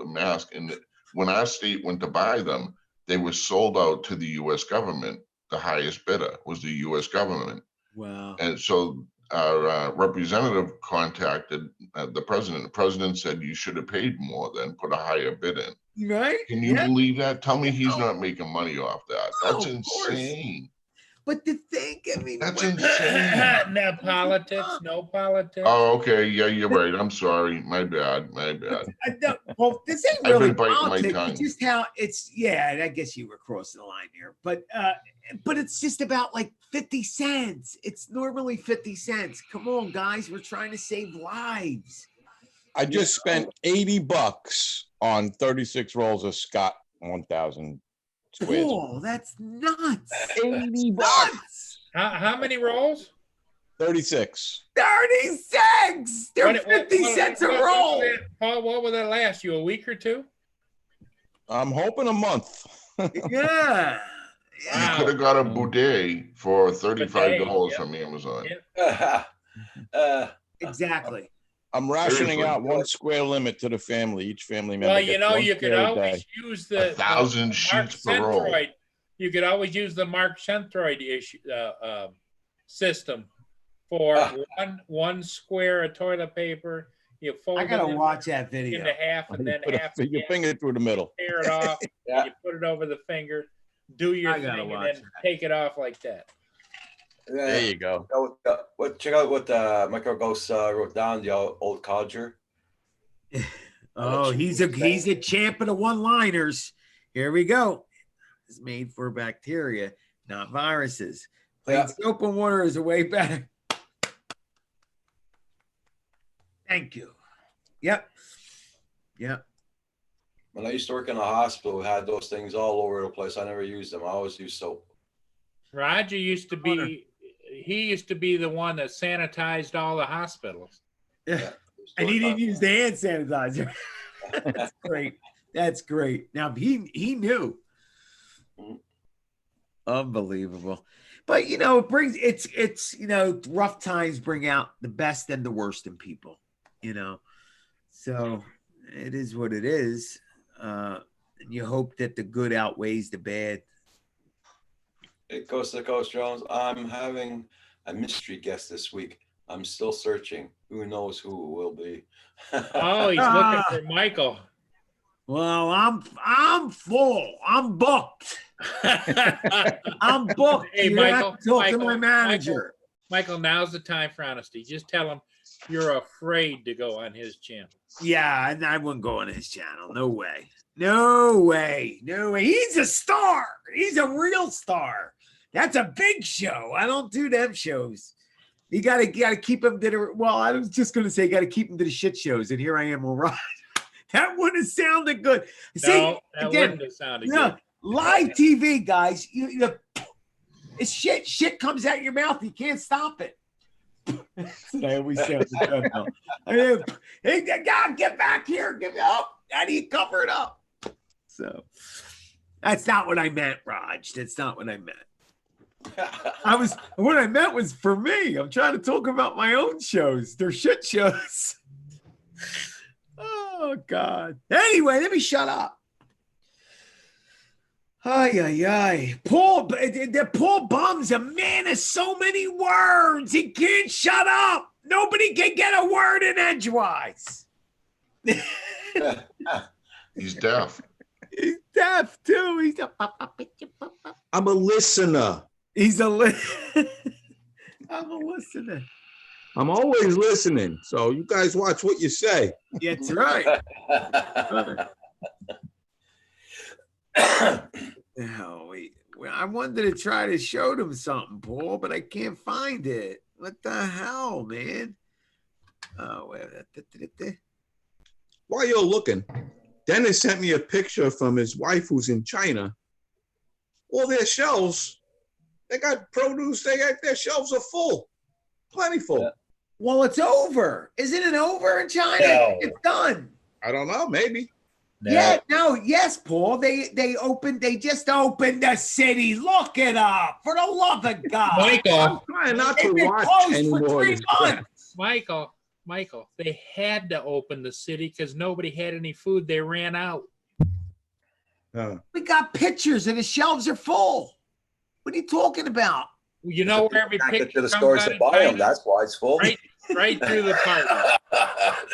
a mask. And when our state went to buy them, they were sold out to the U.S. government. The highest bidder was the U.S. government. Wow. And so our representative contacted the president. The president said you should have paid more than put a higher bid in. Right. Can you believe that? Tell me he's not making money off that. That's insane. But to think, I mean, That's insane. No politics. Oh, okay. Yeah, you're right. I'm sorry. My bad. Well, this ain't I've really been biting my politics. tongue. It's just how it's. Yeah, I guess you were crossing the line here, but it's just about like 50 cents. It's normally 50 cents. Come on, guys, we're trying to save lives. I just spent $80 on 36 rolls of Scott 1000 squares. Paul, that's nuts. 80 bucks. Nuts. How many rolls? 36. 36. They're 50 cents a roll. Paul, what will that last you? A week or two? I'm hoping a month. Yeah. You could have got a bidet for $35 from Amazon. Exactly. I'm rationing Seriously. out 1 square limit to the family. Each family member. Well, you gets know, 1 you could square a always day. use the 1,000 Mark sheets per roll. Centroid. You could always use the Mark Centroid system for one square of toilet paper. You fold I gotta it watch that video. into half and then Put half your again, finger through the middle. tear it off. Yeah. You put it over the finger. Do your I gotta thing and watch then that. take it off like that. There you go. Check out what Michael Ghost wrote down, the old codger. Oh, he's a champ of the one-liners. Here we go. It's made for bacteria, not viruses. Plain soap and water is a way better. Thank you. Yep. When I used to work in a hospital, we had those things all over the place. I never used them. I always used soap. Roger used to be. He used to be the one that sanitized all the hospitals. Yeah. And he didn't use the hand sanitizer. That's great. That's great. Now he knew. Unbelievable. But it's rough times bring out the best and the worst in people, So it is what it is. And you hope that the good outweighs the bad. It Coast to Coast Jones. I'm having a mystery guest this week. I'm still searching. Who knows who it will be? Oh, he's looking for Michael. Well, I'm full. I'm booked. I'm booked. Hey, You Michael, have to talk to my manager. Michael, now's the time for honesty. Just tell him you're afraid to go on his channel. Yeah, and I wouldn't go on his channel. No way. No way. No way. He's a star. He's a real star. That's a big show. I don't do them shows. You gotta keep him to the. Well, I was just gonna say you gotta keep him to the shit shows, and here I am, all right. That wouldn't have sounded good. See, No, that wouldn't have sounded good. Live TV, guys. It's shit. Shit comes out your mouth. You can't stop it. That's what I always say on the treadmill. Hey, God, get back here. Get up. How do you cover it up? So that's not what I meant, Raj. That's not what I meant. What I meant was for me. I'm trying to talk about my own shows. They're shit shows. Oh God. Anyway, let me shut up. Ay. Paul Bum's a man of so many words. He can't shut up. Nobody can get a word in edgewise. He's deaf. He's deaf too. I'm a listener. I'm a listener. I'm always listening. So you guys watch what you say. Yeah, that's right. Oh, wait. Well, I wanted to try to show them something, Paul, but I can't find it. What the hell, man? Oh, wait. While you're looking, Dennis sent me a picture from his wife who's in China. All their shelves, they got produce. Their shelves are full, plenty full. Yeah. Well, it's over. Isn't it over in China? No. It's done. I don't know, maybe. Yes, Paul. They just opened the city. Look it up. For the love of God. Michael, Trying not They've to been watch closed anymore. for 3 months. Michael, they had to open the city because nobody had any food. They ran out. We got pictures and the shelves are full. What are you talking about? You know where every Back picture to the comes stores out to of buy them. China? That's why it's full. Right through the park.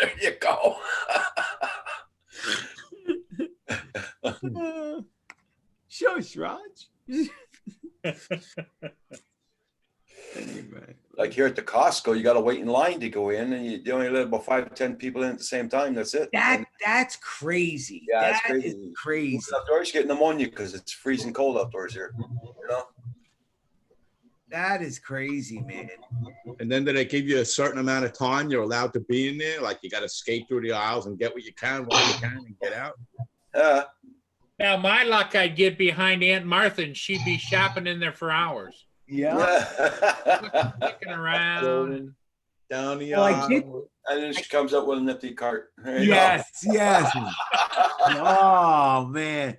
There you go. Shush, Raj. Anyway. Like here at the Costco, you got to wait in line to go in, and you only let about 5-10 people in at the same time. That's it. That's crazy. Yeah, it's That crazy. is crazy. Outdoors, you get pneumonia because it's freezing cold outdoors here. That is crazy, man. And then do they give you a certain amount of time you're allowed to be in there? Like you got to skate through the aisles and get what you can while you can and get out? Now, my luck, I'd get behind Aunt Martha and she'd be shopping in there for hours, Yeah. looking around. Rolling down the Well, I aisle. did- And then she comes up with an empty cart. There you go. Yes. Oh man.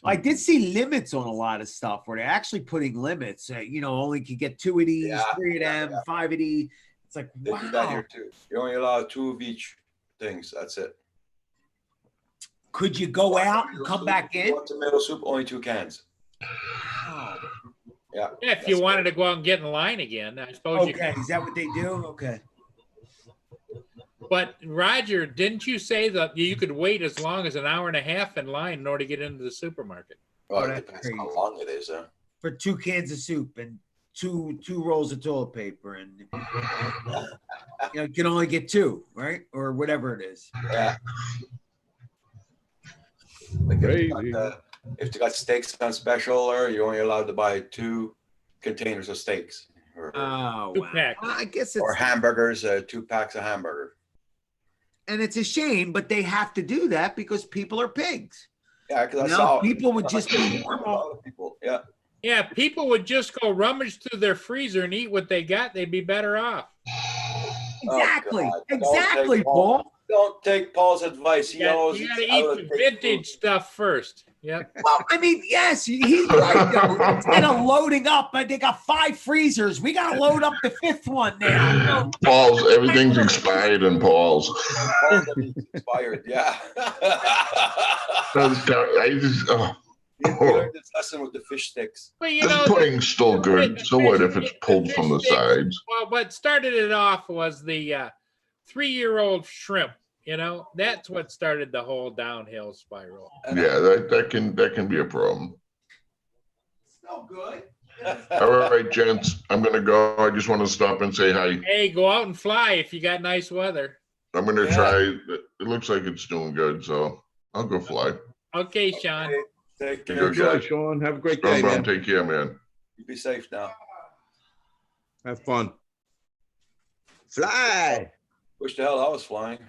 I did see limits on a lot of stuff where they're actually putting limits. Only can get 2 of these, Yeah, 3 of them, 5 of these. It's like, They do that wow. here too. You're only allowed 2 of each things. That's it. Could you go out and come back in? Tomato soup, only 2 cans. Oh, Yeah. Yeah, if you wanted to go out and get in line again, I suppose you okay. could. Is that what they do? Okay. But Roger, didn't you say that you could wait as long as an hour and a half in line in order to get into the supermarket? Well, Oh, it that's depends how crazy. long it is. For 2 cans of soup and two rolls of toilet paper, and you can only get 2, right? Or whatever it is. Yeah. Like Crazy. if they got steaks on special, or you're only allowed to buy 2 containers of steaks, or, Oh, 2 wow. packs. I guess it's or hamburgers, 2 packs of hamburger. and it's a shame, but they have to do that because people are pigs. Yeah, because I You know, saw people would just be a normal. lot of people. Yeah. Yeah, people would just go rummage through their freezer and eat what they got. They'd be better off. Exactly. God. Don't Exactly, take Paul. Don't take Paul's advice. He always You got to eats out eat of the big vintage food. stuff first. Yep. Well, I mean, yes, he's right. Though. Instead of loading up, but they got 5 freezers. We got to load up the 5th one now. Paul's, everything's expired in Paul's. Paul's expired. Yeah. I just, oh. He learned his lesson with the fish sticks. But you The know, pudding's still good. So what if it's pulled from the fish sticks- sides? Well, what started it off was the 3-year-old shrimp. You know, that's what started the whole downhill spiral. Yeah, that can be a problem. So good. All right, gents, I'm gonna go. I just want to stop and say hi. Hey, go out and fly if you got nice weather. I'm gonna Yeah. try. It looks like it's doing good, so I'll go fly. Okay, Sean. Take care. Good Enjoy, guys. Sean. Have a great Rum, day, rum, man. take care, man. You be safe now. Have fun. Fly. Wish the hell I was flying.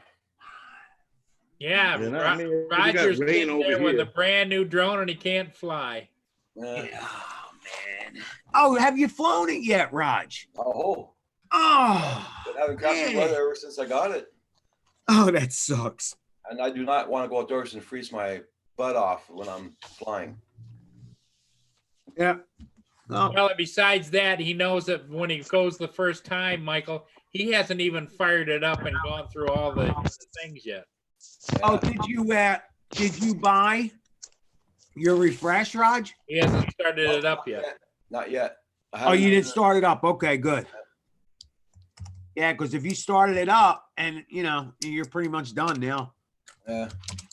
Yeah, You know, I mean, we got Roger's rain sitting over there with here. a brand new drone and he can't fly. Yeah. Oh, man. Oh, have you flown it yet, Raj? Oh, Oh, been having crappy Yeah. weather ever since I got it. oh, that sucks. And I do not want to go outdoors and freeze my butt off when I'm flying. Yeah. Oh, Well, and besides that, he knows that when he goes the first time, Michael, he hasn't even fired it up and gone through all the things yet. oh, did you buy your refresh, Raj? He hasn't started it up yet. Not yet. I Oh, haven't you didn't done start it up. Okay, good. Yeah, because if you started it up and you're pretty much done now. it. Yeah.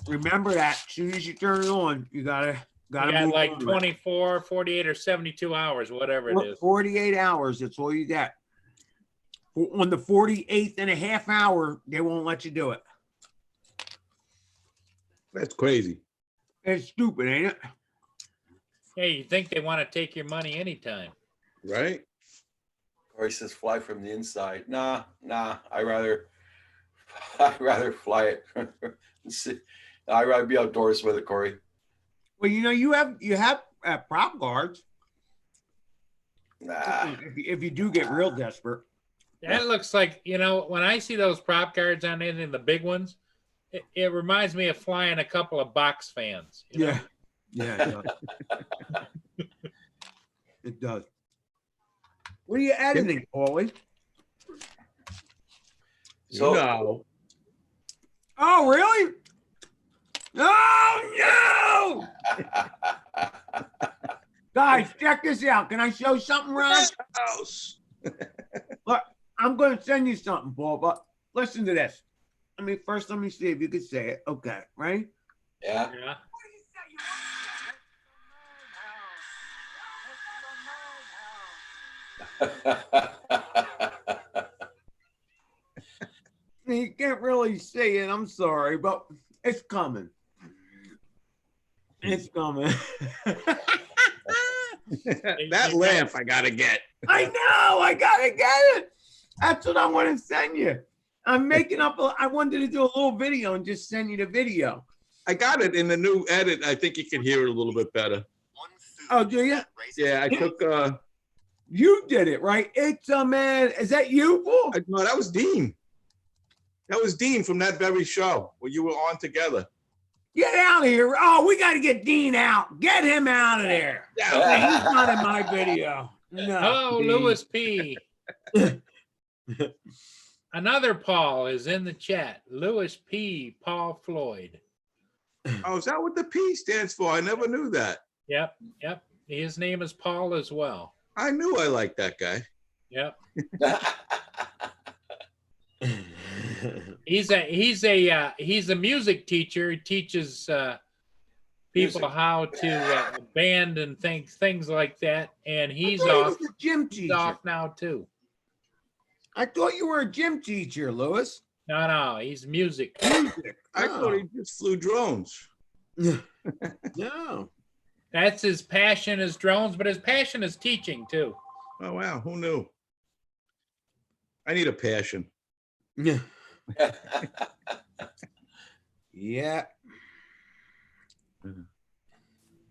Remember that as soon as you turn it on, you gotta He had move like on to it. 24, 48, or 72 hours, whatever it is. 48 hours. That's all you get. On the 48th and a half hour, they won't let you do it. That's crazy. It's stupid, ain't it? Hey, you think they want to take your money anytime? Right? Or he says fly from the inside. Nah. I'd rather fly it. See, I'd rather be outdoors with it, Corey. Well, you have prop guards Nah. if you do get real desperate. That looks like, when I see those prop guards on anything, the big ones, it reminds me of flying a couple of box fans. you know? Yeah, it does. It does. What are you editing, Paulie? So No. Oh, really? Oh, no! Guys, check this out. Can I show something, Ron? House. Look, I'm going to send you something, Paul, but listen to this. First, let me see if you can say it. Okay, right? yeah. Yeah. You can't really see it. I'm sorry, but it's coming. It's coming. That laugh I gotta get. I know. I gotta get it. That's what I want to send you. I'm making up. I wanted to do a little video and just send you the video. I got it in the new edit. I think you can hear it a little bit better. Oh, do you? Yeah, I took. You did it, right? It's a man. Is that you, Paul? No, that was Dean. That was Dean from that very show where you were on together. Get out of here. Oh, we got to get Dean out. Get him out of there. Yeah, he's not in my video. No. Oh, Dean. Louis P. Another Paul is in the chat. Louis P. Paul Floyd. Oh, is that what the P stands for? I never knew that. Yep. His name is Paul as well. I knew I liked that guy. Yep. He's a music teacher. He teaches people how to band and things like that. And he's off. A gym teacher. He's off now too. I thought you were a gym teacher, Louis. No, he's music. I thought he just flew drones. No. That's his passion is drones, but his passion is teaching too. Oh wow, who knew? I need a passion. Yeah. Yeah.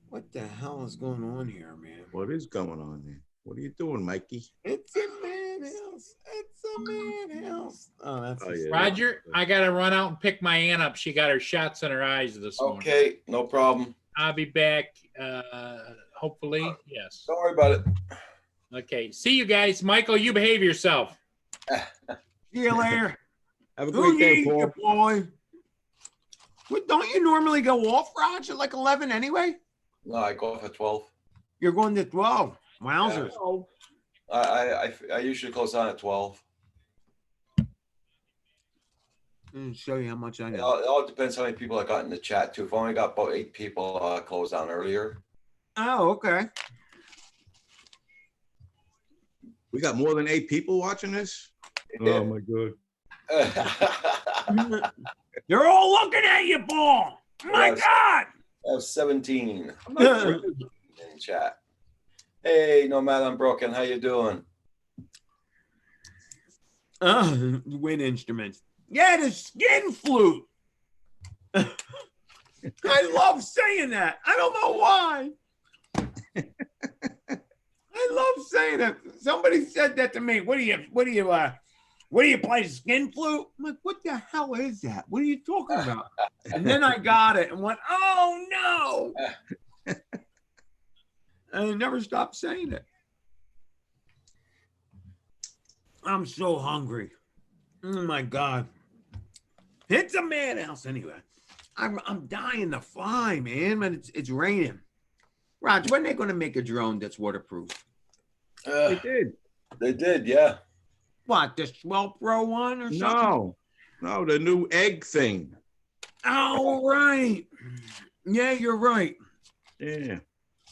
What the hell is going on here, man? What is going on there? What are you doing, Mikey? It's a madhouse. It's a madhouse. Oh, that's Roger, I gotta run out and pick my aunt up. She got her shots in her eyes this morning. Okay, no problem. I'll be back. Hopefully, yes. Don't worry about it. Okay, see you guys. Michael, you behave yourself. See you later. Have a great day, Paul. Boy. What, don't you normally go off, Raj, at like 11 anyway? No, I go off at 12. You're going to 12. Wowzers. I usually close down at 12. Show you how much I It know. all depends how many people I got in the chat too. If I only got about 8 people, I'll close down earlier. Oh, okay. We got more than 8 people watching this? Oh my god. They're all looking at you, Paul. My Yes. God. I have 17. I'm not sure in chat. Hey, Nomad Unbroken, how you doing? Wind instruments. Yeah, the skin flute. I love saying that. I don't know why. I love saying that. Somebody said that to me. What do you play, skin flute? I'm like, what the hell is that? What are you talking about? And then I got it and went, oh no. And I never stopped saying it. I'm so hungry. Oh my God. It's a madhouse anyway. I'm dying to fly, man. But it's raining. Raj, when are they going to make a drone that's waterproof? They did. They did, yeah. What, the Swell Pro one or something? No, the new egg thing. Oh, right. Yeah, you're right. Yeah.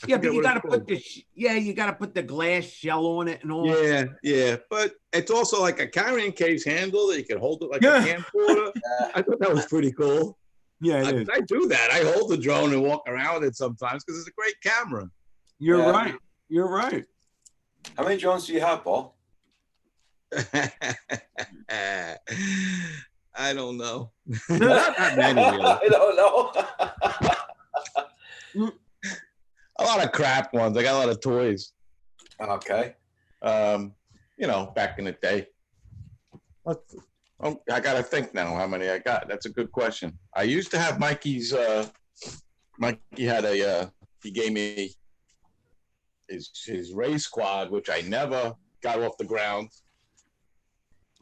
Yeah, but you got to put you got to put the glass shell on it and all. Yeah. But it's also like a carrying case handle that you can hold it like a camcorder. I thought that was pretty cool. Yeah, I do that. I hold the drone and walk around with it sometimes because it's a great camera. You're right. You're right. How many drones do you have, Paul? I don't know. Not that many, really. I don't know. A lot of crap ones. I got a lot of toys. Okay. Back in the day. I got to think now how many I got. That's a good question. I used to have Mikey's. Mikey had he gave me his race squad, which I never got off the ground.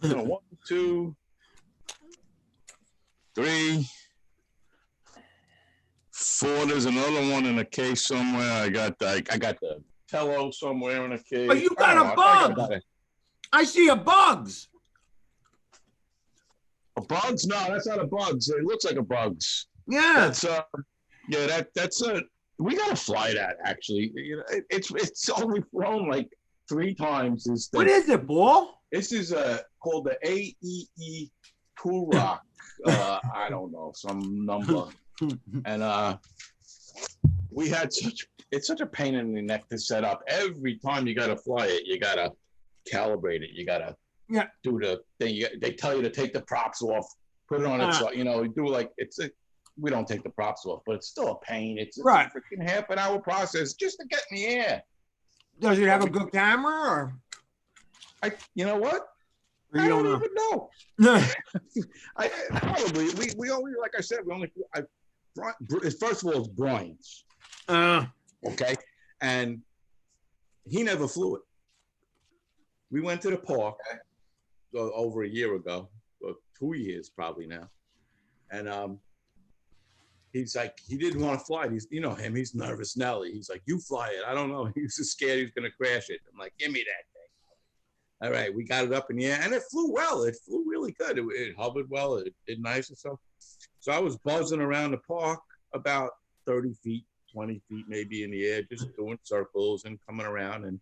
1, 2, 3, 4. There's another one in a case somewhere. I got the Tello somewhere in a case. Oh, you got a bug. I see a bugs. A bugs? No, that's not a bugs. It looks like a bugs. Yeah. That's a. We gotta fly that actually. It's only flown like 3 times. What is it, Paul? This is called the AEE Turok. I don't know, some number. And we had it's such a pain in the neck to set up. Every time you gotta fly it, you gotta calibrate it. You gotta do the thing. They tell you to take the props off, put it on its, do like it's we don't take the props off, but it's still a pain. It's Right. a freaking half-an-hour process just to get in the air. Does it have a good camera You know what? or I you don't don't even know. know? I probably we only, like I said, first of all, it's Brian's, okay, and he never flew it. We went to the park over a year ago, or 2 years probably now, and he's like, he didn't want to fly it. You know him, he's nervous Nelly. He's like, you fly it. I don't know. He was just scared he was gonna crash it. I'm like, give me that thing. All right, we got it up in the air, and it flew well. It flew really good. It hovered well. It did nice and stuff. So I was buzzing around the park about 30 feet, 20 feet maybe in the air, just doing circles and coming around. And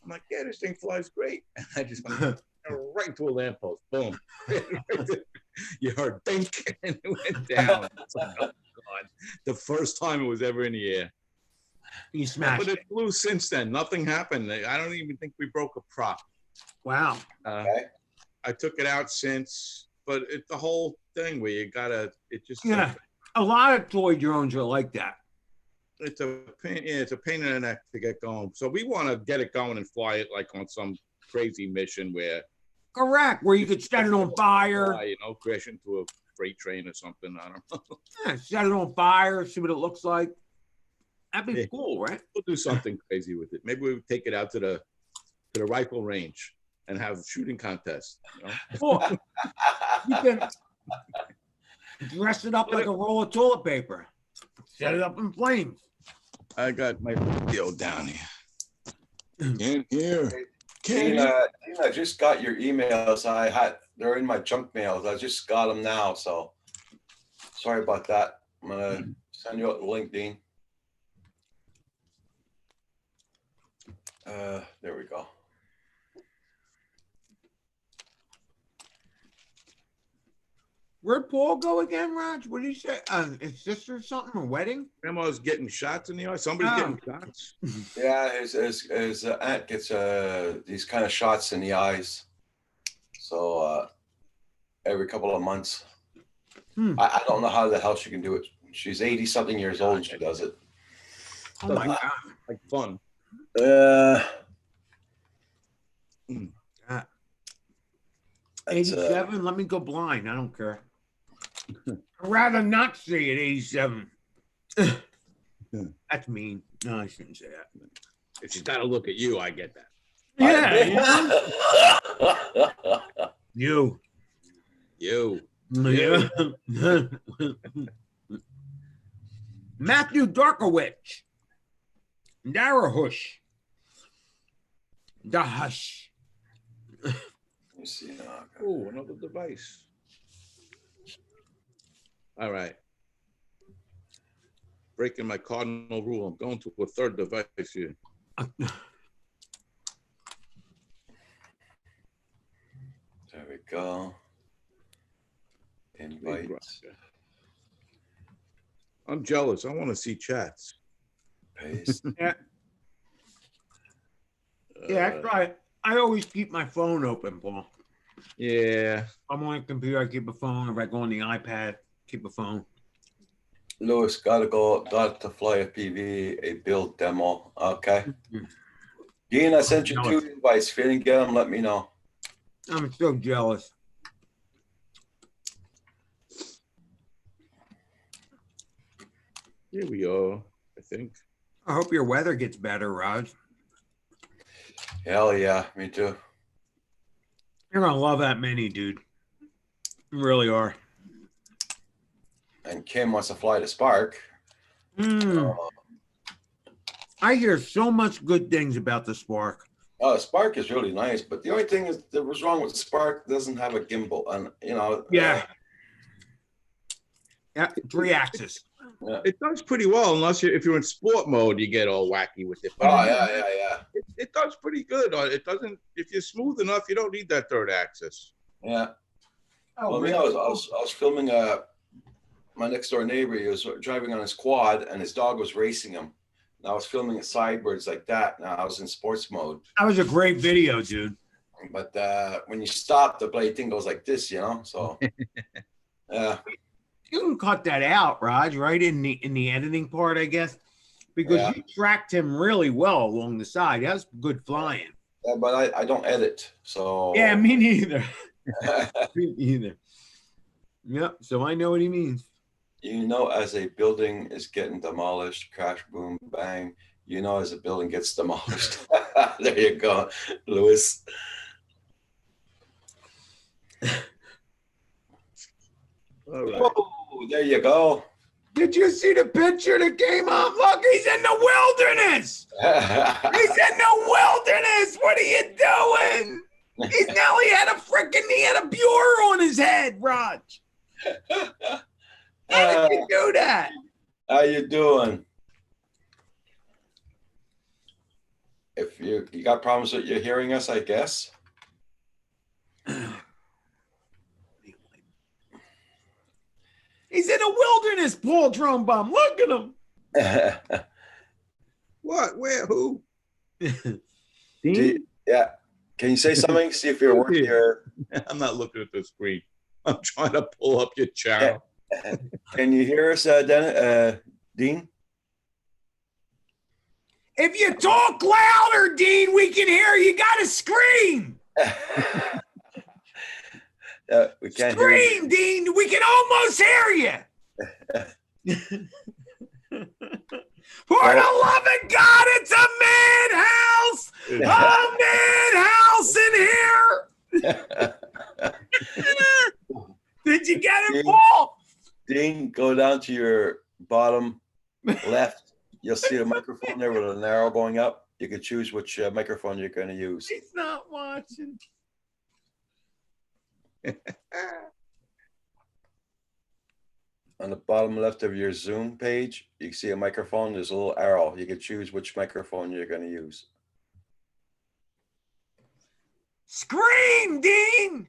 I'm like, yeah, this thing flies great. And I just went right to a lamppost. Boom. You heard dink, and it went down. It's like, oh, God. The first time it was ever in the air. You smashed But it flew since then. Nothing happened. I don't even think we broke a prop. Wow. I took it out since, but the whole thing where you gotta, it just, Yeah. A lot of toy drones are like that. it's a pain. Yeah, it's a pain in the neck to get going. So we want to get it going and fly it like on some crazy mission where, Correct. Where you could set it on fire. crash into a freight train or something. I don't know. Yeah, set it on fire, see what it looks like. That'd be Yeah. cool, right? We'll do something crazy with it. Maybe we'll take it out to the rifle range and have shooting contests. You know? Or you can dress it up like a roll of toilet paper. Set it up in flames. I got my video down here. Can't hear. Tina, I just got your emails. They're in my junk mails. I just got them now, so sorry about that. I'm gonna send you a link, Dean. There we go. Where'd Paul go again, Raj? What did he say? His sister or something? A wedding? Grandma's getting shots in the eye. Somebody's Oh. getting shots. Yeah, his aunt gets these kind of shots in the eyes. So every couple of months. I don't know how the hell she can do it. She's 80 something years old and she does it. Oh my God. Like fun. 87? Let me go blind. I don't care. I'd rather not see it, 87. That's mean. No, I shouldn't say that. If she's got to look at you, I get that. Yeah. You. Yeah. Matthew Darkowicz. Darahush. Dahush. Let me see. Oh, another device. All right. Breaking my cardinal rule. I'm going to a third device here. There we go. Invite. I'm jealous. I want to see chats. Paste. Yeah. Yeah, that's right. I always keep my phone open, Paul. Yeah. I'm on a computer, I keep a phone. If I go on the iPad, keep a phone. Lewis, got to fly a PV, a build demo. Okay. Dean, I sent you 2 invites. If you didn't get them, let me know. I'm so jealous. Here we are, I think. I hope your weather gets better, Raj. Hell yeah, me too. You're gonna love that mini, dude. You really are. And Kim wants to fly the Spark. I hear so much good things about the Spark. Oh, the Spark is really nice, but the only thing is that was wrong with the Spark doesn't have a gimbal, and Yeah, 3-axis. Yeah. It does pretty well, unless if you're in sport mode, you get all wacky with it. But yeah. It does pretty good. It doesn't. If you're smooth enough, you don't need that third axis. Yeah. Oh, Well, I mean, I was filming my next door neighbor. He was driving on his quad, and his dog was racing him. And I was filming it sideways like that. Now I was in sports mode. That was a great video, dude. But when you stop, the blade thing goes like this, So yeah. You can cut that out, Raj, right in the editing part, I guess, because you tracked him really well along the side. That's good flying. Yeah, but I don't edit, so. Yeah, me neither. Me neither. Yep. So I know what he means. You know, as a building is getting demolished, crash, boom, bang. You know, as a building gets demolished. There you go, Louis. All right. Whoa, there you go. Did you see the picture that came up? Look, he's in the wilderness. He's in the wilderness. What are you doing? He had a Buer on his head, Raj. How did you do that? How you doing? If you got problems with your hearing us, I guess. He's in a wilderness, Paul Drone Bum. Look at him. What? Where? Who? Yeah. Can you say something? See if you're working here. I'm not looking at the screen. I'm trying to pull up your channel. Can you hear us, Dean? If you talk louder, Dean, we can hear you. Got to scream. We can't Scream, Dean. We can almost hear you. For the love of God, it's a madhouse. A madhouse in here. Did you get it, Paul? Dean, go down to your bottom left. You'll see a microphone there with an arrow going up. You can choose which microphone you're going to use. He's not watching. On the bottom left of your Zoom page, you can see a microphone. There's a little arrow. You can choose which microphone you're going to use. Scream, Dean!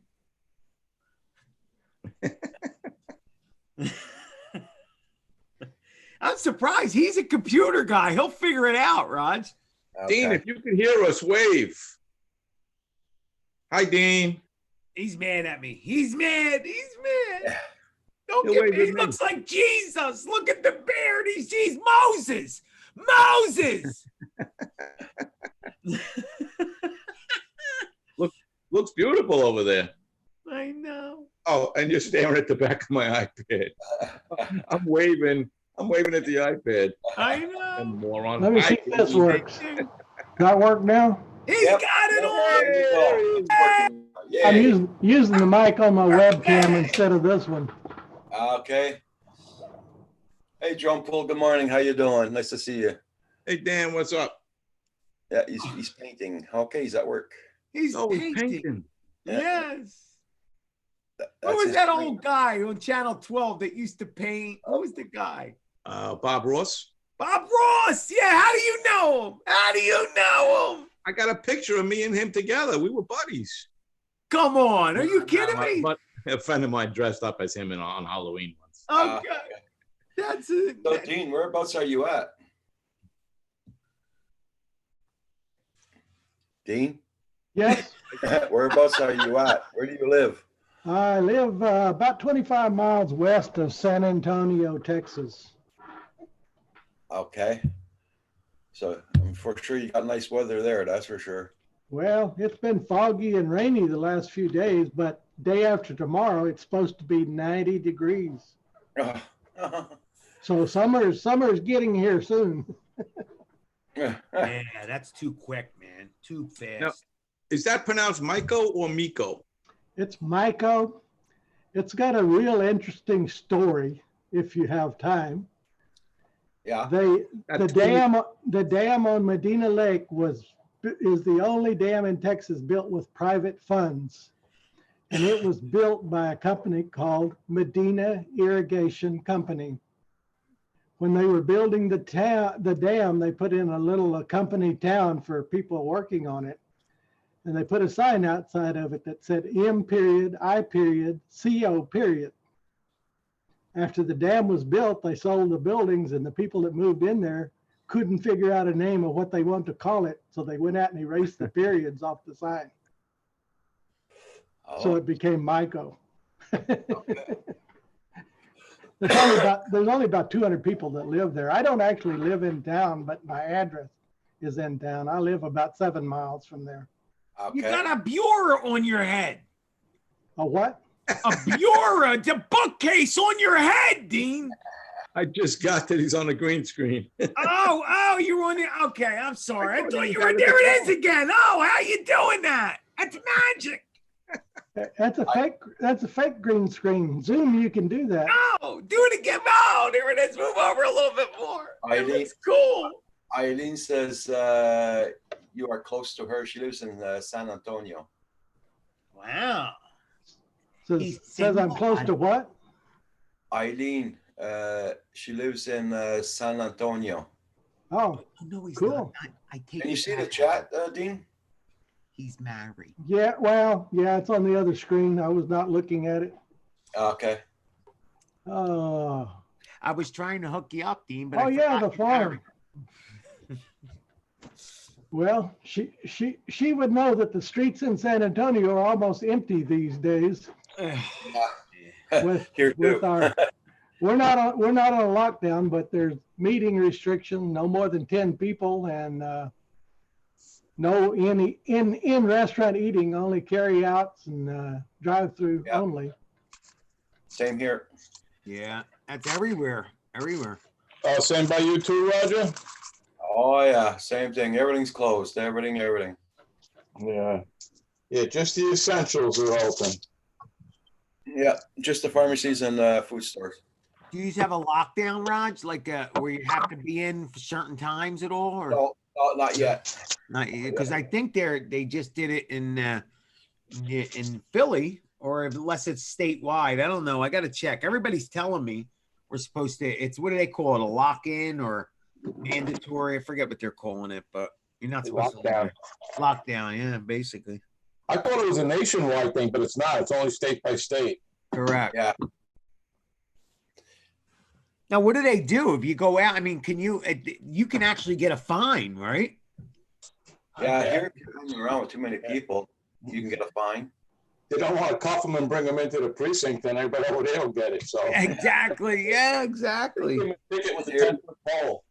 I'm surprised. He's a computer guy. He'll figure it out, Raj. Okay. Dean, if you can hear us, wave. Hi, Dean. He's mad at me. He's mad. He's mad. Don't He'll get wave me. He at me. looks like Jesus. Look at the beard. He's Moses. Moses. Looks beautiful over there. I know. Oh, and you're staring at the back of my iPad. I'm waving at the iPad. I know. Moron. Let me see if this works. That work now? He's got it on. Yay. I'm using the mic on my webcam instead of this one. Okay. Hey, John Paul. Good morning. How you doing? Nice to see you. Hey, Dan, what's up? Yeah, he's painting. Okay, he's at work. He's He's painting. Yes. Who That's was his that dream. old guy on Channel 12 that used to paint? Who was the guy? Bob Ross. Bob Ross. Yeah. How do you know him? How do you know him? I got a picture of me and him together. We were buddies. Come on. Are you kidding me? But a friend of mine dressed up as him on Halloween once. Okay. That's it. So, Dean, whereabouts are you at? Dean? Yes, Whereabouts are you at? Where do you live? I live about 25 miles west of San Antonio, Texas. Okay. So I'm for sure you got nice weather there, that's for sure. Well, it's been foggy and rainy the last few days, but day after tomorrow, it's supposed to be 90 degrees. So summer's getting here soon. Yeah, that's too quick, man. Too fast. No. Is that pronounced Miko or Miko? It's Miko. It's got a real interesting story if you have time. Yeah. The dam on Medina Lake is the only dam in Texas built with private funds. And it was built by a company called Medina Irrigation Company. When they were building the dam, they put in a little company town for people working on it. And they put a sign outside of it that said M.I.CO. After the dam was built, they sold the buildings, and the people that moved in there couldn't figure out a name of what they wanted to call it. So they went out and erased the periods off the sign. So it became Miko. Okay. There's only about 200 people that live there. I don't actually live in town, but my address is in town. I live about 7 miles from there. You Okay. got a bureau on your head. A what? A bureau, the bookcase on your head, Dean. I just got that he's on the green screen. Oh, you're on the. Okay, I'm sorry. I thought you were. There it is again. Oh, how you doing that? That's magic. That's a fake. That's a fake green screen. Zoom, you can do that. Oh, do it again. Oh, there it is. Move over a little bit more. It Eileen. looks cool. Eileen says you are close to her. She lives in San Antonio. Wow. Says I'm close to what? Eileen, she lives in San Antonio. Oh, no, he's cool. not. I take Can you it see the back. chat, Dean? He's married. Yeah. Well, yeah, it's on the other screen. I was not looking at it. Okay. Oh. I was trying to hook you up, Dean, but Oh I yeah, forgot the you're married. farm. Well, she would know that the streets in San Antonio are almost empty these days. With Here with too. our, we're not on a lockdown, but there's meeting restriction, no more than 10 people, and no in restaurant eating, only carry outs and drive through Yeah. only. Same here. Yeah, that's everywhere. Everywhere. Oh, same by you too, Roger? Oh yeah, same thing. Everything's closed. Everything. Yeah. Yeah, just the essentials are open. Yeah, just the pharmacies and food stores. Do you have a lockdown, Raj? Like where you have to be in for certain times at all, or No, not yet. not? Because I think they just did it in Philly, or unless it's statewide. I don't know. I got to check. Everybody's telling me we're supposed to. It's what do they call it? A lock-in or mandatory? I forget what they're calling it, but you're not supposed Lockdown. to lockdown. Yeah, basically. I thought it was a nationwide thing, but it's not. It's only state by state. Correct. Yeah. Now, what do they do if you go out? I mean, can you can actually get a fine, right? Yeah, here if you're hanging around with too many people, you can get a fine. They don't want to cuff them and bring them into the precinct, and everybody over there will get it. So Exactly. Yeah, exactly. give them a ticket with a 10-foot pole.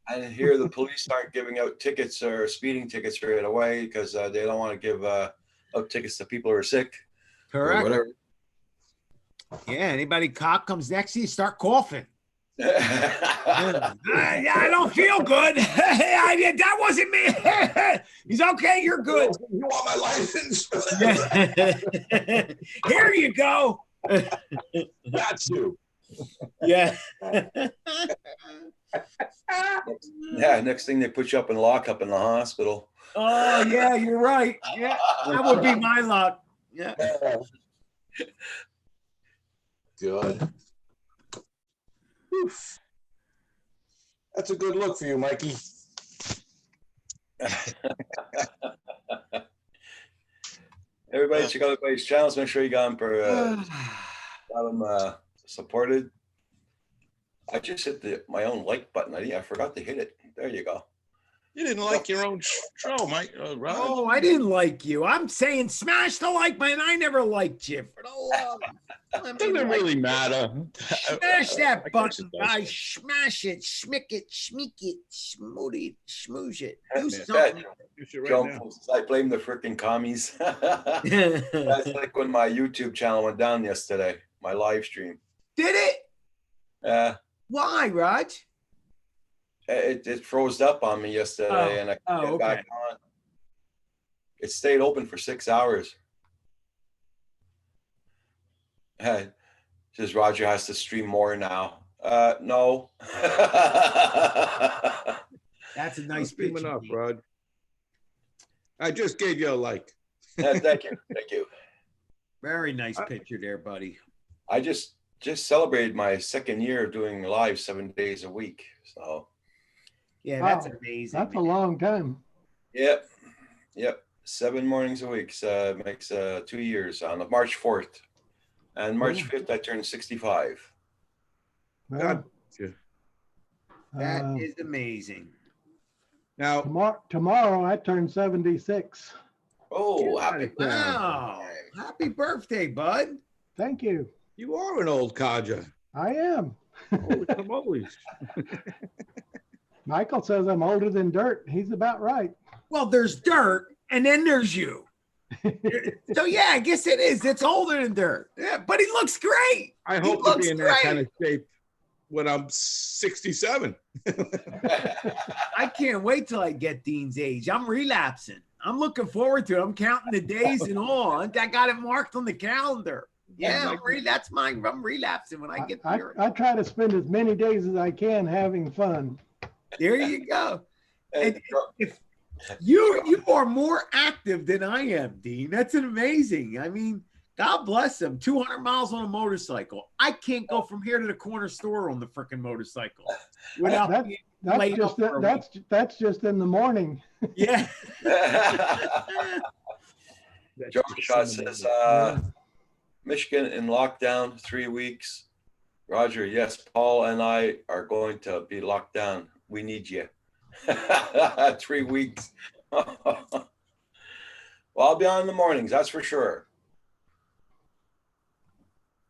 And here the police aren't giving out tickets or speeding tickets right away because they don't want to give out tickets to people who are sick. Or Correct. whatever. Yeah. Anybody cop comes next to you, start coughing. Yeah. Yeah, I don't feel good. That wasn't me. He's okay. You're good. You want my license? Here you go. Got you. Yeah. Yeah, next thing they put you up in lockup in the hospital. Oh yeah, you're right. Yeah, that would be my luck. Yeah. Good. Oof. That's a good look for you, Mikey. Everybody check out everybody's channels. Make sure you got them supported. I just hit my own like button. I forgot to hit it. There you go. You didn't like your own show, Mike. Raj. Oh, I didn't like you. I'm saying smash the like button. I never liked you. For the love. It doesn't really matter. Smash I that guess button, it does. guys. Smash it, schmick it, schmeek it, schmoot it, schmooze it. Do Yeah, something. You should right John now. Post, I blame the freaking commies. That's like when my YouTube channel went down yesterday. My live stream. Did it? Why, Raj? It froze up on me yesterday, and I couldn't get back on. It stayed open for 6 hours. Says Roger has to stream more now. No. That's a nice Stream picture. enough, Rod. I just gave you a like. Thank you. Very nice picture there, buddy. I just celebrated my second year of doing live 7 days a week. So Yeah, Wow. that's amazing. That's a long time. yep. 7 mornings a week. So makes 2 years on March 4th. And March 5th I turned 65. Well, God. That uh, is amazing. Now, tomorrow I turn 76. Oh, happy Wow. Happy birthday, bud. Thank you. you are an old codger. I am. Holy tamales. Michael says I'm older than dirt. He's about right. Well, there's dirt, and then there's you. So yeah, I guess it is. It's older than dirt. Yeah, but he looks great. I He hope to looks be in that kind great. of shape when I'm 67. I can't wait till I get Dean's age. I'm relapsing. I'm looking forward to it. I'm counting the days and all. I got it marked on the calendar. Yeah, that's mine. I'm relapsing when I get there. I try to spend as many days as I can having fun. There you go. And if you are more active than I am, Dean. That's amazing. I mean, God bless him. 200 miles on a motorcycle. I can't go from here to the corner store on the freaking motorcycle without being laid up for a week. That's just in the morning. Yeah. Joe Shot says, Michigan in lockdown 3 weeks. Roger, yes, Paul and I are going to be locked down. We need you. 3 weeks. Well, I'll be on in the mornings, that's for sure.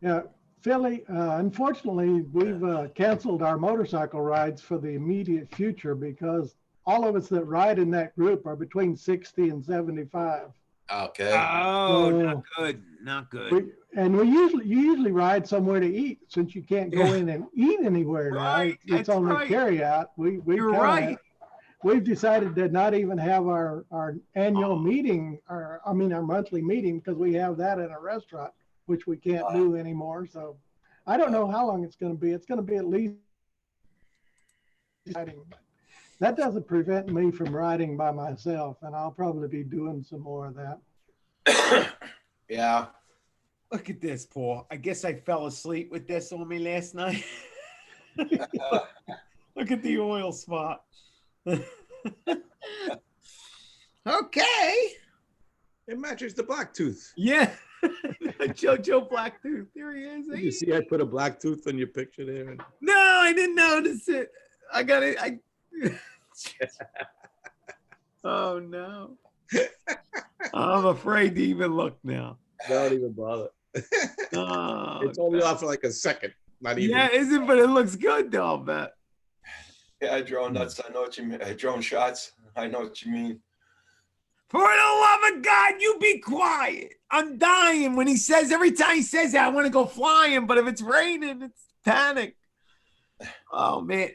Yeah, Philly, unfortunately, we've canceled our motorcycle rides for the immediate future because all of us that ride in that group are between 60 and 75. Okay. Oh, not good. Not good. You usually ride somewhere to eat since you can't go in and eat anywhere now. Right, It's that's only right. carry out. You're right. We've decided to not even have our annual meeting, our monthly meeting, because we have that at a restaurant, which we can't do anymore. So I don't know how long it's going to be. It's going to be at least. That doesn't prevent me from riding by myself, and I'll probably be doing some more of that. Yeah. Look at this, Paul. I guess I fell asleep with this on me last night. Look at the oil spot. Okay. It matches the black tooth. Yeah. Joe Blacktooth. There he is. You see, I put a black tooth on your picture there. No, I didn't notice it. I got it. Oh no. I'm afraid to even look now. Don't even bother. Oh, It's only off for like a second. Not even. yeah, is it? But it looks good though, I'll bet. Yeah, drone nuts. I know what you mean. Drone shots. I know what you mean. For the love of God, you be quiet. I'm dying when he says, every time he says that, I want to go flying, but if it's raining, it's panic. Oh, man,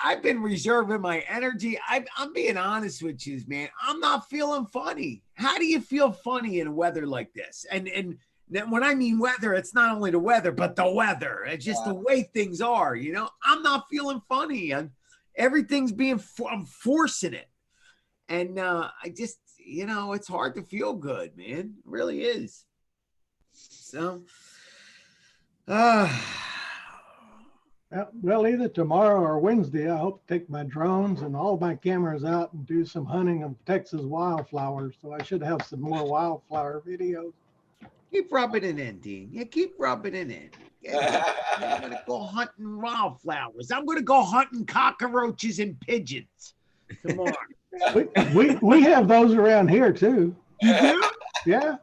I've been reserving my energy. I'm being honest with you, man. I'm not feeling funny. How do you feel funny in weather like this? And when I mean weather, it's not only the weather, but the weather. It's just the way things are, you know? I'm not feeling funny. Everything's I'm forcing it. And I just, you know, it's hard to feel good, man. It really is. So, well, either tomorrow or Wednesday, I hope to take my drones and all my cameras out and do some hunting of Texas wildflowers. So I should have some more wildflower videos. keep rubbing it in, Dean. Yeah, keep rubbing it in. Yeah, I'm gonna go hunting wildflowers. I'm gonna go hunting cockroaches and pigeons tomorrow. we have those around here too. You do? Yeah.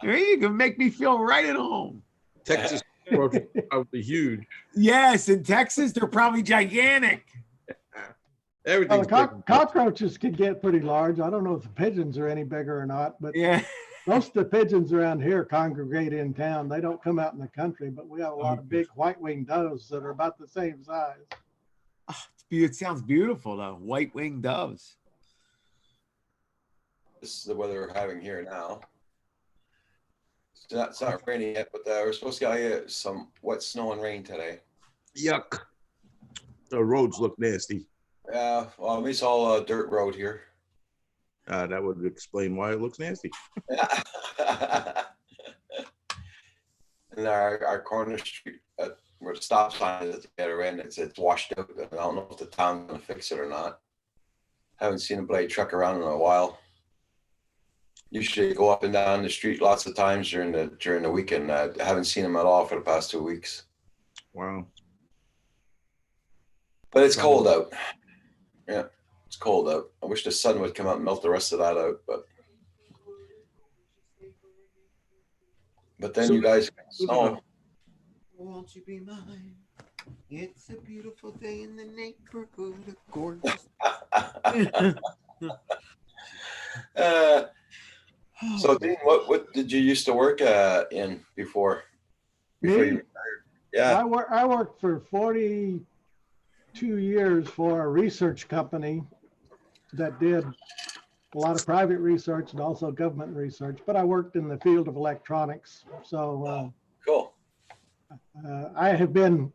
There you go. Make me feel right at home. Texas cockroaches are probably huge. Yes, in Texas, they're probably gigantic. Everything's cockroaches can get pretty large. I don't know if the pigeons are any bigger or not, but yeah, most of the pigeons around here congregate in town. They don't come out in the country, but we have a lot of big white-winged doves that are about the same size. Oh, it sounds beautiful, though. White-winged doves. This is the weather we're having here now. It's not raining yet, but we're supposed to get some wet snow and rain today. yuck. The roads look nasty. Yeah, well, it's all dirt road here. That would explain why it looks nasty. And our corner street, where the stop sign is at the other end, it's washed out. I don't know if the town's gonna fix it or not. Haven't seen a blade truck around in a while. Usually go up and down the street lots of times during the weekend. I haven't seen them at all for the past 2 weeks. Wow. But it's cold out. Yeah, it's cold out. I wish the sun would come out and melt the rest of that out, but then So- you guys can snow. Won't you be mine? It's a beautiful day in the neighborhood, of course. So, Dean, what did you used to work in before Me? you retired? Yeah. I worked for 42 years for a research company that did a lot of private research and also government research, but I worked in the field of electronics. So Cool. I have been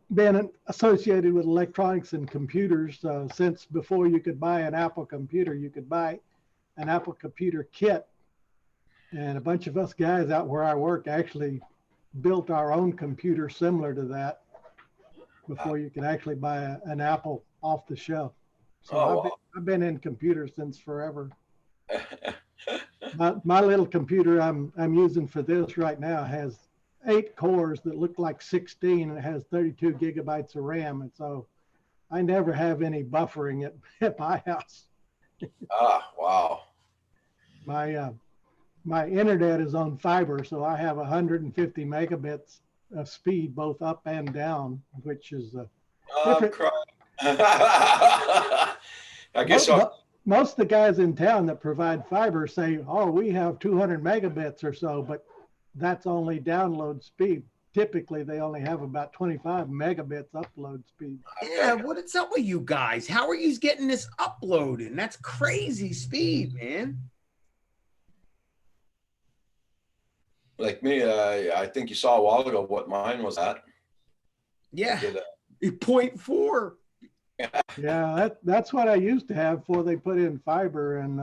associated with electronics and computers since before you could buy an Apple computer. You could buy an Apple computer kit. And a bunch of us guys out where I work actually built our own computer similar to that before you could actually buy an Apple off the shelf. So I've been in computers since forever. My little computer I'm using for this right now has 8 cores that look like 16, and it has 32 gigabytes of RAM. And so I never have any buffering at my house. Wow. My internet is on fiber, so I have 150 megabits of speed, both up and down, which is I'm crying. I guess most of the guys in town that provide fiber say, oh, we have 200 megabits or so, but that's only download speed. Typically, they only have about 25 megabits upload speed. Yeah, what's up with you guys? How are you getting this uploaded? That's crazy speed, man. Like me, I think you saw a while ago what mine was at. Yeah, 0.4. Yeah, that's what I used to have before they put in fiber. And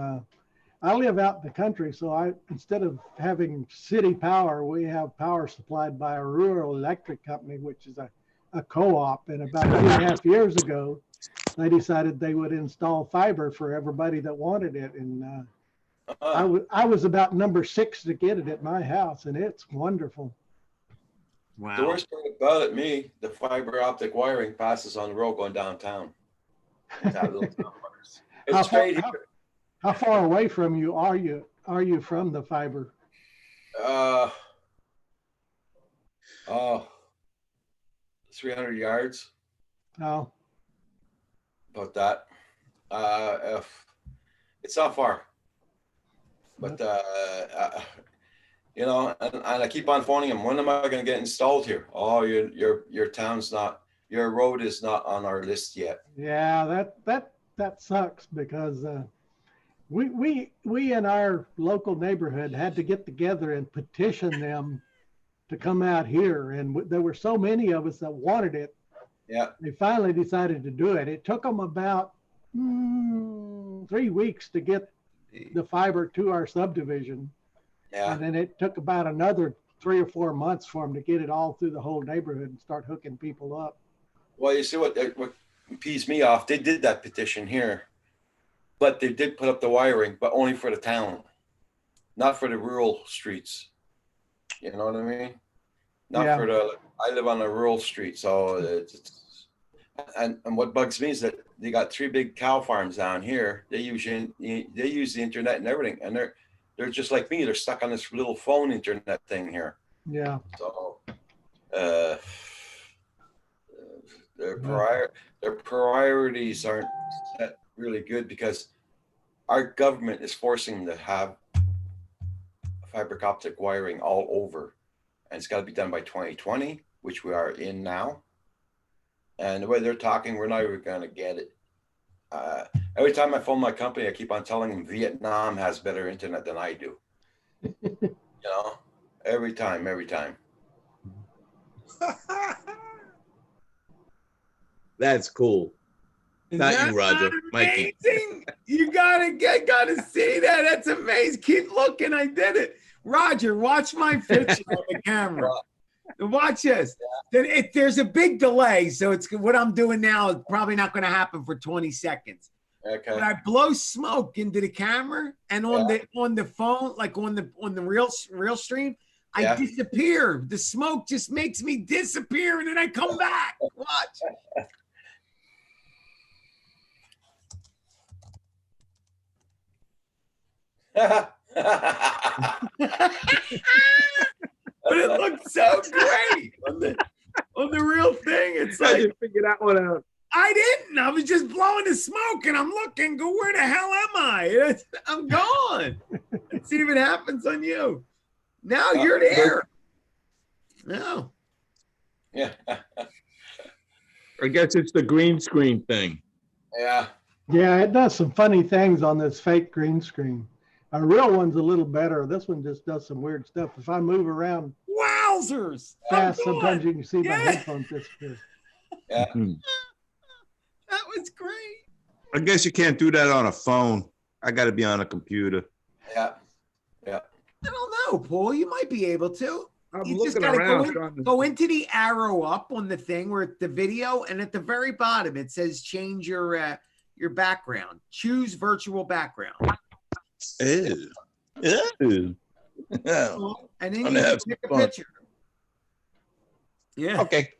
I live out in the country, so instead of having city power, we have power supplied by a rural electric company, which is a co-op. And about 2.5 years ago, they decided they would install fiber for everybody that wanted it. And I was about number 6 to get it at my house, and it's wonderful. Wow. The worst thing about it, the fiber optic wiring passes on the road going downtown. It's straight here. How far away from you are you from the fiber? 300 yards. Oh. About that. It's not far. But and I keep on phoning him. When am I going to get installed here? Oh, your town's not. Your road is not on our list yet. Yeah, that sucks because we in our local neighborhood had to get together and petition them to come out here, and there were so many of us that wanted it. Yeah. They finally decided to do it. It took them about 3 weeks to get the fiber to our subdivision. Yeah. And then it took about another 3 or 4 months for them to get it all through the whole neighborhood and start hooking people up. Well, you see what pees me off? They did that petition here, but they did put up the wiring, but only for the town, not for the rural streets. You know what I mean? Not Yeah. I live on a rural street, so and what bugs me is that they got 3 big cow farms down here. They use the internet and everything, and they're just like me. They're stuck on this little phone internet thing here. Yeah. So, their priorities aren't set really good because our government is forcing them to have fiber optic wiring all over, and it's got to be done by 2020, which we are in now. And the way they're talking, we're not even going to get it. Every time I phone my company, I keep on telling them Vietnam has better internet than I do. Every time. That's cool. Not you, Roger. Mikey. Amazing. You gotta see that. That's amazing. Keep looking. I did it. Roger, watch my picture on the camera. Watch this. There's a big delay, so it's what I'm doing now is probably not going to happen for 20 seconds. Okay. But I blow smoke into the camera, and on the phone, like on the real stream, I disappear. The smoke just makes me disappear, and then I come back. Watch. But it looked so great On the real thing, it's I like didn't figure that one out. I didn't. I was just blowing the smoke, and I'm looking. Go, where the hell am I? I'm gone. Let's see if it happens on you. Now you're there. No. Yeah. I guess it's the green screen thing. Yeah. Yeah, it does some funny things on this fake green screen. A real one's a little better. This one just does some weird stuff. If I move around Wowzers. fast, sometimes you can see my Yeah. headphones disappear. Yeah. That was great. I guess you can't do that on a phone. I got to be on a computer. Yeah. Yeah. I don't know, Paul. You might be able to. I'm You just looking gotta around. go into the arrow up on the thing where the video, and at the very bottom it says change your background. Choose virtual background. Ew. Ew. Oh, And then I'm you gonna have take a some fun. picture. Yeah. okay.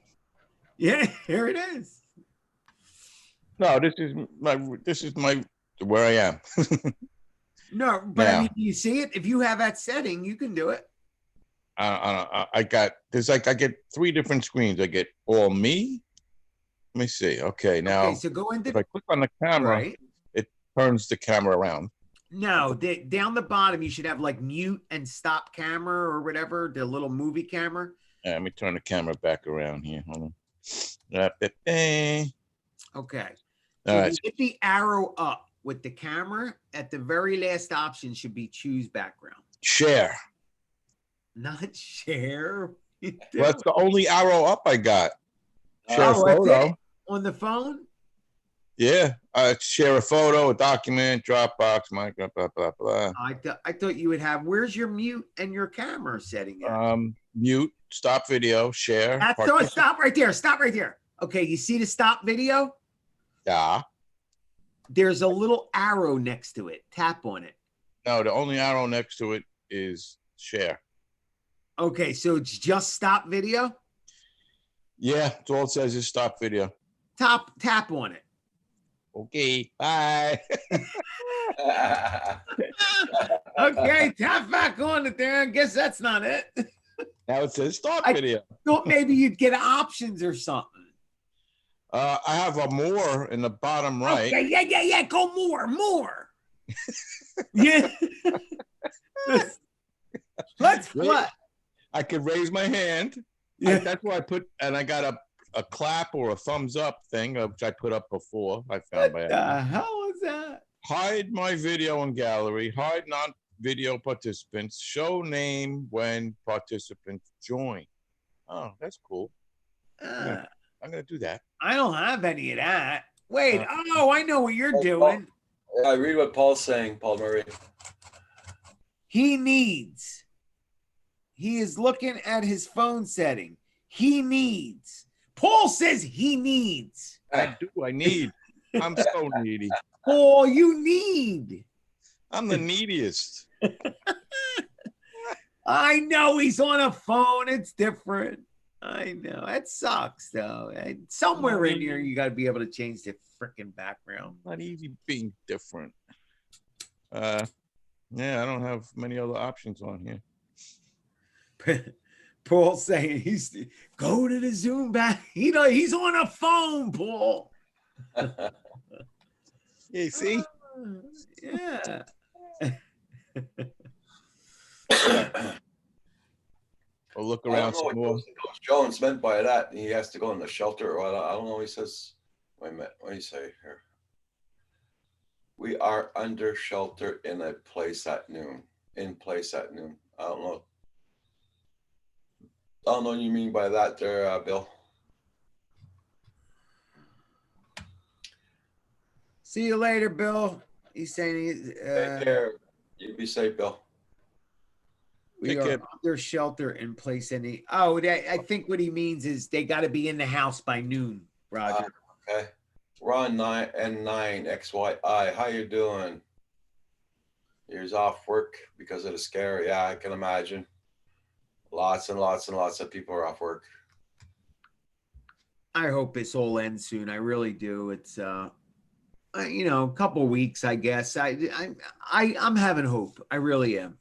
Yeah, here it is. No, this is my where I am. No, but I Now. mean, you see it? If you have that setting, you can do it. I got there's like I get 3 different screens. I get all me. Let me see. Okay, now Okay, so go into if I click on the camera, right. it turns the camera around. No, down the bottom you should have like mute and stop camera or whatever, the little movie camera. Let me turn the camera back around here. Hold on. Okay. Okay. All So right. you hit the arrow up with the camera. At the very last option should be choose background. Share. Not share. Well, that's the only arrow up I got. Share Oh, that's photo. it? On the phone? Yeah. Share a photo, a document, Dropbox, Minecraft, blah, blah, blah. I thought you would have. Where's your mute and your camera setting at? Mute, stop video, share. Stop right there. Stop right there. Okay, you see the stop video? Yeah. There's a little arrow next to it. Tap on it. No, the only arrow next to it is share. Okay, so it's just stop video? Yeah, it's all it says is stop video. Tap on it. Okay, bye. Okay, tap back on it there. I guess that's not it. Now it says stop video. Thought maybe you'd get options or something. I have a more in the bottom right. Okay, yeah. Go more. Yeah. Let's what? I could raise my hand. Yeah. That's why I put, and I got a clap or a thumbs up thing, which I put up before. I found by What the hell is that? hide my video in gallery, hide non-video participants, show name when participants join. Oh, that's cool. I'm gonna do that. I don't have any of that. Wait, I know what you're doing. Yeah, I read what Paul's saying, Paul Murray. He is looking at his phone setting. Paul says he needs. I do. I need. I'm so needy. Paul, you need. I'm the neediest. I know he's on a phone. It's different. I know. It sucks, though. Somewhere in here, you got to be able to change the freaking background. Not easy being different. Yeah, I don't have many other options on here. Paul saying go to the Zoom back. He's on a phone, Paul. Yeah, see? Yeah. We'll look I don't around know some what more. Coach Jones meant by that. He has to go in the shelter or what. I don't know. He says, wait a minute. What do you say here? We are under shelter in a place at noon. In place at noon. I don't know. I don't know what you mean by that there, Bill. See you later, Bill. He's saying Take care. You be safe, Bill. we Take are care. under shelter in place. I think what he means is they got to be in the house by noon, Roger. Okay. Ron 9 N9 XYI. How you doing? You're off work because of the scare. Yeah, I can imagine. Lots and lots and lots of people are off work. I hope this all ends soon. I really do. It's a couple weeks, I guess. I'm having hope. I really am.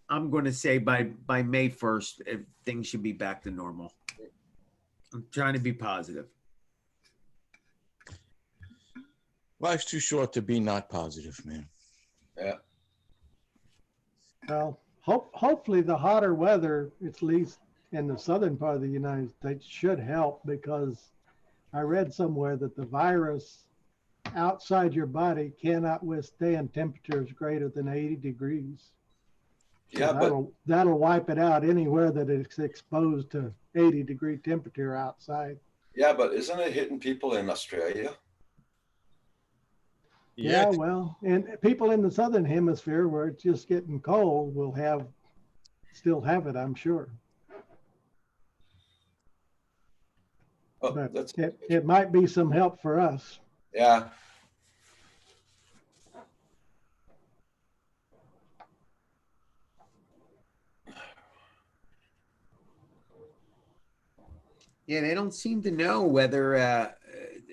I'm going to say by May 1st, things should be back to normal. I'm trying to be positive. Life's too short to be not positive, man. Yeah. Well, hopefully the hotter weather, at least in the southern part of the United States, should help, because I read somewhere that the virus outside your body cannot withstand temperatures greater than 80 degrees. So Yeah, but that'll wipe it out anywhere that it's exposed to 80-degree temperature outside. yeah, but isn't it hitting people in Australia? Yeah, well, and people in the southern hemisphere where it's just getting cold will still have it, I'm sure. Oh, But that's it might be some help for us. yeah. Yeah, they don't seem to know whether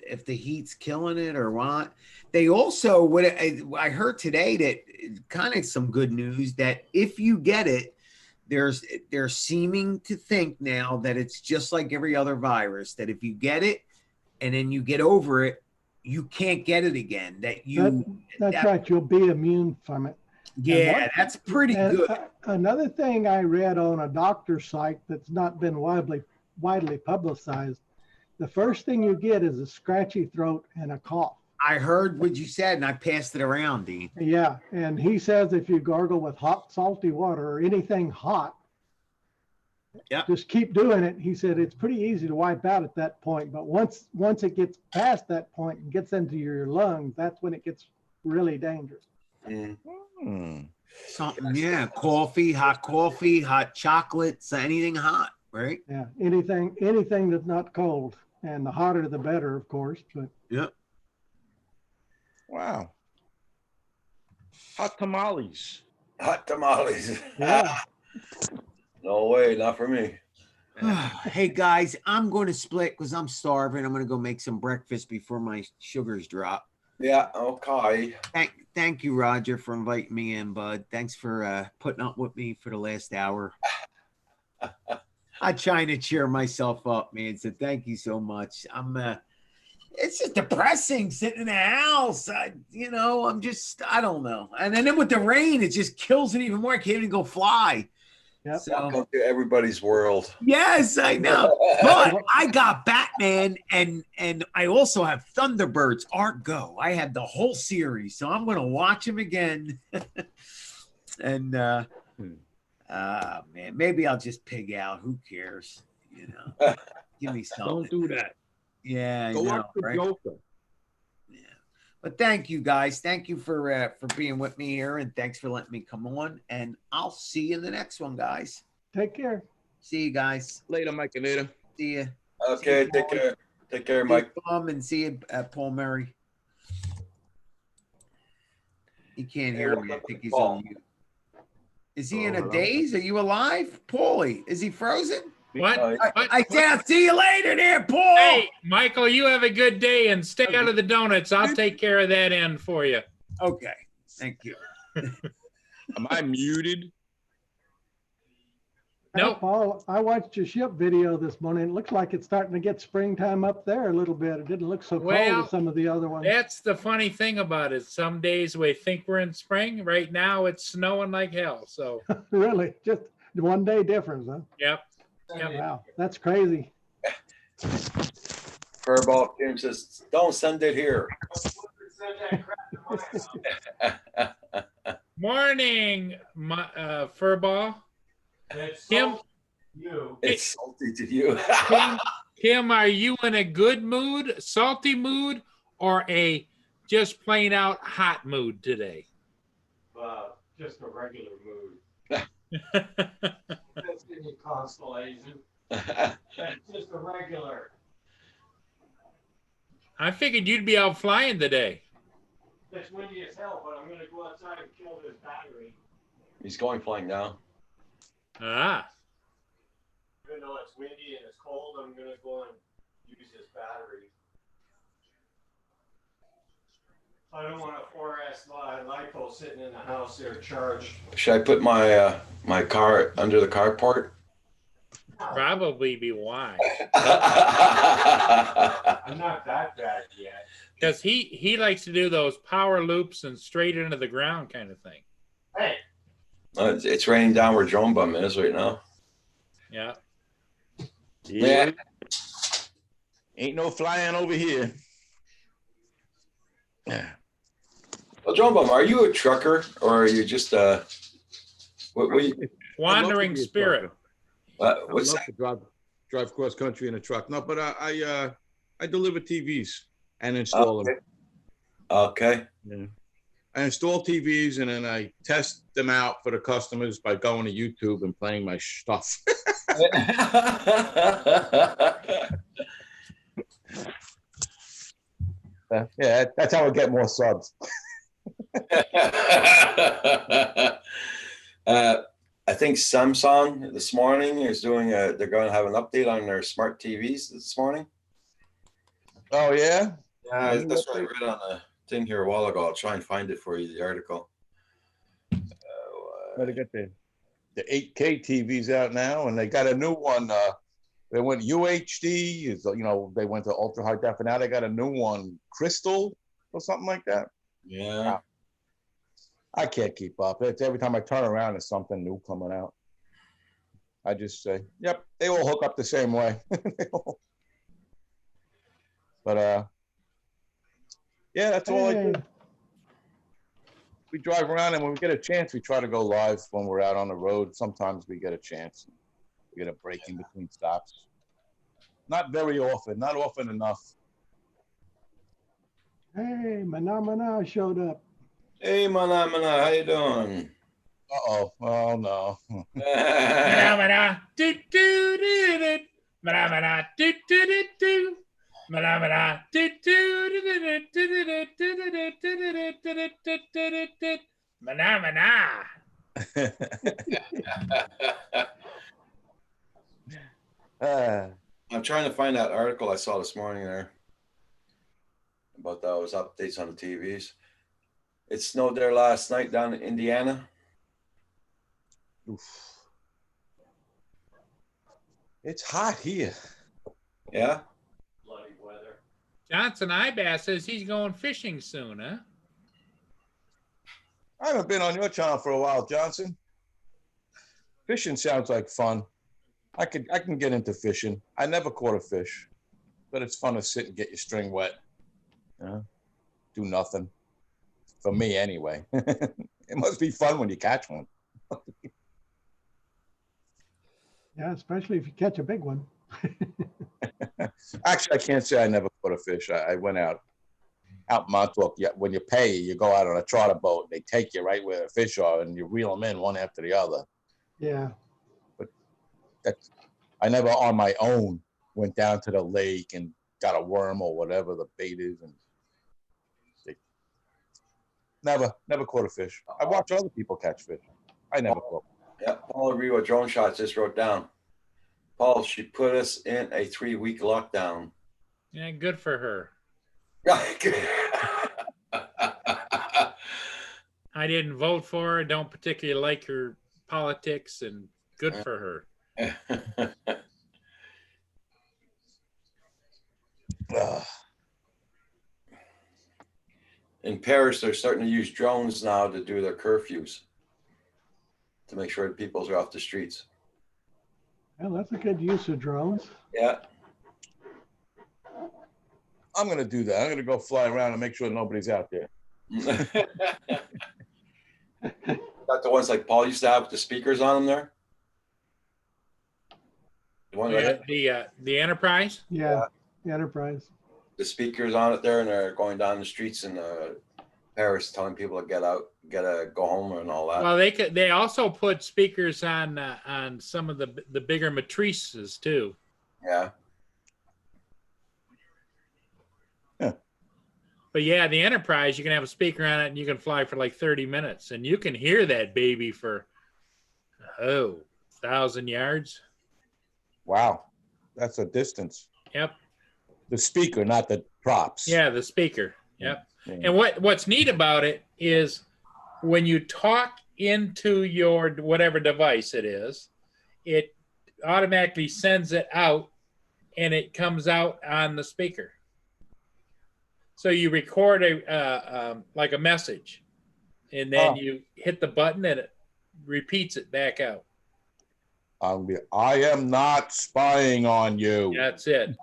if the heat's killing it or what. They also, what I heard today, that kind of some good news, that if you get it, they're seeming to think now that it's just like every other virus, that if you get it and then you get over it, you can't get it again. That's right. You'll be immune from it. Yeah, that's pretty good. Another thing I read on a doctor's site that's not been widely publicized, the first thing you get is a scratchy throat and a cough. I heard what you said, and I passed it around, Dean. Yeah, and he says if you gargle with hot, salty water or anything hot, just keep doing it. He said it's pretty easy to wipe out at that point, but once it gets past that point and gets into your lungs, that's when it gets really dangerous. Something, yeah, coffee, hot chocolates, anything hot, right? Yeah, anything that's not cold, and the hotter the better, of course. But yep. Wow. Hot tamales. Hot tamales. Yeah. No way, not for me. Hey guys, I'm going to split because I'm starving. I'm going to go make some breakfast before my sugars drop. Yeah, okay. Thank you, Roger, for inviting me in, bud. Thanks for putting up with me for the last hour. I'm trying to cheer myself up, man. So thank you so much. It's just depressing sitting in the house. I don't know. And then with the rain, it just kills it even more. I can't even go fly. Yep. So, welcome to everybody's world. yes, I know. But I got Batman, and I also have Thunderbirds Art Go. I had the whole series, so I'm going to watch them again. And man, maybe I'll just pig out. Who cares? Give me something. Don't do that. Yeah, I Go know, watch the right? Joker. Yeah, but thank you guys. Thank you for being with me here, and thanks for letting me come on. And I'll see you in the next one, guys. take care. See you guys. Later, Mike. Later. See you. Okay, See you, take Paul. care. Take care, See you, Mike. Tom, and see you, Paul Murray. He can't hear me. I think he's on mute. Is he in a daze? Are you alive, Paulie? Is he frozen? What? I said, I'll see you later there, Paul. Hey, Michael, you have a good day and stay out of the donuts. I'll take care of that end for you. Okay. Thank you. Am I muted? Nope. Paul, I watched your ship video this morning. It looks like it's starting to get springtime up there a little bit. It didn't look so cold as some of the other ones. That's the funny thing about it. Some days we think we're in spring. Right now it's snowing like hell. So Really, just one day difference, huh? yep. Yep. Wow, that's crazy. Furball Kim says, don't send it here. Morning, Furball. Kim, It's salty to you. Kim, are you in a good mood, salty mood, or a just plain out hot mood today? Just a regular mood. That's any constellation. Just a regular. I figured you'd be out flying today. It's windy as hell, but I'm gonna go outside and kill this battery. He's going flying now. Ah. Even though it's windy and it's cold, I'm gonna go and use this battery. I don't want a 4S LiPo sitting in the house there charged. Should I put my my car under the carport? Probably be why. I'm not that bad yet. Because he likes to do those power loops and straight into the ground kind of thing. Hey, It's raining down where Drone Bum is right now. Yeah. Yeah. Ain't no flying over here. Well, Drone Bum, are you a trucker or are you just what you, Wandering spirit. what's I love to drive cross country in a truck. No, but I deliver TVs and install them. Okay. Yeah. I install TVs and then I test them out for the customers by going to YouTube and playing my stuff. Yeah, that's how I get more subs. I think Samsung this morning is doing they're going to have an update on their smart TVs this morning. Oh yeah? Yeah, that's what I read on the thing here a while ago. I'll try and find it for you, the article. Better get the 8K TVs out now, and they got a new one. They went UHD, they went to ultra high def, and now they got a new one, Crystal or something like that. Yeah. I can't keep up. It's every time I turn around, there's something new coming out. I just say, yep, they all hook up the same way. But yeah, that's all I do. We drive around, and when we get a chance, we try to go live when we're out on the road. Sometimes we get a chance. We get a break in between stops. Not very often, not often enough. Hey, Mana showed up. Hey, Mana, how you doing? Uh-oh. Oh, no. Mana, do, do, do, do. Mana, do, do, do, do. Mana, do, do, do, do, do, do, do, do, do, do. Mana. I'm trying to find that article I saw this morning there about those updates on the TVs. It snowed there last night down in Indiana. Oof. It's hot here. Yeah. bloody weather. Johnson Ibass says he's going fishing soon, huh? I haven't been on your channel for a while, Johnson. Fishing sounds like fun. I can get into fishing. I never caught a fish, but it's fun to sit and get your string wet. Do nothing. For me, anyway. It must be fun when you catch one. Yeah, especially if you catch a big one. Actually, I can't say I never caught a fish. I went out Montauk. When you pay, you go out on a charter boat. They take you right where the fish are, and you reel them in one after the other. Yeah. But I never on my own went down to the lake and got a worm or whatever the bait is, and never caught a fish. I watch other people catch fish. I never caught. Yeah, Paul Rio Drone Shots just wrote down. Paul, she put us in a 3-week lockdown. Yeah, good for her. I didn't vote for her. Don't particularly like her politics, and good for her. In Paris, they're starting to use drones now to do their curfews to make sure that people are off the streets. Well, that's a good use of drones. Yeah. I'm going to do that. I'm going to go fly around and make sure nobody's out there. Got the ones like Paul used to have with the speakers on them there? The one right The Enterprise? Yeah, the Enterprise. The speakers on it there, and they're going down the streets in Paris telling people to get out, go home and all that. Well, they also put speakers on some of the bigger matrices too. Yeah. But yeah, the Enterprise, you can have a speaker on it and you can fly for like 30 minutes and you can hear that baby for 1,000 yards. Wow. That's a distance. Yep. The speaker, not the props. Yeah, the speaker. Yep. Yeah. And what's neat about it is when you talk into your whatever device it is, it automatically sends it out, and it comes out on the speaker. So you record like a message, and then you hit the button, and it repeats it back out. I am not spying on you. That's it.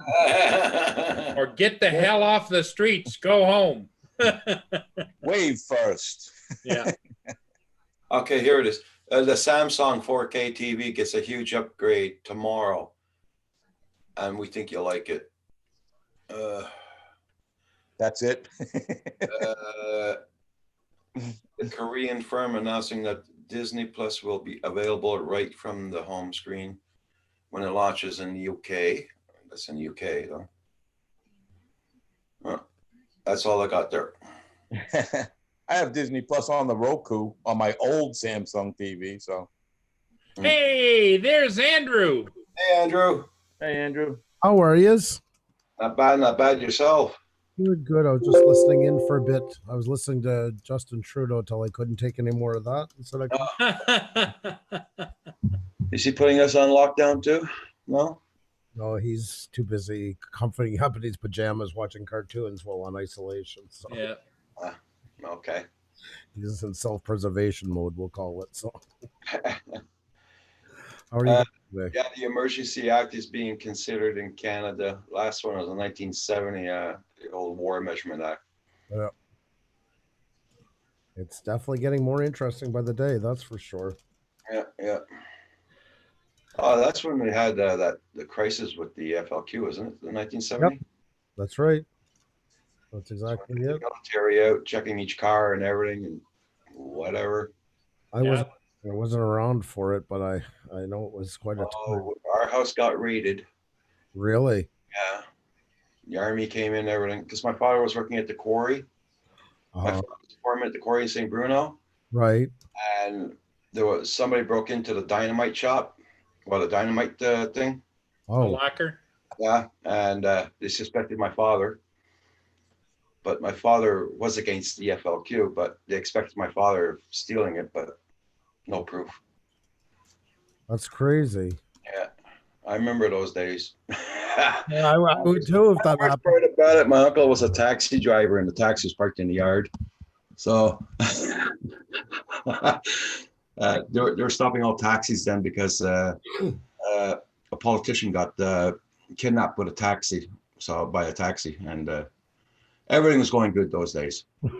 Or get the hell off the streets. Go home. Wave first. Yeah. Okay, here it is. The Samsung 4K TV gets a huge upgrade tomorrow, and we think you'll like it. That's it. The Korean firm announcing that Disney Plus will be available right from the home screen when it launches in the UK. That's in the UK, though. That's all I got there. I have Disney Plus on the Roku on my old Samsung TV. So, hey, there's Andrew. Hey, Andrew. Hey, Andrew. How are yous? Not bad, not bad yourself. Good, good. I was just listening in for a bit. I was listening to Justin Trudeau till I couldn't take any more of that. So Is he putting us on lockdown too? No? No, he's too busy comforting up in his pajamas watching cartoons while on isolation. So yeah. Okay. He's in self-preservation mode, we'll call it. So how are you today? Yeah, the Emergency Act is being considered in Canada. Last one was in 1970, the old War Measurement Act. Yeah. It's definitely getting more interesting by the day, that's for sure. Yeah, yeah. Oh, that's when we had the crisis with the FLQ, isn't it? The 1970? Yep. That's right. That's exactly it. Military out, checking each car and everything and whatever. I wasn't around for it, but I know it was quite a time. Oh, our house got raided. Really? Yeah. The army came in, everything. Because my father was working at the quarry. My father was foreman at the quarry in St. Bruno. Right. And there was somebody broke into the dynamite shop. Well, the dynamite thing. The locker. Yeah. And they suspected my father. But my father was against the FLQ, but they expected my father stealing it, but no proof. That's crazy. Yeah. I remember those days. Yeah, I would too if that happened. Part about it, my uncle was a taxi driver and the taxi was parked in the yard. So they were stopping all taxis then because a politician got kidnapped with a taxi, so by a taxi, and everything was going good those days. One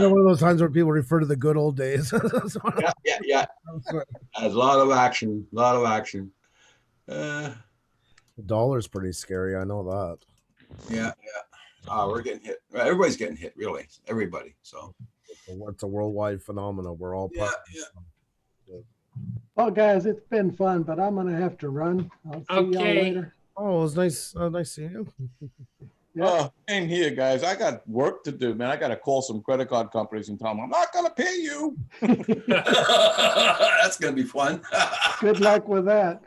of those times where people refer to the good old days. yeah. A lot of action, The dollar's pretty scary. I know that. Yeah. We're getting hit. Everybody's getting hit, really. Everybody. So it's a worldwide phenomenon. We're all part. Yeah. Well, guys, it's been fun, but I'm gonna have to run. I'll see y'all later. Oh, it was nice. Nice seeing you. Oh, same here, guys. I got work to do, man. I got to call some credit card companies and tell them I'm not going to pay you. That's going to be fun. Good luck with that.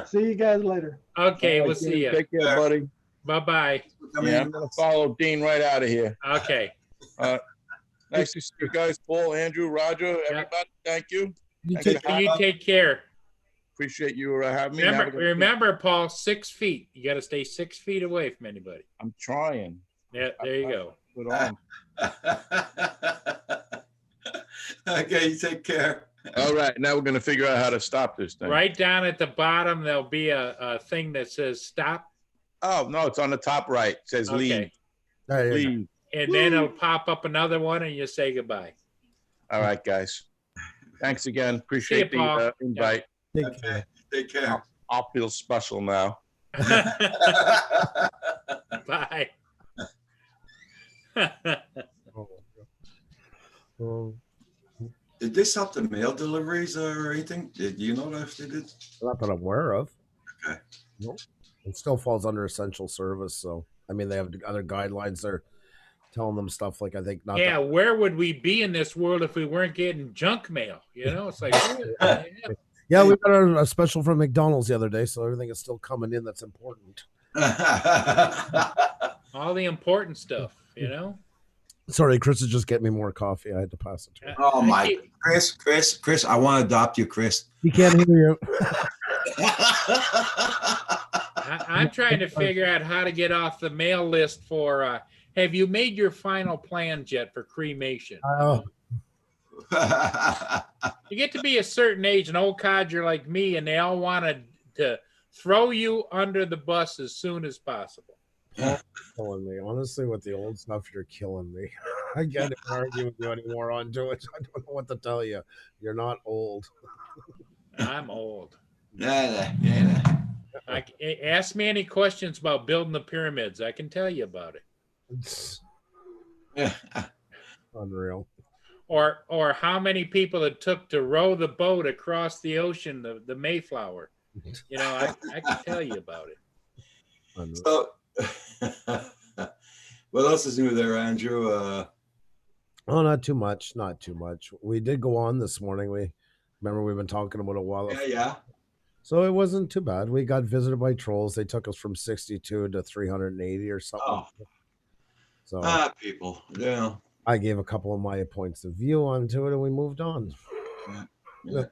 See you guys later. Okay, we'll see you. Take care, buddy. Bye-bye. Yeah, I'm going to follow Dean right out of here. Okay. Nice to see you guys, Paul, Andrew, Roger, everybody. Thank you. You take care. Appreciate you having me. Remember, Paul, 6 feet. You got to stay 6 feet away from anybody. I'm trying. Yeah, there you go. Put on. Okay, you take care. All right, now we're going to figure out how to stop this thing. Right down at the bottom, there'll be a thing that says stop. Oh, no, it's on the top right. It says leave. Leave. And then it'll pop up another one and you say goodbye. All right, guys. Thanks again. Appreciate the invite. Okay, take care. I'll feel special now. Bye. Did this help the mail deliveries or anything? Did you know if they did? Not that I'm aware of. Okay. Nope. It still falls under essential service. So, I mean, they have other guidelines. They're telling them stuff like, I think not. Yeah, where would we be in this world if we weren't getting junk mail? You know, it's like, yeah, we got a special from McDonald's the other day, so everything is still coming in that's important. all the important stuff, you know? Sorry, Chris is just getting me more coffee. I had to pass it to him. Oh my, Chris, I want to adopt you, Chris. He can't hear you. I'm trying to figure out how to get off the mail list for. Have you made your final plans yet for cremation? You get to be a certain age, an old codger like me, and they all want to throw you under the bus as soon as possible. Killing me. Honestly, with the old stuff, you're killing me. I can't even argue with you anymore onto it. I don't know what to tell you. You're not old. I'm old. Yeah. Ask me any questions about building the pyramids. I can tell you about it. Unreal. Or how many people it took to row the boat across the ocean, the Mayflower. You know, I can tell you about it. So, what else is new there, Andrew? Oh, not too much. Not too much. We did go on this morning. Remember we've been talking about a while. Yeah. So it wasn't too bad. We got visited by trolls. They took us from 62 to 380 or something. Oh. So People. Yeah. I gave a couple of my points of view onto it, and we moved on. Yeah.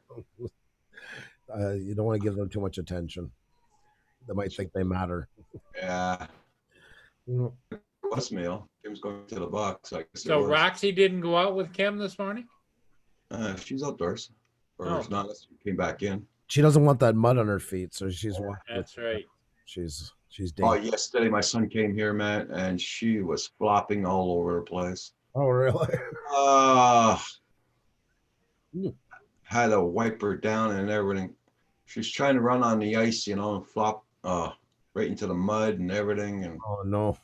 You don't want to give them too much attention. They might think they matter. Yeah. Voicemail. Kim's going to the box. So Roxy didn't go out with Kim this morning? She's outdoors. Or if not, she came back in. She doesn't want that mud on her feet, so she's walking. That's right. She's Oh, yesterday my son came here, man, and she was flopping all over the place. Oh, really? Had to wipe her down and everything. She's trying to run on the ice, you know, and flop right into the mud and everything. And oh no.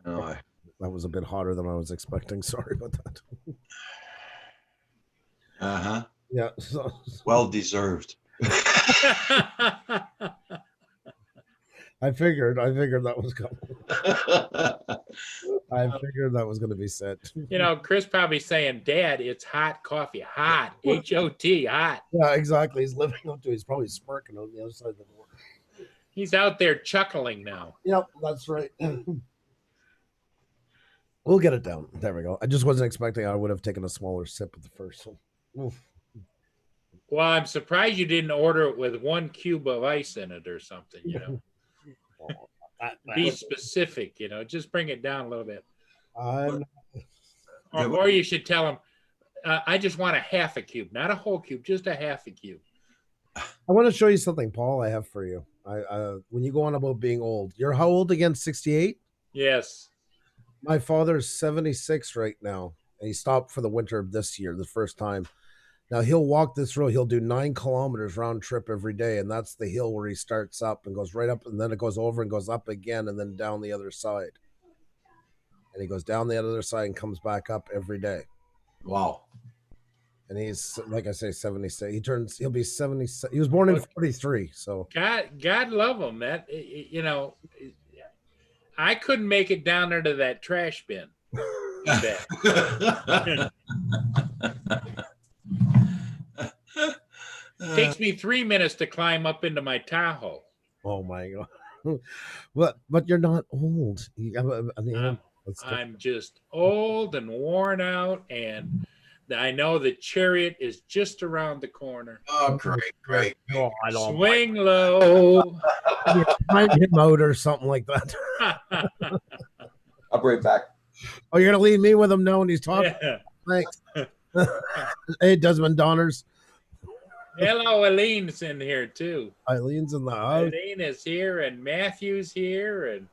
No, that was a bit hotter than I was expecting. Sorry about that. Uh-huh. Yeah. Well deserved. I figured that was coming. I figured that was going to be said. You know, Chris probably saying, Dad, it's hot coffee. Hot. H-O-T, hot. Yeah, exactly. He's living up to it. He's probably smirking on the other side of the door. He's out there chuckling now. Yep, that's right. We'll get it down. There we go. I just wasn't expecting I would have taken a smaller sip of the first one. Oof. Well, I'm surprised you didn't order it with 1 cube of ice in it or something, you know. Be specific, you know, just bring it down a little bit. Or you should tell them, I just want a half a cube, not a whole cube, just a half a cube. I want to show you something, Paul, I have for you. When you go on about being old, you're how old again? 68? Yes. My father's 76 right now. And he stopped for the winter this year, the first time. Now he'll walk this road. He'll do 9 kilometers round trip every day. And that's the hill where he starts up and goes right up. And then it goes over and goes up again and then down the other side. And he goes down the other side and comes back up every day. Wow. And he's, like I say, 76. He'll be 76. He was born in 43. So God love him. That, you know, I couldn't make it down there to that trash bin. Takes me 3 minutes to climb up into my Tahoe. Oh my God. But you're not old. I'm just old and worn out, and I know the Chariot is just around the corner. Oh, great. Oh, I don't swing low. Find him out or something like that. I'll be right back. Oh, you're gonna leave me with him now when he's talking? Yeah. Thanks. Hey, Desmond Donners. Hello, Eileen's in here too. Eileen's in the house. Eileen is here, and Matthew's here, and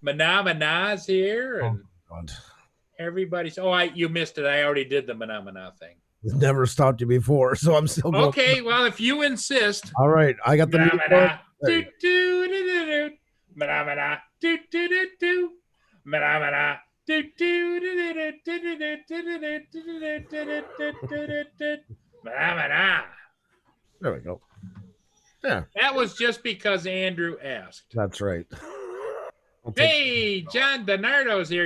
Manamana's here, and everybody's. Oh, you missed it. I already did the Manamana thing. Never stopped you before, so I'm still going. Okay, well, if you insist. All right, I got the new Manamana. Do do do do do. Manamana. Do do do do. Manamana. Do do do do do do. Manamana. There we go. Yeah. That was just because Andrew asked. That's right. Hey, John DiNardo's here.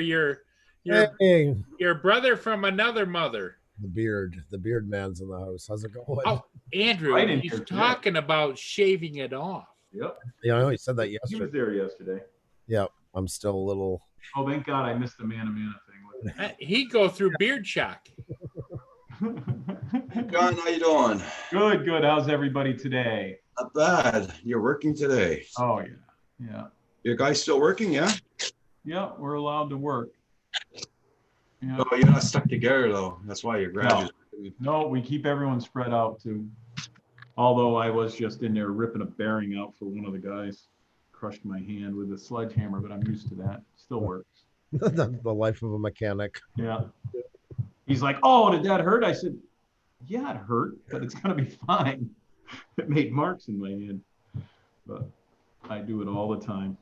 Your brother from another mother. The beard man's in the house. How's it going? Oh, Andrew, he's talking about shaving it off. Yep. Yeah, I know he said that yesterday. He was there yesterday. Yeah, I'm still a little Oh, thank God I missed the man thing. He'd go through beard shock. John, how you doing? Good, good. How's everybody today? Not bad. You're working today. Oh, yeah. Yeah. Your guys still working, yeah? Yeah, we're allowed to work. Yeah. Oh, you're not stuck together, though. That's why you're graduating. No, we keep everyone spread out, too. Although I was just in there ripping a bearing out for one of the guys. Crushed my hand with a sledgehammer, but I'm used to that. Still works. The life of a mechanic. Yeah. He's like, oh, did that hurt? I said, yeah, it hurt, but it's going to be fine. It made marks in my hand. But I do it all the time.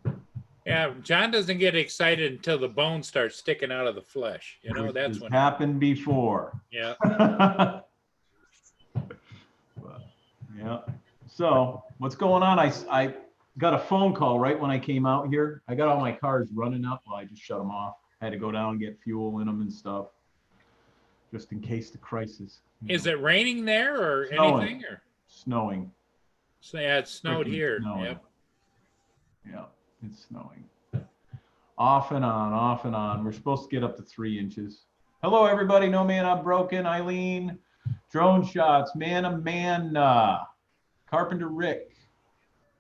Yeah, John doesn't get excited until the bone starts sticking out of the flesh. You know, that's when. Happened before. Yeah. But, yeah. So what's going on? I got a phone call right when I came out here. I got all my cars running up. Well, I just shut them off. I had to go down and get fuel in them and stuff, just in case the crisis. Is it raining there or Snowing. anything? Or Snowing. so yeah, it snowed Freaking here. snowing. Yep. Yeah, it's snowing. Off and on, off and on. We're supposed to get up to 3 inches. Hello, everybody. No Man I'm Broken. Eileen. Drone Shots. Man of Man. Carpenter Rick.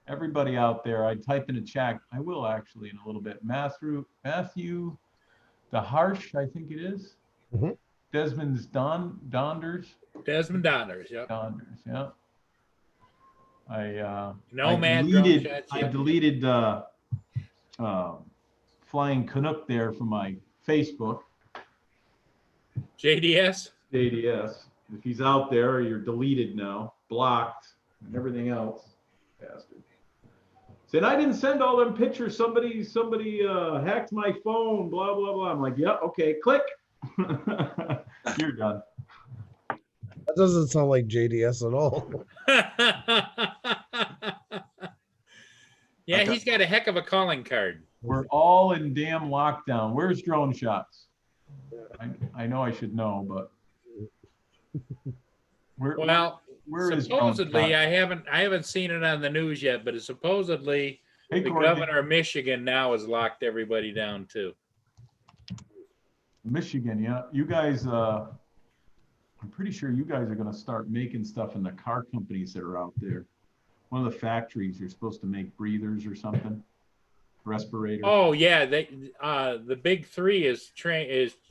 Everybody out there. I type in a chat. I will actually in a little bit. Matthew the Harsh, I think it is. Mm-hmm. Desmond's Donders. Desmond Donners. Yep. Donders, yeah. I deleted Flying Canuck there from my Facebook. JDS? JDS. If he's out there, you're deleted now, blocked, and everything else. Bastard. Said, I didn't send all them pictures. Somebody hacked my phone, blah, blah, blah. I'm like, yeah, okay, click. You're done. That doesn't sound like JDS at all. Yeah, he's got a heck of a calling card. We're all in damn lockdown. Where's Drone Shots? I know I should know, but where is Drone supposedly Shots? I haven't seen it on the news yet, but it's supposedly Hey, the Gordon. governor of Michigan now has locked everybody down too. Michigan, yeah. You guys, I'm pretty sure you guys are going to start making stuff in the car companies that are out there. One of the factories, you're supposed to make breathers or something, respirators. Oh yeah, the big three is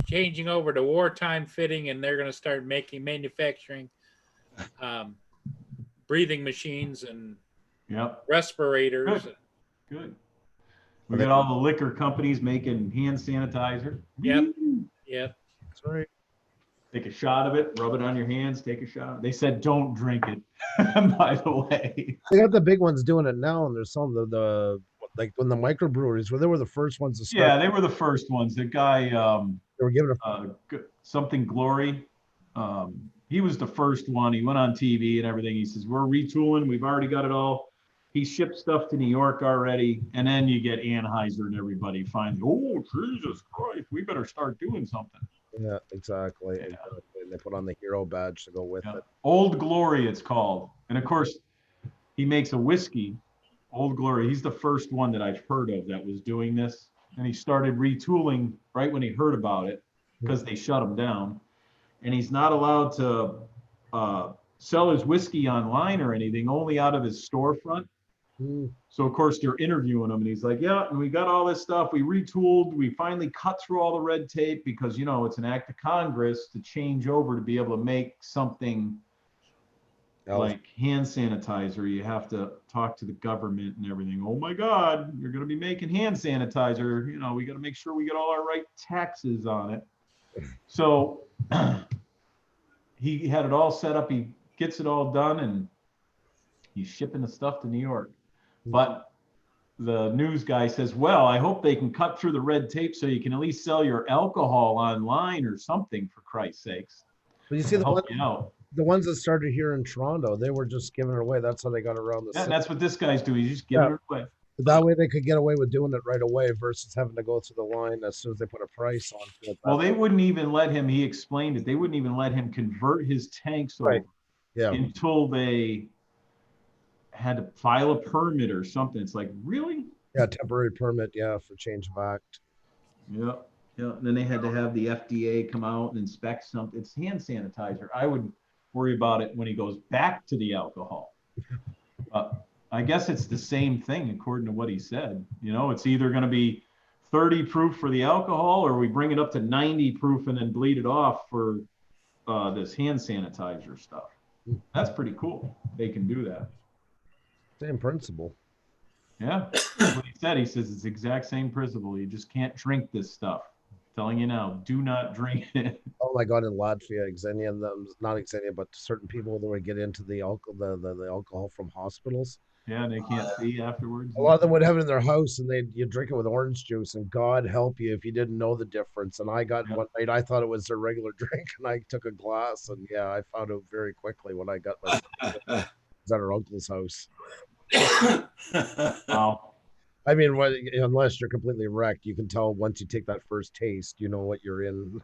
changing over to wartime fitting, and they're going to start manufacturing breathing machines and respirators. Good. We got all the liquor companies making hand sanitizer. Yep. Yep. That's right. Take a shot of it, rub it on your hands, take a shot. They said don't drink it, by the way. They got the big ones doing it now, and they're selling the like when the microbreweries where they were the first ones to start. Yeah, they were the first ones. The guy, they were giving something Glory. He was the first one. He went on TV and everything. He says, we're retooling. We've already got it all. He shipped stuff to New York already. And then you get Anheuser and everybody finds, oh, Jesus Christ, we better start doing something. Yeah, exactly. And they put on the hero badge to go with it. Old Glory, it's called. And of course, he makes a whiskey, Old Glory. He's the first one that I've heard of that was doing this. And he started retooling right when he heard about it because they shut him down. And he's not allowed to sell his whiskey online or anything, only out of his storefront. So of course they're interviewing him and he's like, yeah, and we got all this stuff. We retooled. We finally cut through all the red tape because, you know, it's an act of Congress to change over to be able to make something like hand sanitizer. You have to talk to the government and everything. Oh my God, you're going to be making hand sanitizer. You know, we got to make sure we get all our right taxes on it. So he had it all set up. He gets it all done and he's shipping the stuff to New York. But the news guy says, well, I hope they can cut through the red tape so you can at least sell your alcohol online or something, for Christ's sakes. But you see the ones that started here in Toronto, they were just giving it away. That's how they got around the Yeah, that's what this guy's doing. He's just giving it away. That way they could get away with doing it right away versus having to go through the line as soon as they put a price on it. Well, they wouldn't even let him, he explained it, they wouldn't even let him convert his tanks over until they had to file a permit or something. It's like, really? Yeah, temporary permit, for change of act. Yeah, yeah. And then they had to have the FDA come out and inspect something. It's hand sanitizer. I would worry about it when he goes back to the alcohol. I guess it's the same thing according to what he said. You know, it's either going to be 30 proof for the alcohol, or we bring it up to 90 proof and then bleed it off for this hand sanitizer stuff. That's pretty cool. They can do that. Same principle. Yeah, that's what he said. He says it's the exact same principle. You just can't drink this stuff. I'm telling you now, do not drink it. Oh my God, in Latvia, Xenia, not Xenia, but certain people that would get into the alcohol, the alcohol from hospitals. Yeah, they can't see afterwards. A lot of them would have it in their house, and you drink it with orange juice, and God help you if you didn't know the difference. And I got one night, I thought it was their regular drink, and I took a glass, and yeah, I found out very quickly when I got my it was at our uncle's house. Wow. I mean, unless you're completely wrecked, you can tell once you take that first taste, you know what you're in.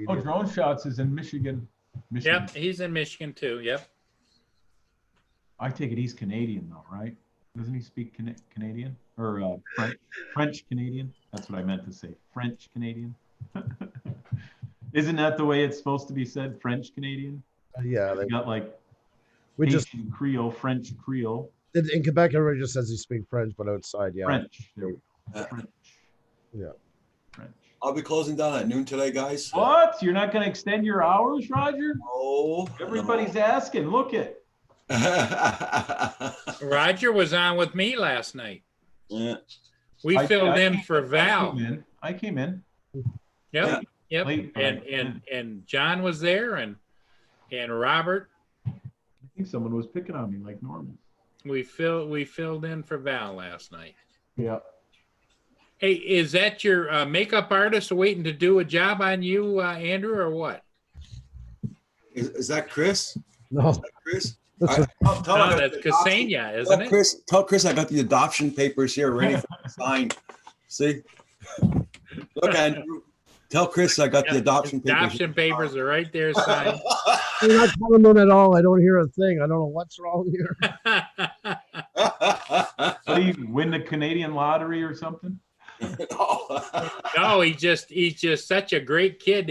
Oh, Drone Shots is in Michigan. Yep, he's in Michigan too. Yep. I take it he's Canadian though, right? Doesn't he speak Canadian or French Canadian? That's what I meant to say. French Canadian. Isn't that the way it's supposed to be said? French Canadian. Yeah, they got like we Haitian just Creole, French Creole. In Quebec, everybody just says you speak French, but outside, yeah, French. There we go. French. Yeah. French. I'll be closing down at noon today, guys. What? You're not going to extend your hours, Roger? Oh, everybody's asking. Look it. Roger was on with me last night. Yeah. We filled in for Val. I came in. Yep. Yep. Late, and John was there and Robert. I think someone was picking on me like normal. We filled in for Val last night. Yeah. Hey, is that your makeup artist waiting to do a job on you, Andrew, or what? Is that Chris? No. Is that Chris? No, that's Ksenia, isn't it? Tell Chris I got the adoption papers here ready for the sign. See? Look, Andrew. Tell Chris I got the adoption papers. Adoption papers are right there signed. You're not telling them at all. I don't hear a thing. I don't know what's wrong here. So you win the Canadian lottery or something? No, he's just such a great kid.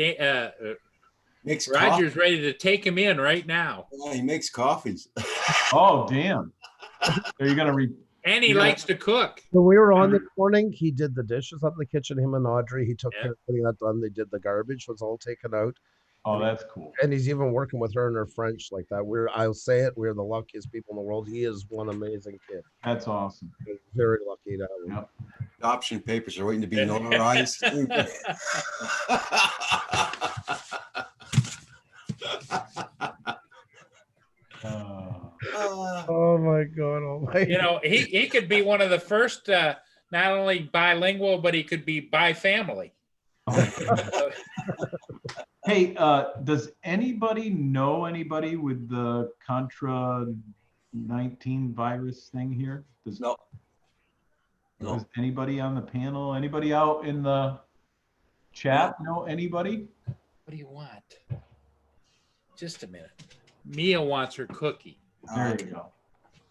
Makes Roger's coffee. ready to take him in right now. Yeah, he makes coffees. Oh, damn. Are you gonna And he likes to cook. When we were on this morning, he did the dishes up in the kitchen, him and Audrey. He took care of getting that done. They did the garbage, was all taken out. Oh, that's cool. And he's even working with her in her French like that. I'll say it, we're the luckiest people in the world. He is one amazing kid. That's awesome. We're very lucky to have him. Yep. Adoption papers are waiting to be notarized. Oh my God! Oh my! You know, he could be one of the first, not only bilingual, but he could be bi-family. Hey, does anybody know anybody with the Contra 19 virus thing here? No. Does anybody on the panel, anybody out in the chat know anybody? What do you want? Just a minute. Mia wants her cookie. There you go.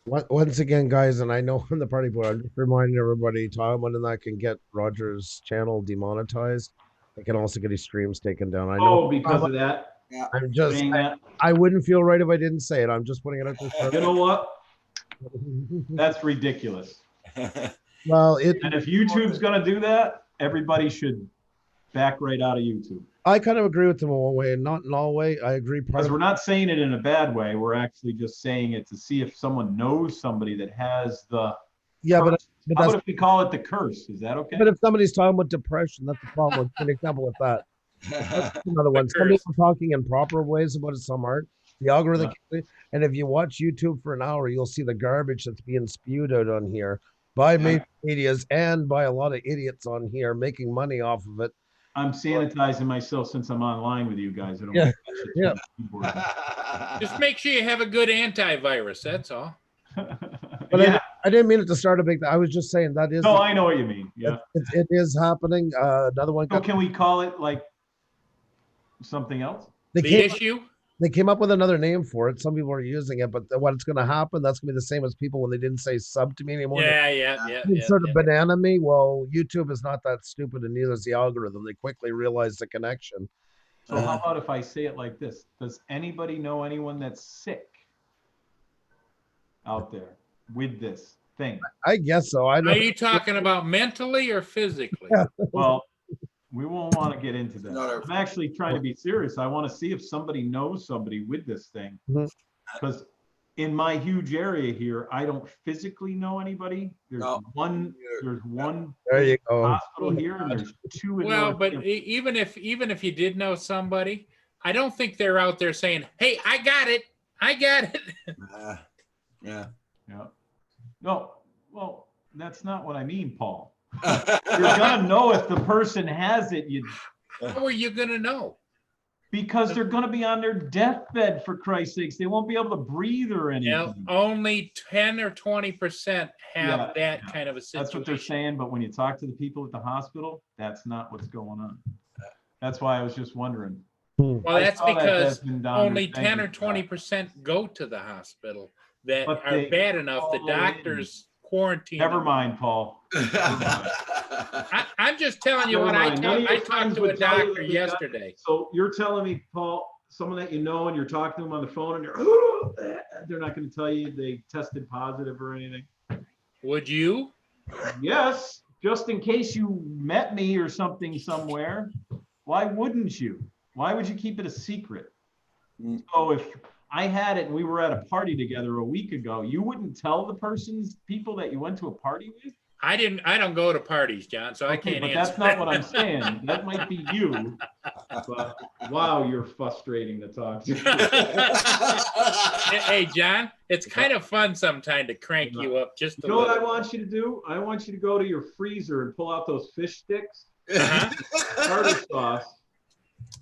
Once again, guys, and I know on the party board, I'm just reminding everybody, Tom, when that can get Roger's channel demonetized. They can also get his streams taken down. I know. Oh, because of that? Yeah. I'm just, Saying that? I wouldn't feel right if I didn't say it. I'm just putting it out there. You know what? That's ridiculous. Well, and if YouTube's gonna do that, everybody should back right out of YouTube. I kind of agree with them in one way, and not in all way. I agree. Because we're not saying it in a bad way. We're actually just saying it to see if someone knows somebody that has the. Yeah, but how about if we call it the curse? Is that okay? But if somebody's talking about depression, that's the problem. An example with that. That's another one. Some people are talking in proper ways about it, some aren't. The algorithm, and if you watch YouTube for an hour, you'll see the garbage that's being spewed out on here by medias and by a lot of idiots on here making money off of it. I'm sanitizing myself since I'm online with you guys. I don't Just make sure you have a good antivirus. That's all. But I didn't mean it to start a big. I was just saying that is. No, I know what you mean. Yeah, it is happening. Another one. So can we call it like something else? The issue. They came up with another name for it. Some people are using it, but what's going to happen? That's going to be the same as people when they didn't say sub to me anymore. Yeah. Sort of banana me. Well, YouTube is not that stupid, and neither is the algorithm. They quickly realize the connection. So how about if I say it like this? Does anybody know anyone that's sick out there with this thing? I guess so. I know. Are you talking about mentally or physically? Well, we won't want to get into that. I'm actually trying to be serious. I want to see if somebody knows somebody with this thing. Because in my huge area here, I don't physically know anybody. There's one there you go. hospital here, and there's two in Well, North but Tampa. even if you did know somebody, I don't think they're out there saying, "Hey, I got it. Yeah. No, well, that's not what I mean, Paul. You're gonna know if the person has it. How are you gonna know? Because they're gonna be on their deathbed, for Christ's sakes. They won't be able to breathe or anything. Only 10 or 20% have that kind of a situation. That's what they're saying, but when you talk to the people at the hospital, that's not what's going on. That's why I was just wondering. Well, that's because Desmond Donner, only thank 10 you or for that. 20% go to the hospital that But are they bad enough. The follow in. doctors quarantine. Never them. mind, Paul. I'm just telling you what I talked to a doctor yesterday. So you're telling me, Paul, someone that you know and you're talking to them on the phone and they're not going to tell you they tested positive or anything? Would you? Yes, just in case you met me or something somewhere. Why wouldn't you? Why would you keep it a secret? So if I had it and we were at a party together a week ago, you wouldn't tell the people that you went to a party with? I don't go to parties, John, so I can't but answer. that's not what I'm saying. That might be you. But wow, you're frustrating to talk to. Hey, John, it's kind of fun sometime to crank you up just a You know what I little. want you to do? I want you to go to your freezer and pull out those fish sticks, Uh-huh. tartar sauce,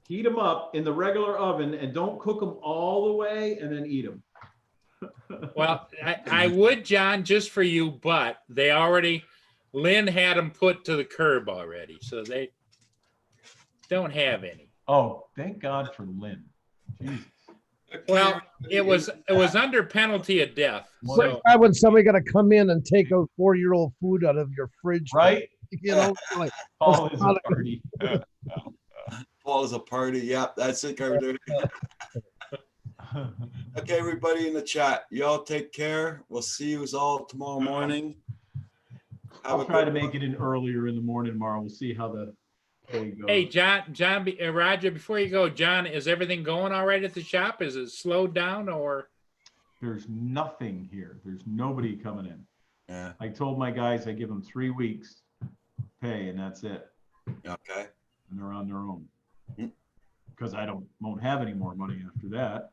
heat them up in the regular oven, and don't cook them all the way and then eat them. Well, I would, John, just for you, but Lynn had them put to the curb already, so they don't have any. Oh, thank God for Lynn. Jesus. Well, it was under penalty of death. So Why would somebody got to come in and take a 4-year-old food out of your fridge? Right? You know, like Paul is a party. Paul is a party. Yeah, that's it, Carter. Okay, everybody in the chat, y'all take care. We'll see you all tomorrow morning. I'll try to make it in earlier in the morning tomorrow. We'll see how the day goes. Hey, Roger, before you go, John, is everything going all right at the shop? Is it slowed down or? There's nothing here. There's nobody coming in. Yeah. I told my guys I give them 3 weeks pay and that's it. Okay. And they're on their own. Because I won't have any more money after that.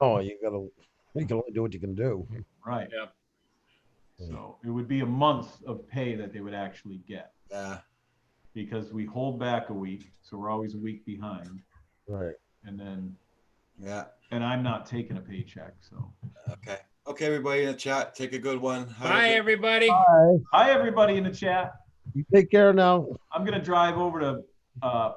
Oh, you can only do what you can do. Right. Yeah. So it would be a month of pay that they would actually get. Yeah. Because we hold back a week, so we're always a week behind. Right. And then Yeah. and I'm not taking a paycheck, so. Okay. Okay, everybody in the chat, take a good one. Bye, everybody. Bye. Hi, everybody in the chat. You take care now. I'm gonna drive over to Paul.